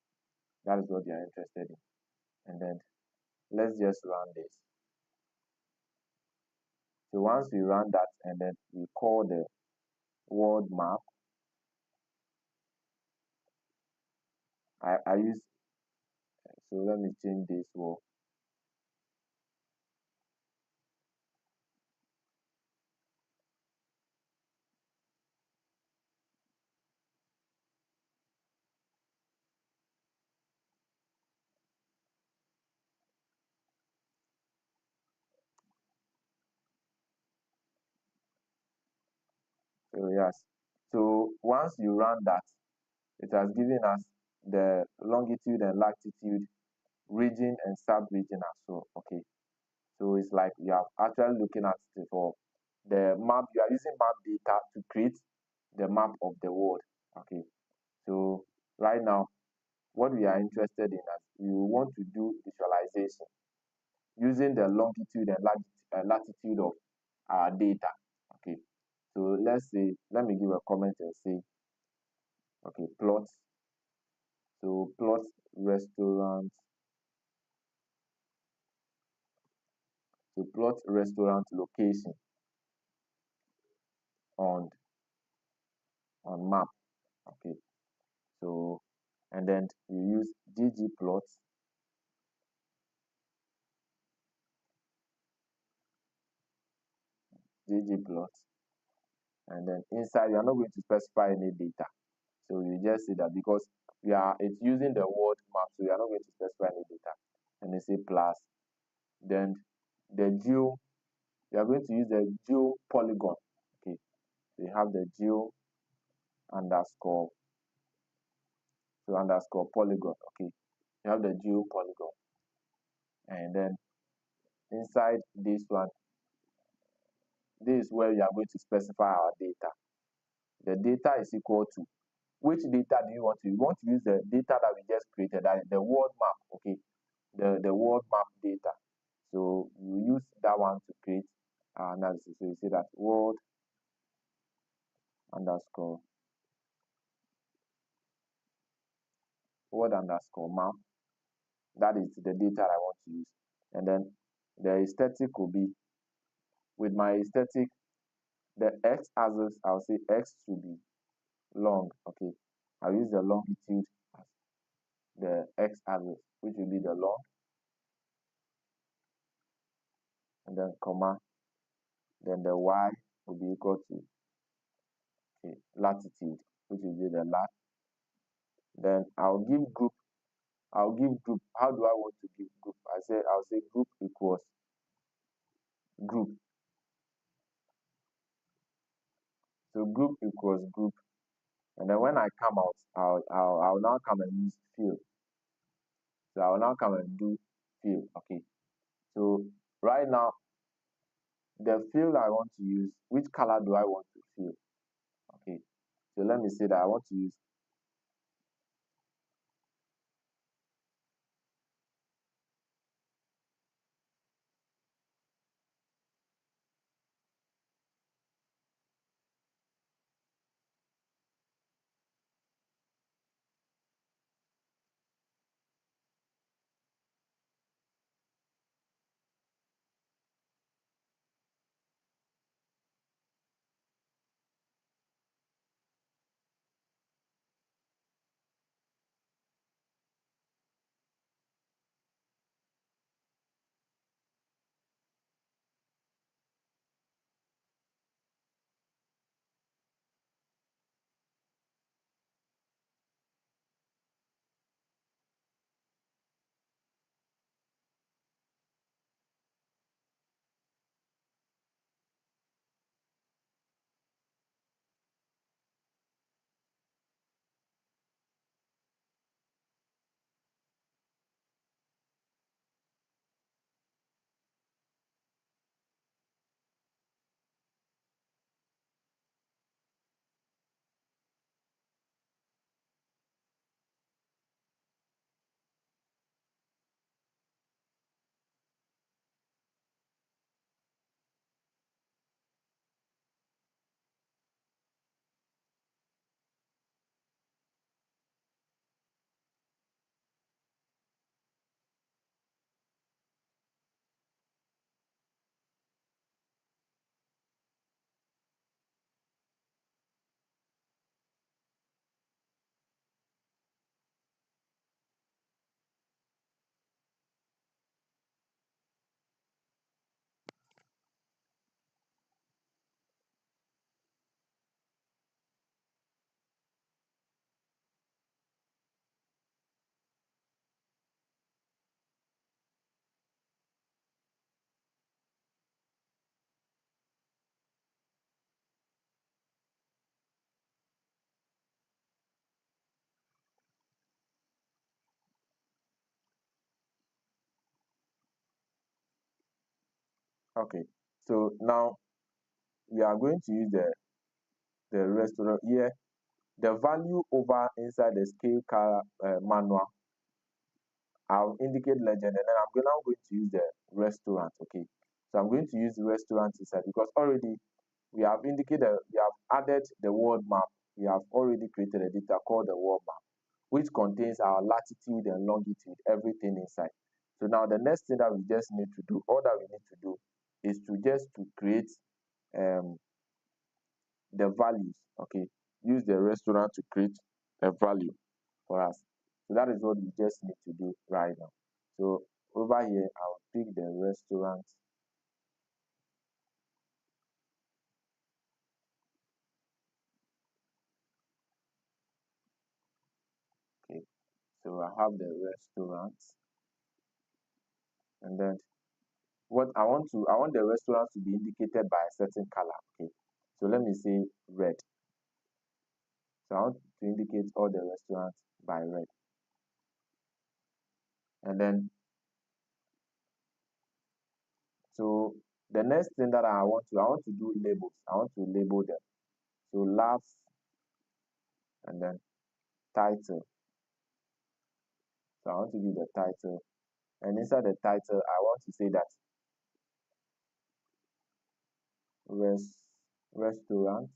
that is what you are interested in. And then let's just run this. So once we run that and then we call the word map, I use, so let me change this word. So yes. So once you run that, it has given us the longitude and latitude, region and sub-region as well. Okay. So it's like you are actually looking at it for the map. You are using map data to create the map of the world. Okay. So right now, what we are interested in is we want to do visualization using the longitude and latitude of our data. Okay. So let's say, let me give a comment and say, okay, plot. So plot restaurant. So plot restaurant location on map. Okay. So and then you use ggplot, and then inside you are not going to specify any data. So you just say that because it's using the word map, so you are not going to specify any data. And you say plus, then the geo, you are going to use the geo polygon. Okay, so you have the geo underscore, so underscore polygon. Okay, you have the geo polygon, and then inside this one, this is where you are going to specify our data. The data is equal to, which data do you want to use? You want to use the data that we just created, that is the world map. Okay, the world map data. So you use that one to create our analysis. So you say that world underscore map. That is the data I want to use. And then the aesthetic will be, with my aesthetic, the x-axis, I'll say x should be long. Okay, I'll use the longitude as the x-axis, which will be the long, and then comma, then the y will be equal to, okay, latitude, which will be the lat. Then I'll give group. How do I want to give group? I'll say group equals group. So group equals group. And then when I come out, I'll now come and use field. So I'll now come and do field. Okay. So right now, the field I want to use, which color do I want to fill? Okay. So let me say that I want to use, Okay, so now we are going to use the restaurant here. The value over inside the scale car manual, I'll indicate legend, and then now going to use the restaurant. Okay, so I'm going to use the restaurant inside because already we have indicated, we have added the world map. We have already created a data called the world map, which contains our latitude and longitude, everything inside. So now the next thing that we just need to do, all that we need to do, is to just to create um, the values. Okay, use the restaurant to create a value for us. So that is what we just need to do right now. So over here, I'll pick the restaurant. Okay, so I have the restaurant, and then what I want the restaurant to be indicated by a certain color. Okay, so let me say red. So I want to indicate all the restaurants by red. And then, so the next thing that I want to do labels. I want to label them. So last, and then title. So I want to give the title. And inside the title, I want to say that res, restaurant,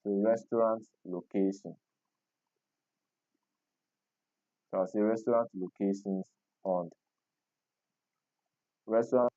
so restaurant location. So I'll say restaurant locations on restaurant.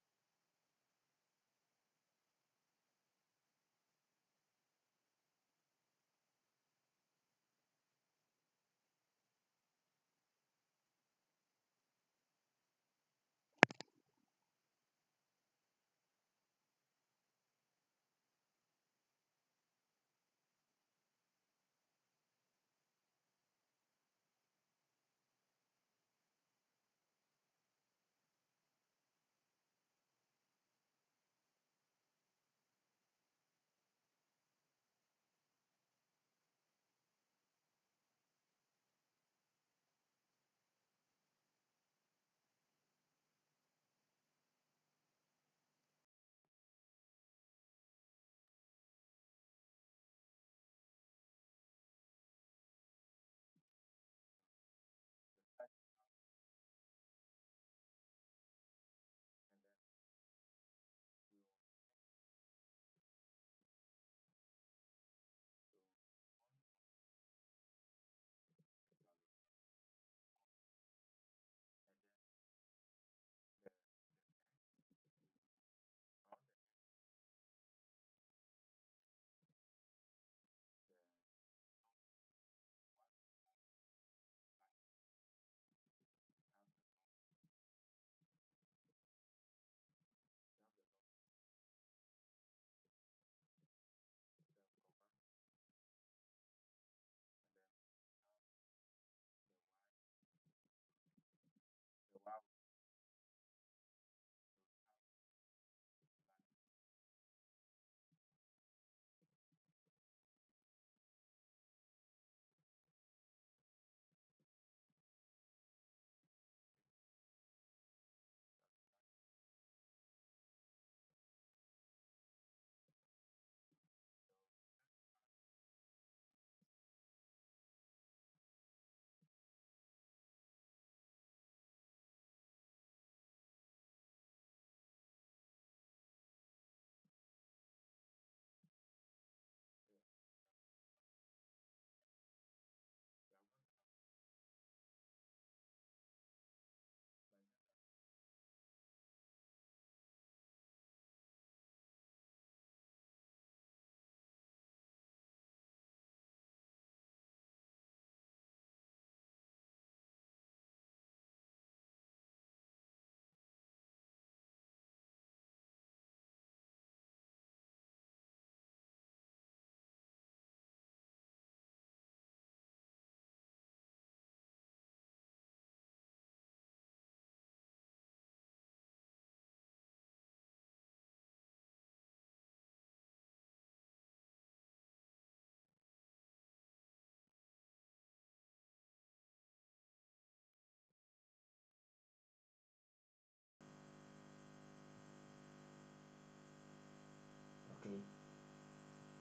Okay.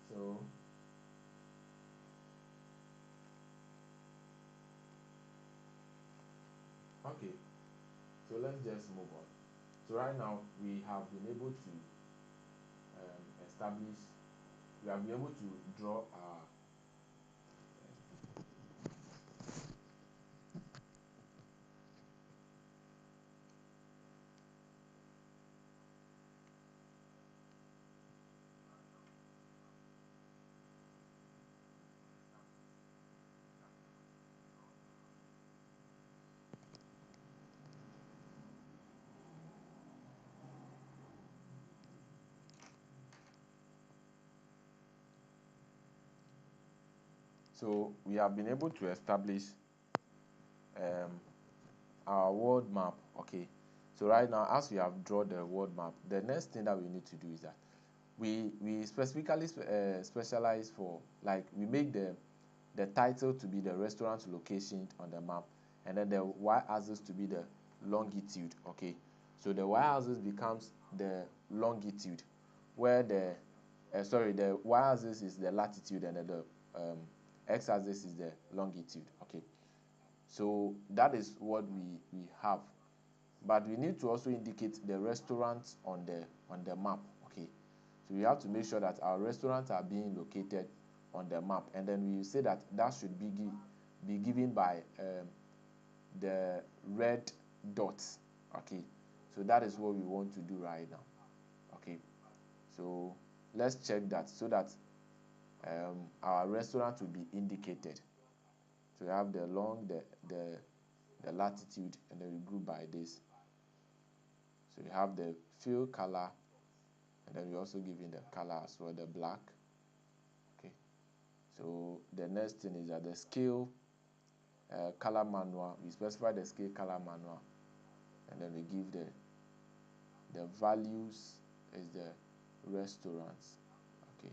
So okay. So let's just move on. So right now we have been able to establish. We have been able to draw our. So we have been able to establish um, our world map. Okay. So right now, as we have drawn the world map, the next thing that we need to do is that we specifically specialize for, like, we make the title to be the restaurant location on the map, and then the y-axis to be the longitude. Okay, so the y-axis becomes the longitude, where the y-axis is the latitude, and then the x-axis is the longitude. Okay, so that is what we have, but we need to also indicate the restaurants on the map. Okay, so we have to make sure that our restaurants are being located on the map, and then we say that that should be given by the red dots. Okay, so that is what we want to do right now. Okay, so let's check that so that our restaurant will be indicated. So we have the long, the latitude, and then we group by this. So we have the fill color, and then we also give in the color as well, the black. Okay, so the next thing is that the scale color manual, we specify the scale color manual, and then we give the values is the restaurants. Okay,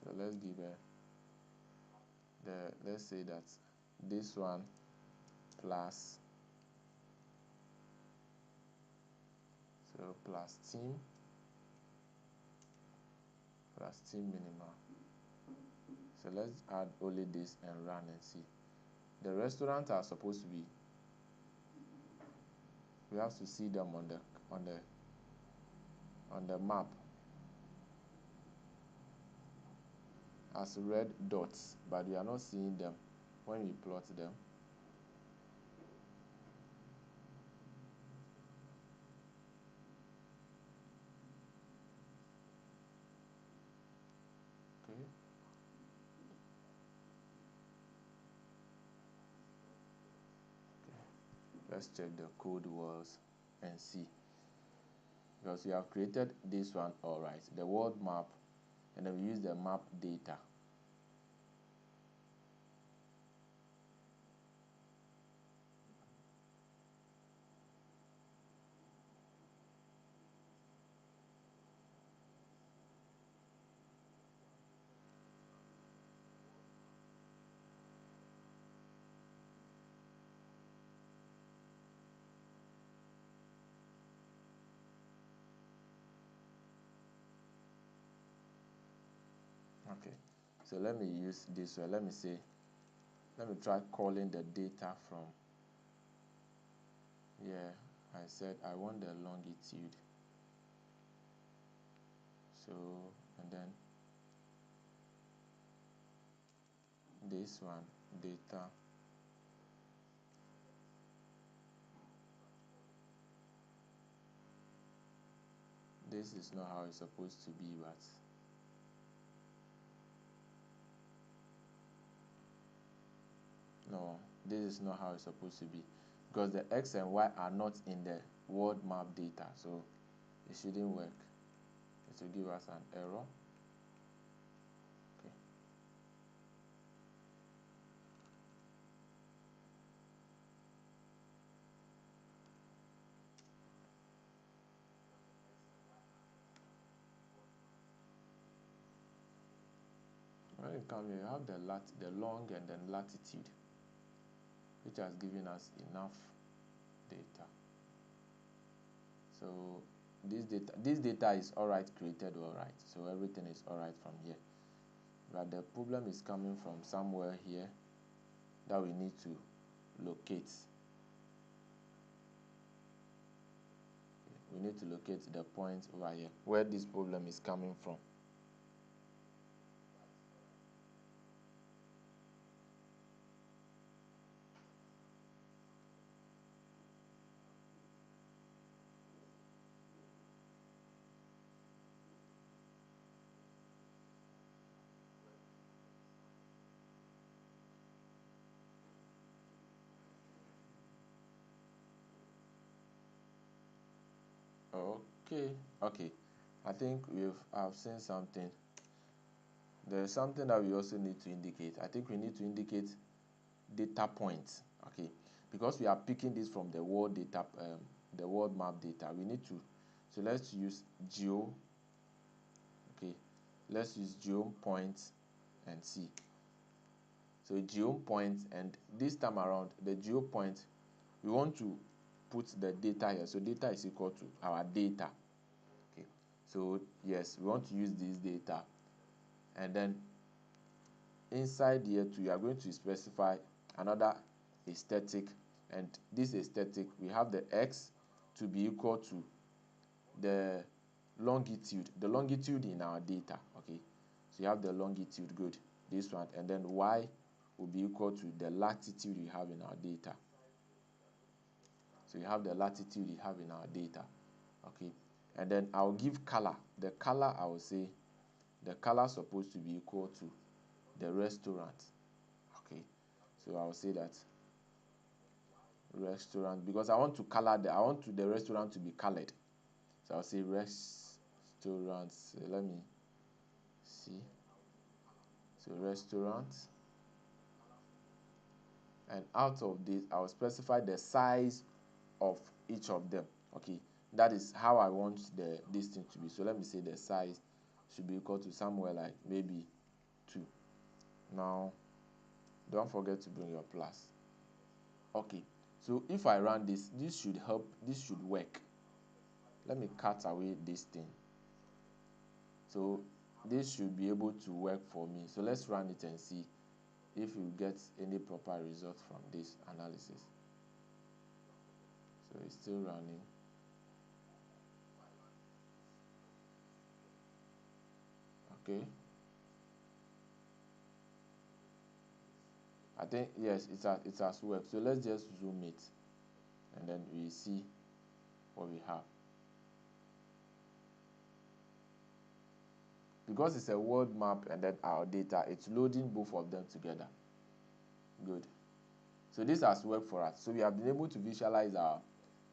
so let's give let's say that this one plus, so plus team minimal. So let's add only this and run and see. The restaurants are supposed to be, we have to see them on the on the map as red dots, but we are not seeing them when we plot them. Okay, let's check the code walls and see, because we have created this one. All right, the world map, and then we use the map data. Okay, so let me use this one. Let me say, let me try calling the data from here. I said I want the longitude, so, and then this one data. This is not how it's supposed to be, but no, this is not how it's supposed to be, because the x and y are not in the world map data, so it shouldn't work. It will give us an error. Okay, when you come here, you have the long and then latitude, which has given us enough data. So this data is alright created, alright. So everything is alright from here. But the problem is coming from somewhere here that we need to locate. We need to locate the point over here where this problem is coming from. Okay. I think I've seen something. There's something that we also need to indicate. I think we need to indicate data points. Okay, because we are picking this from the world data, the world map data. We need to. So let's use geo. Okay, let's use geo point and see. So geo point, and this time around the geo point, we want to put the data here. So data is equal to our data. Okay, so yes, we want to use this data, and then inside here too, you are going to specify another aesthetic, and this aesthetic, we have the x to be equal to the longitude in our data. Okay, so you have the longitude, good, this one, and then y will be equal to the latitude you have in our data. So you have the latitude you have in our data. Okay, and then I'll give color. The color, I will say the color is supposed to be equal to the restaurant. Okay, so I'll say that restaurant, because I want to color I want the restaurant to be colored. So I'll say restaurants. Let me see. So restaurants, and out of this I'll specify the size of each of them. Okay, that is how I want this thing to be. So let me say the size should be equal to somewhere like maybe 2. Now don't forget to bring your plus. Okay, so if I run this should help, this should work. Let me cut away this thing. So this should be able to work for me. So let's run it and see if you get any proper result from this analysis. So it's still running. Okay, I think yes, it has worked. So let's just zoom it, and then we see what we have. Because it's a world map and then our data, it's loading both of them together. Good. So this has worked for us. So we have been able to visualize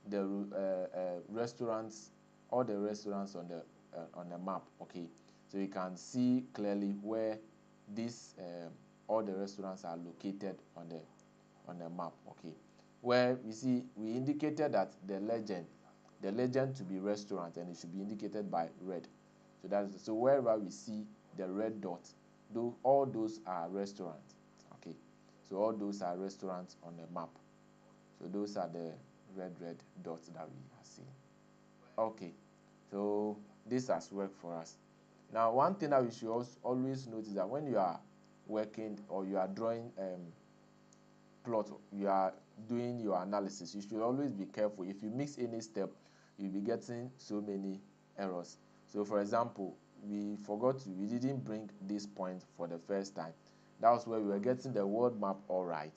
the restaurants, all the restaurants on the map. Okay, so you can see clearly where these all the restaurants are located on the map. Okay, where we indicated that the legend to be restaurant, and it should be indicated by red. So wherever we see the red dot, all those are restaurants. Okay, so all those are restaurants on the map. So those are the red dots that we are seeing. Okay, so this has worked for us. Now, one thing that we should also always notice that when you are working or you are drawing plot, you are doing your analysis, you should always be careful. If you miss any step, you'll be getting so many errors. So for example, we didn't bring this point for the first time. That was where we were getting the world map all right,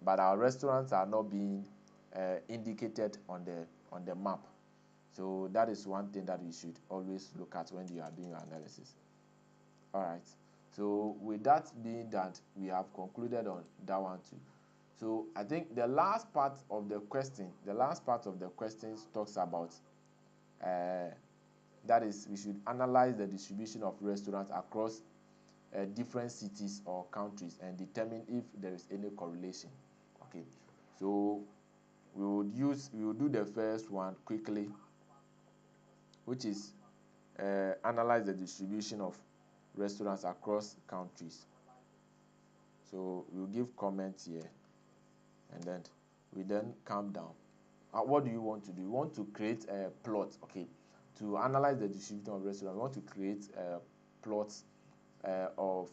but our restaurants are not being indicated on the map. So that is one thing that you should always look at when you are doing your analysis. All right, so with that being that, we have concluded on that one too. So I think the last part of the questions talks about that is, we should analyze the distribution of restaurants across different cities or countries and determine if there is any correlation. Okay, so we will do the first one quickly, which is analyze the distribution of restaurants across countries. So we'll give comment here, and then we then come down. What do you want to do? You want to create a plot, okay, to analyze the distribution of restaurants. We want to create a plot of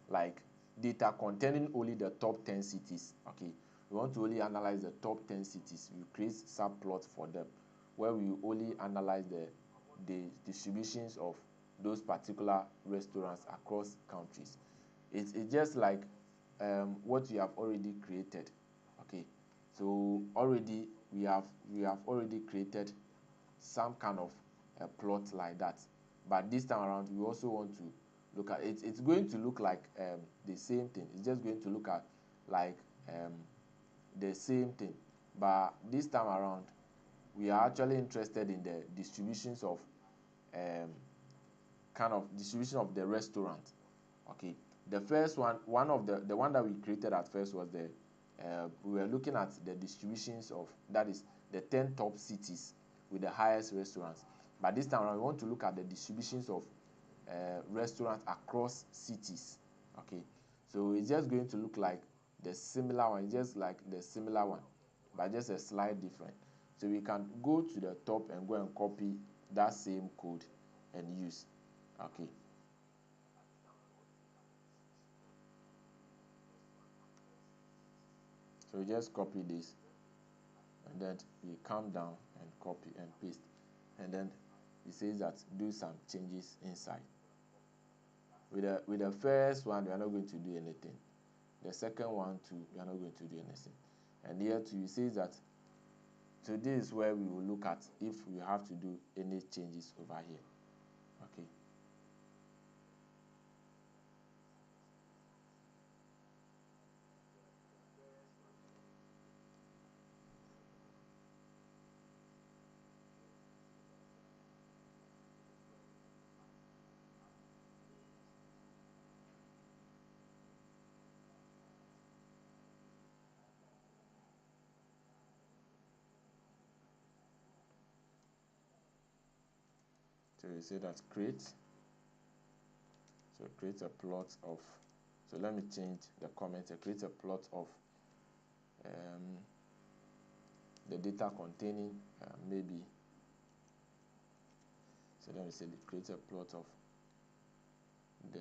like data containing only the top 10 cities, okay. We want to only analyze the top 10 cities. We create subplots for them where we only analyze the distributions of those particular restaurants across countries. It's just like what you have already created, okay. So already we have already created some kind of a plot like that, but this time around we also want to look at it. It's going to look like the same thing. It's just going to look at like the same thing, but this time around we are actually interested in the distributions of um, kind of distribution of the restaurant, okay. The first one of the one that we created at first was the we were looking at the distributions of, that is, the 10 top cities with the highest restaurants. But this time around we want to look at the distributions of restaurants across cities, okay. So it's just going to look like the similar one, just like the similar one, but just a slight different. So we can go to the top and go and copy that same code and use, okay. So we just copy this, and then we come down and copy and paste, and then it says that do some changes inside. With the first one we are not going to do anything. The second one too, we are not going to do anything. And here too it says that, so this is where we will look at if we have to do any changes over here, okay. So we say that create, so create a plot of, so let me change the comment here. Create a plot of um, the data containing maybe, so let me say create a plot of the,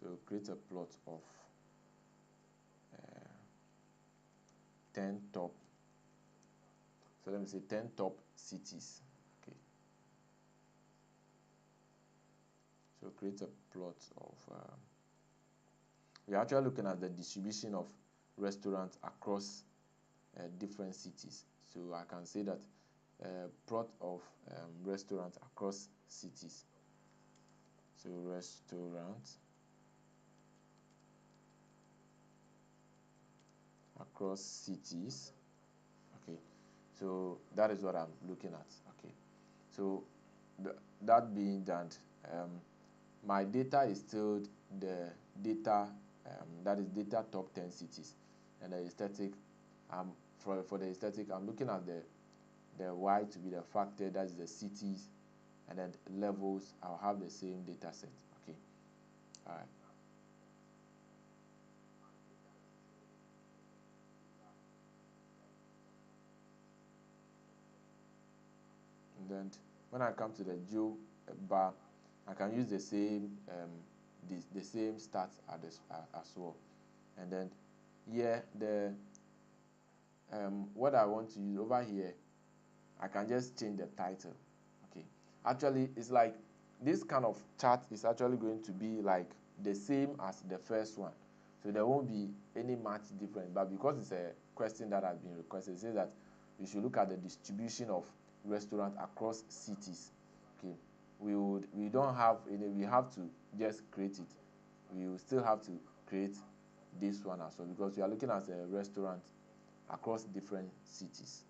so create a plot of 10 top, so let me say 10 top cities, okay. So create a plot of we're actually looking at the distribution of restaurants across different cities. So I can say that plot of restaurants across cities. So restaurants across cities, okay. So that is what I'm looking at, okay. So that being that, um, my data is still the data, that is data top 10 cities, and the aesthetic, for the aesthetic I'm looking at the y to be the factor, that is the cities, and then levels I'll have the same data set, okay. All right. And then when I come to the geo bar, I can use the same the same stats as well. And then here the what I want to use over here, I can just change the title, okay. Actually it's like this kind of chart is actually going to be like the same as the first one, so there won't be any much difference. But because it's a question that has been requested, it says that we should look at the distribution of restaurants across cities, okay. We don't have any, we have to just create it. We will still have to create this one as well, because we are looking at a restaurant across different cities.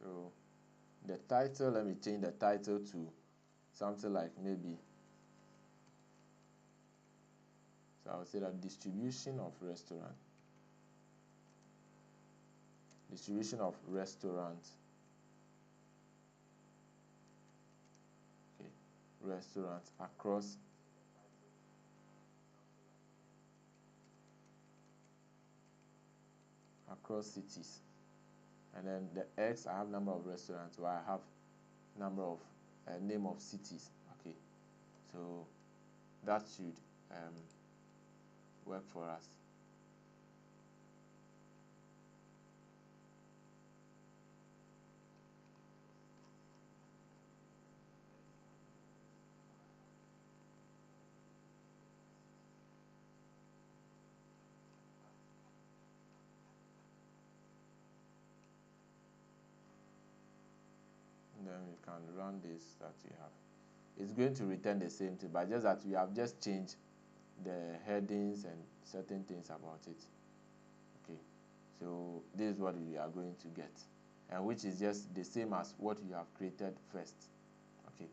So the title, let me change the title to something like maybe So I would say that distribution of restaurants, okay, restaurants across cities. And then the X, I have number of restaurants, where I have number of name of cities. Okay, so that should work for us. And then we can run this that we have. It's going to return the same thing, but just that we have just changed the headings and certain things about it. Okay, so this is what we are going to get, and which is just the same as what you have created first. Okay,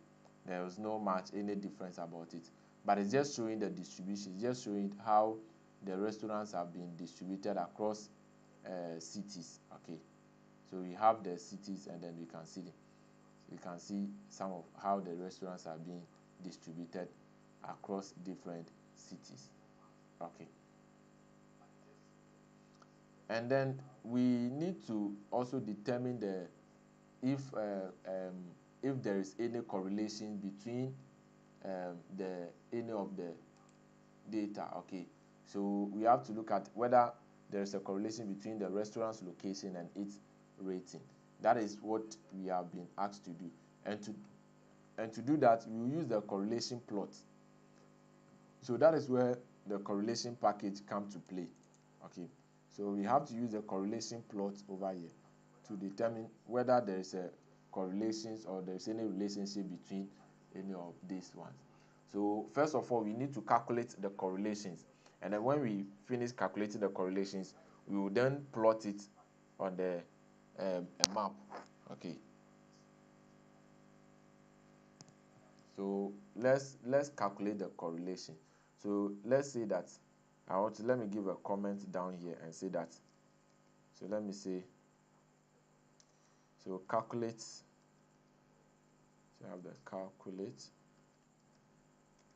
there was no much any difference about it, but it's just showing the distribution. It's just showing how the restaurants have been distributed across cities. Okay, so we have the cities, and then we can see some of how the restaurants are being distributed across different cities. Okay, and then we need to also determine if uh, um, if there is any correlation between the any of the data. Okay, so we have to look at whether there is a correlation between the restaurant's location and its rating. That is what we have been asked to do, and to do that, we will use the correlation plot. So that is where the correlation package come to play. Okay, so we have to use the correlation plot over here to determine whether there is a correlations or there is any relationship between any of these ones. So first of all, we need to calculate the correlations, and then when we finish calculating the correlations, we will then plot it on the a map. Okay, so let's calculate the correlation. So let's say that let me give a comment down here and say that. So let me say, so calculate. So I have the calculate.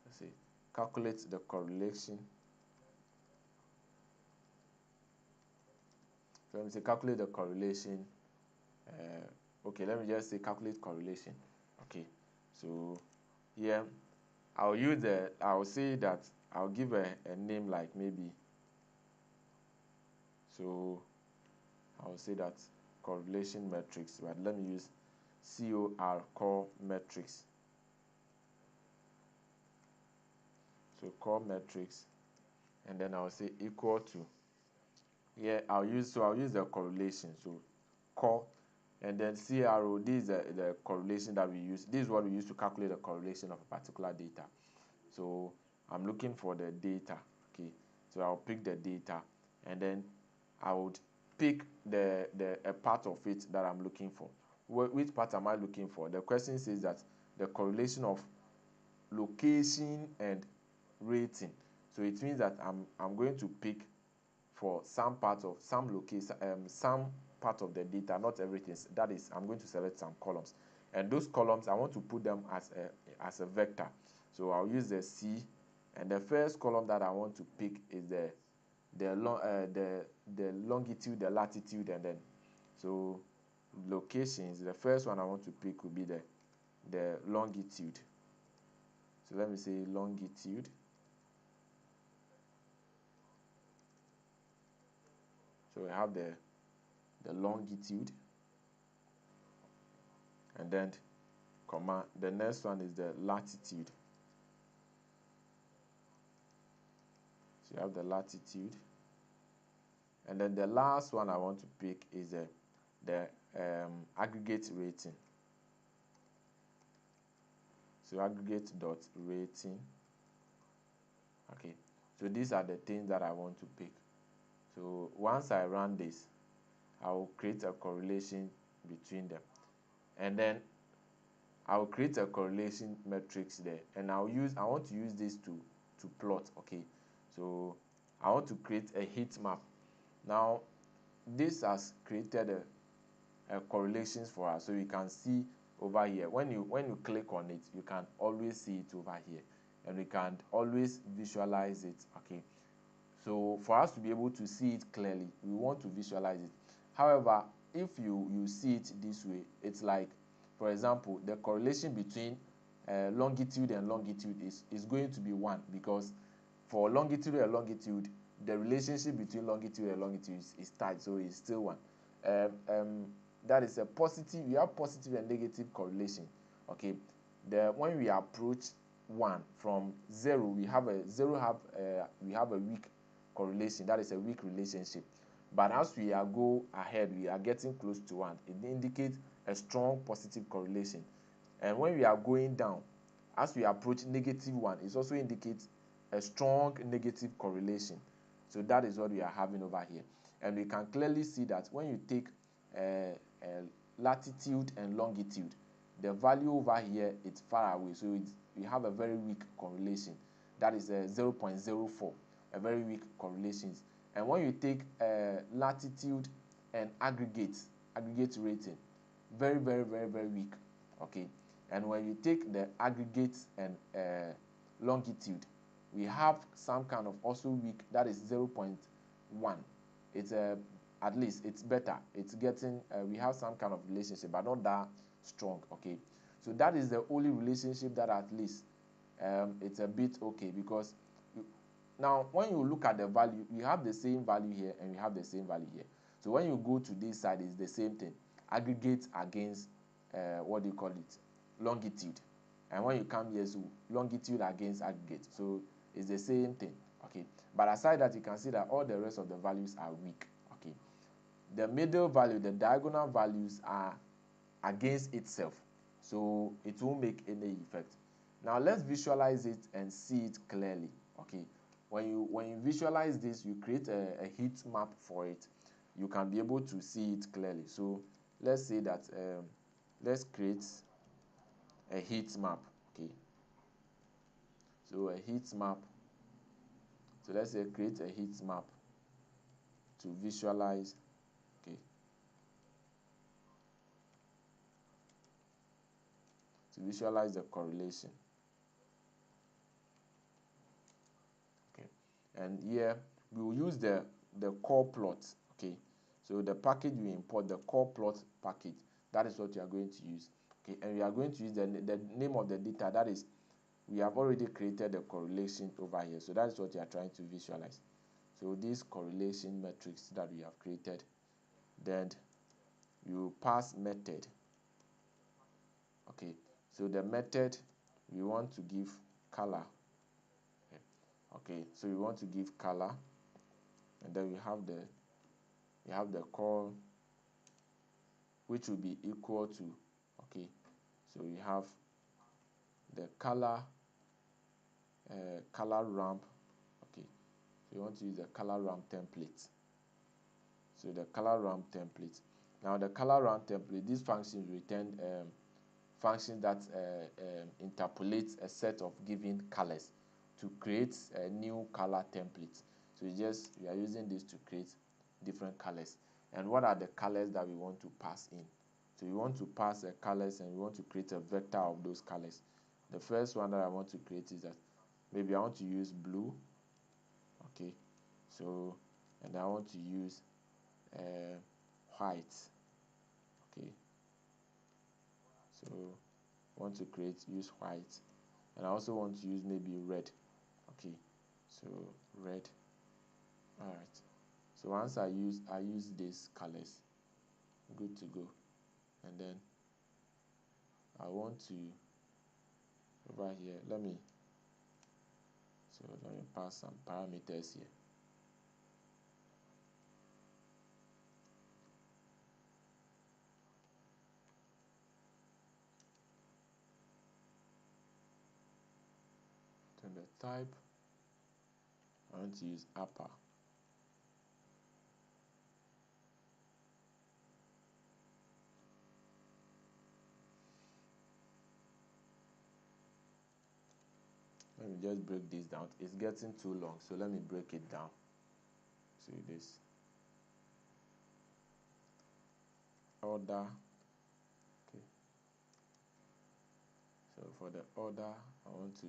Let's see, calculate the correlation. So let me say calculate the correlation. Okay, let me just say calculate correlation. Okay, so here I'll say that I'll give a name like maybe, so I'll say that correlation metrics, but let me use core metrics. So core metrics, and then I'll say equal to, yeah, I'll use the correlation. So core, and then CRO, this is the correlation that we use. This is what we use to calculate the correlation of a particular data. So I'm looking for the data. Okay, so I'll pick the data, and then I would pick a part of it that I'm looking for. Which part am I looking for? The question says that the correlation of location and rating. So it means that I'm going to pick for some part of some location, some part of the data, not everything. That is, I'm going to select some columns, and those columns I want to put them as a vector. So I'll use the C, and the first column that I want to pick is the longitude, the latitude, and then so locations. The first one I want to pick will be the longitude. So let me say longitude. So I have the longitude, and then comma, the next one is the latitude. So you have the latitude, and then the last one I want to pick is the aggregate rating. So aggregate dot rating. Okay, so these are the things that I want to pick. So once I run this, I will create a correlation between them, and then I'll create a correlation matrix there, and I want to use this to plot. Okay, So I want to create a heat map. Now this has created a correlations for us, so you can see over here when you click on it, you can always see it over here, and we can always visualize it. Okay, so for us to be able to see it clearly, we want to visualize it. However, if you see it this way, it's like, for example, the correlation between longitude and longitude is going to be 1, because for longitude and longitude, the relationship between longitude and longitude is tight, so it's still 1. Um, um, that is a positive. We have positive and negative correlation. Okay, when we approach 1 from 0, we have a weak correlation. That is a weak relationship. But as we go ahead, we are getting close to 1. It indicates a strong positive correlation. And when we are going down, as we approach -1, it also indicates a strong negative correlation. So that is what we are having over here. And we can clearly see that when you take latitude and longitude, the value over here is far away. So we have a very weak correlation. That is 0.04, a very weak correlation. And when you take latitude and aggregate rating, very, very, very, very weak. Okay. And when you take the aggregate and longitude, we have some kind of also weak, that is 0.1. It's at least it's better. It's getting we have some kind of relationship, but not that strong. Okay, so that is the only relationship that at least it's a bit okay, because now when you look at the value, we have the same value here and we have the same value here. So when you go to this side, it's the same thing, aggregate against what do you call it, longitude. And when you come here, so longitude against aggregate, so it's the same thing. Okay, but aside that, you can see that all the rest of the values are weak. Okay, the middle value, the diagonal values are against itself, so it won't make any effect. Now let's visualize it and see it clearly. Okay, when you visualize this, you create a heat map for it, you can be able to see it clearly. So let's say that let's create a heat map. Okay, so a heat map, so let's say create a heat map to visualize. Okay, to visualize the correlation. Okay, and here we will use the core plot. Okay, so the package we import, the core plot package, that is what you are going to use. Okay, and we are going to use the name of the data, that is, we have already created the correlation over here, so that is what you are trying to visualize. So this correlation matrix that we have created, then you pass method. Okay, so the method, we want to give color. Okay, so we want to give color, and then we have the call, which will be equal to, okay, so we have the color color ramp. Okay, so you want to use the color ramp template. So the color ramp template, now the color ramp template, these functions return functions that interpolate a set of given colors to create a new color template. So we are using this to create different colors. And what are the colors that we want to pass in? So we want to pass the colors, and we want to create a vector of those colors. The first one that I want to create is that maybe I want to use blue. Okay, so, and I want to use white. Okay, so I want to use white, and I also want to use maybe red. Okay, so red. All right, so once I use these colors, good to go. And then I want to, over here, let me pass some parameters here. Then the type, I want to use upper. Let Let me just break this down. It's getting too long, so let me break it down. See this order. Okay. So for the order, I want to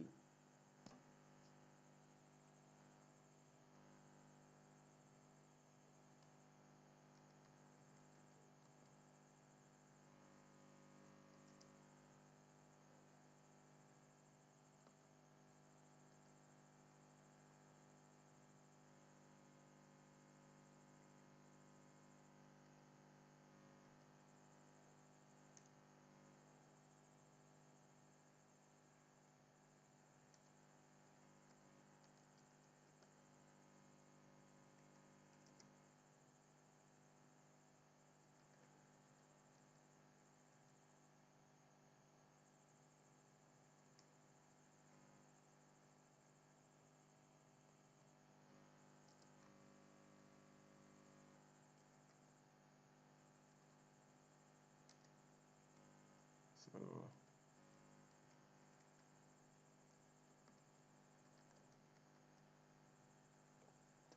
so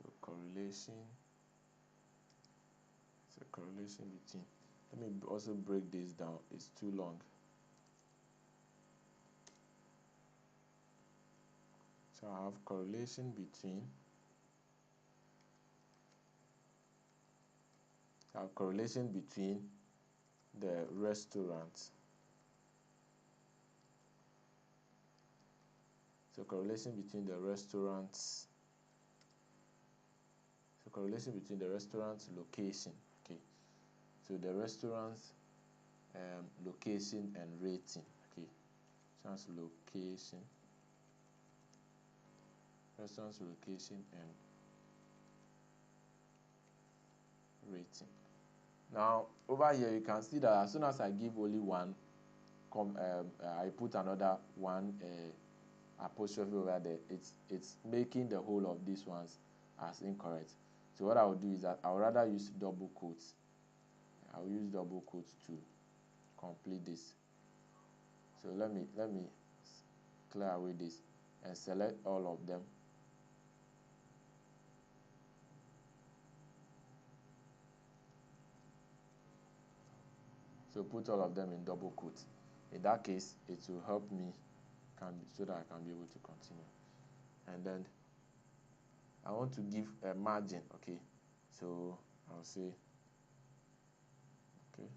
to correlation. It's a correlation between. Let me also break this down. It's too long. So I have correlation between. I have correlation between the restaurants. So correlation between the restaurants. So correlation between the restaurant's location. Okay. So the restaurant's location and rating. Okay. Restaurant's location. Restaurant's location and rating. Now over here you can see that as soon as I give only one, I put another one apostrophe over there, it's making the whole of these ones as incorrect. So what I will do is that I would rather use double quotes. I will use double quotes to complete this. So let me clear away this and select all of them. So put all of them in double quotes. In that case, it will help me so that I can be able to continue. And then I want to give a margin. Okay, so I'll say okay.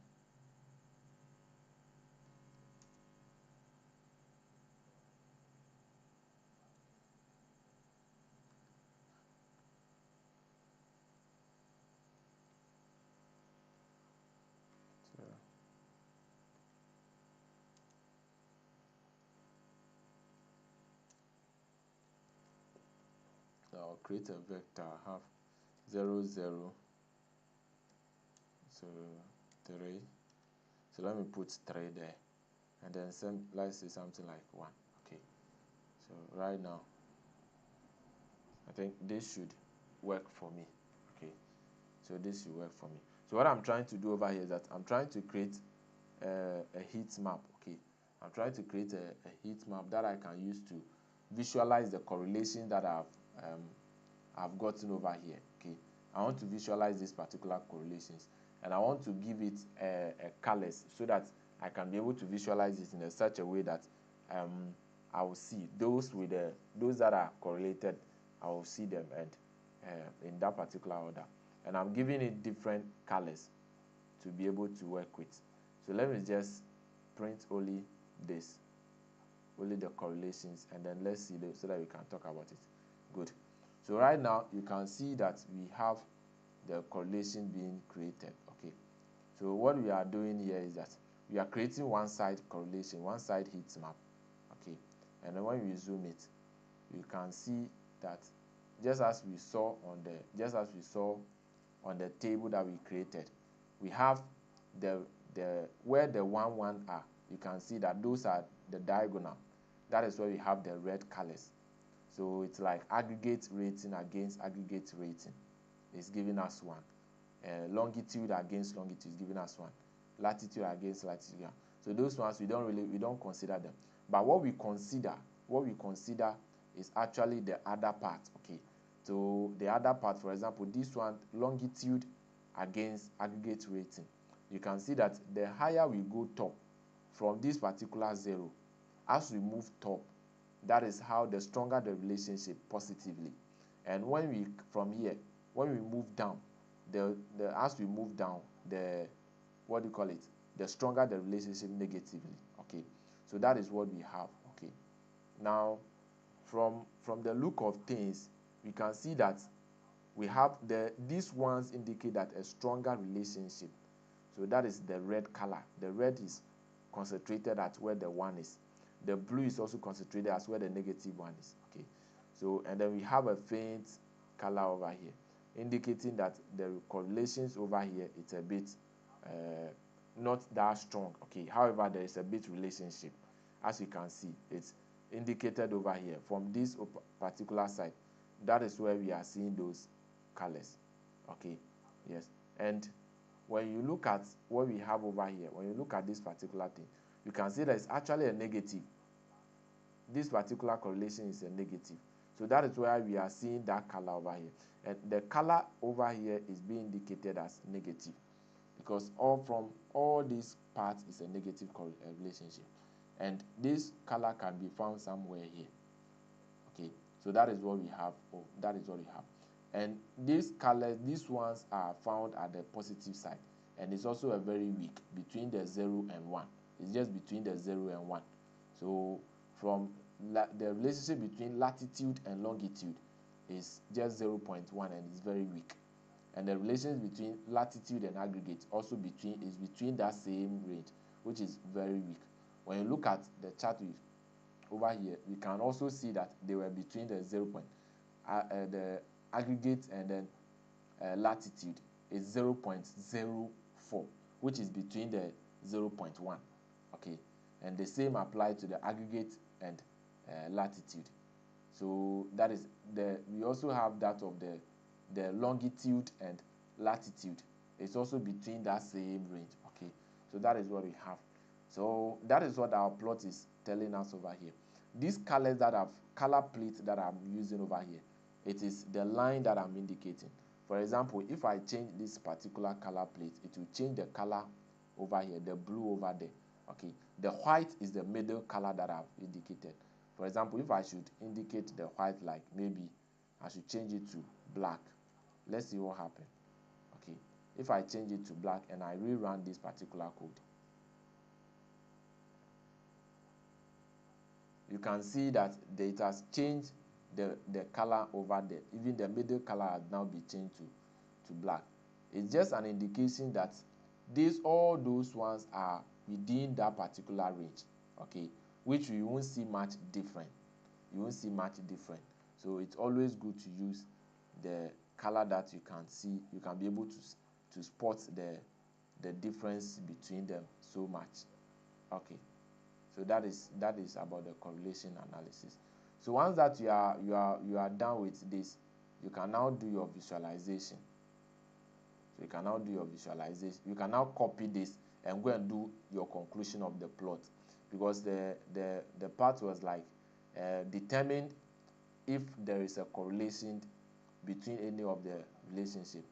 So I'll create a vector. I have 0 0, so 3. So let me put 3 there, and then let's say something like 1. Okay, so right now I think this should work for me. Okay, so this should work for me. So what I'm trying to do over here is that I'm trying to create a heat map. Okay, I'm trying to create a heat map that I can use to visualize the correlation that I've gotten over here. Okay, I want to visualize these particular correlations, and I want to give it a colors so that I can be able to visualize it in such a way that I will see those that are correlated. I will see them and in that particular order, and I'm giving it different colors to be able to work with. So let me just print only this, only the correlations, and then let's see so that we can talk about it. Good. So right now you can see that we have the correlation being created. Okay, so what we are doing here is that we are creating one side correlation, one side heat map. Okay, and then when we zoom it, you can see that just as we saw on the table that we created, we have the where the 1 1 are. You can see that those are the diagonal. That is where we have the red colors. So it's like aggregate rating against aggregate rating is giving us 1. Longitude against longitude is giving us 1. Latitude against latitude. So those ones we don't consider them. But what we consider is actually the other part. Okay, so the other part, for example, this one, longitude against aggregate rating. You can see that the higher we go top from this particular 0, as we move top, that is how the stronger the relationship positively. And when we from here, when we move down, the as we move down, the what do you call it, the stronger the relationship negatively. Okay, so that is what we have. Okay, now from the look of things, we can see that we have these ones indicate that a stronger relationship. So that is the red color. The red is concentrated at where the 1 is. The blue is also concentrated as where the negative 1 is. Okay, so and then we have a faint color over here, indicating that the correlations over here, it's a bit not that strong. Okay, however, there is a bit relationship. As you can see, it's indicated over here from this particular side. That is where we are seeing those colors. Okay, yes. And when you look at what we have over here, when you look at this particular thing, you can see that it's actually a negative. This particular correlation is a negative. So that is why we are seeing that color over here. And the color over here is being indicated as negative, because from all these parts is a negative relationship. And this color can be found somewhere here. Okay, so that is what we have. Oh, that is what we have. And these colors, these ones are found at the positive side. And it's also a very weak, between the 0 and 1. It's just between the 0 and 1. So from the relationship between latitude and longitude is just 0.1, and it's very weak. And the relations between latitude and aggregate also between that same range, which is very weak. When you look at the chart over here, we can also see that they were between the the aggregate and then latitude is 0.04, which is between the 0.1. Okay, and the same applies to the aggregate and latitude. So that is we also have that of the longitude and latitude. It's also between that same range. Okay, so that is what we have. So that is what our plot is telling us over here. These colors color plates that I'm using over here, it is the line that I'm indicating. For example, if I change this particular color plate, it will change the color over here, the blue over there. Okay, the white is the middle color that I've indicated. For example, if I should indicate the white, like maybe I should change it to black. Let's see what happens. Okay, if I change it to black and I rerun this particular code, you can see that it has changed the color over there. Even the middle color has now been changed to black. It's just an indication that all those ones are within that particular range. Okay, which you won't see much different. You won't see much different. So it's always good to use the color that you can see. You can be able to spot the difference between them so much. Okay, so that is about the correlation analysis. So once that you are done with this, you can now do your visualization. So you can now do your visualization. You can now copy this and go and do your conclusion of the plot, because the part was like determine if there is a correlation between any of the relationship.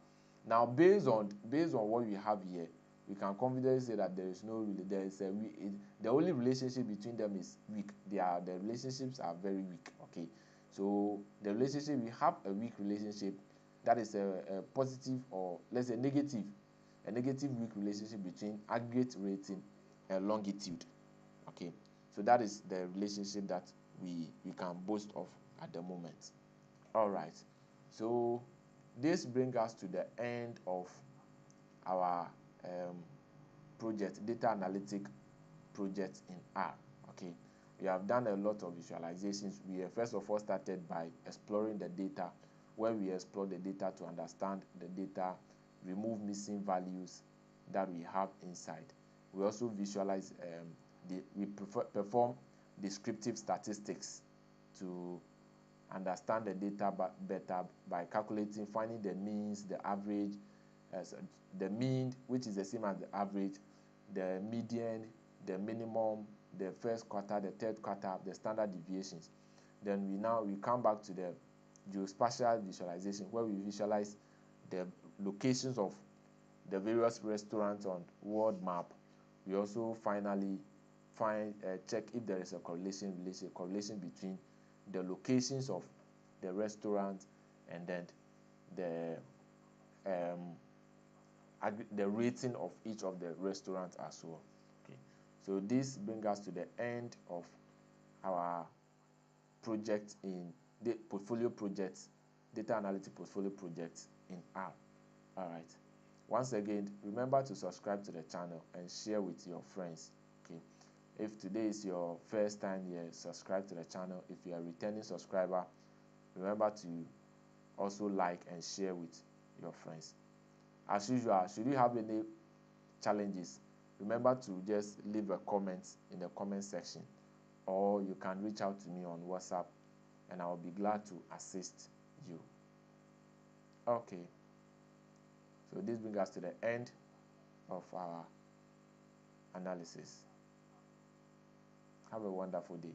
Now, based on what we have here, we can confidently say that there is the only relationship between them is weak. The relationships are very weak. Okay, so the relationship, we have a weak relationship, that is a positive, or let's say negative, a negative weak relationship between aggregate rating and longitude. Okay, so that is the relationship that we can boast of at the moment. All right, so this brings us to the end of our project, data analytic project in R. Okay, we have done a lot of visualizations. We have first of all started by exploring the data, where we explore the data to understand the data, remove missing values that we have inside. We also visualize, perform descriptive statistics to understand the data better by calculating, finding the means, the average, the mean, which is the same as the average, the median, the minimum, the first quarter, the third quarter, the standard deviations. Then we come back to the geospatial visualization, where we visualize the locations of the various restaurants on world map. We also finally check if there is a correlation between the locations of the restaurant and then the um, the rating of each of the restaurants as well. Okay, so this brings us to the end of our project in the portfolio projects, data analytic portfolio projects in R. All right. Once again, remember to subscribe to the channel and share with your friends. Okay. If today is your first time here, subscribe to the channel. If you are a returning subscriber, remember to also like and share with your friends. As usual, should you have any challenges, remember to just leave a comment in the comment section, or you can reach out to me on WhatsApp and I will be glad to assist you. Okay, so this brings us to the end of our analysis. Have a wonderful day.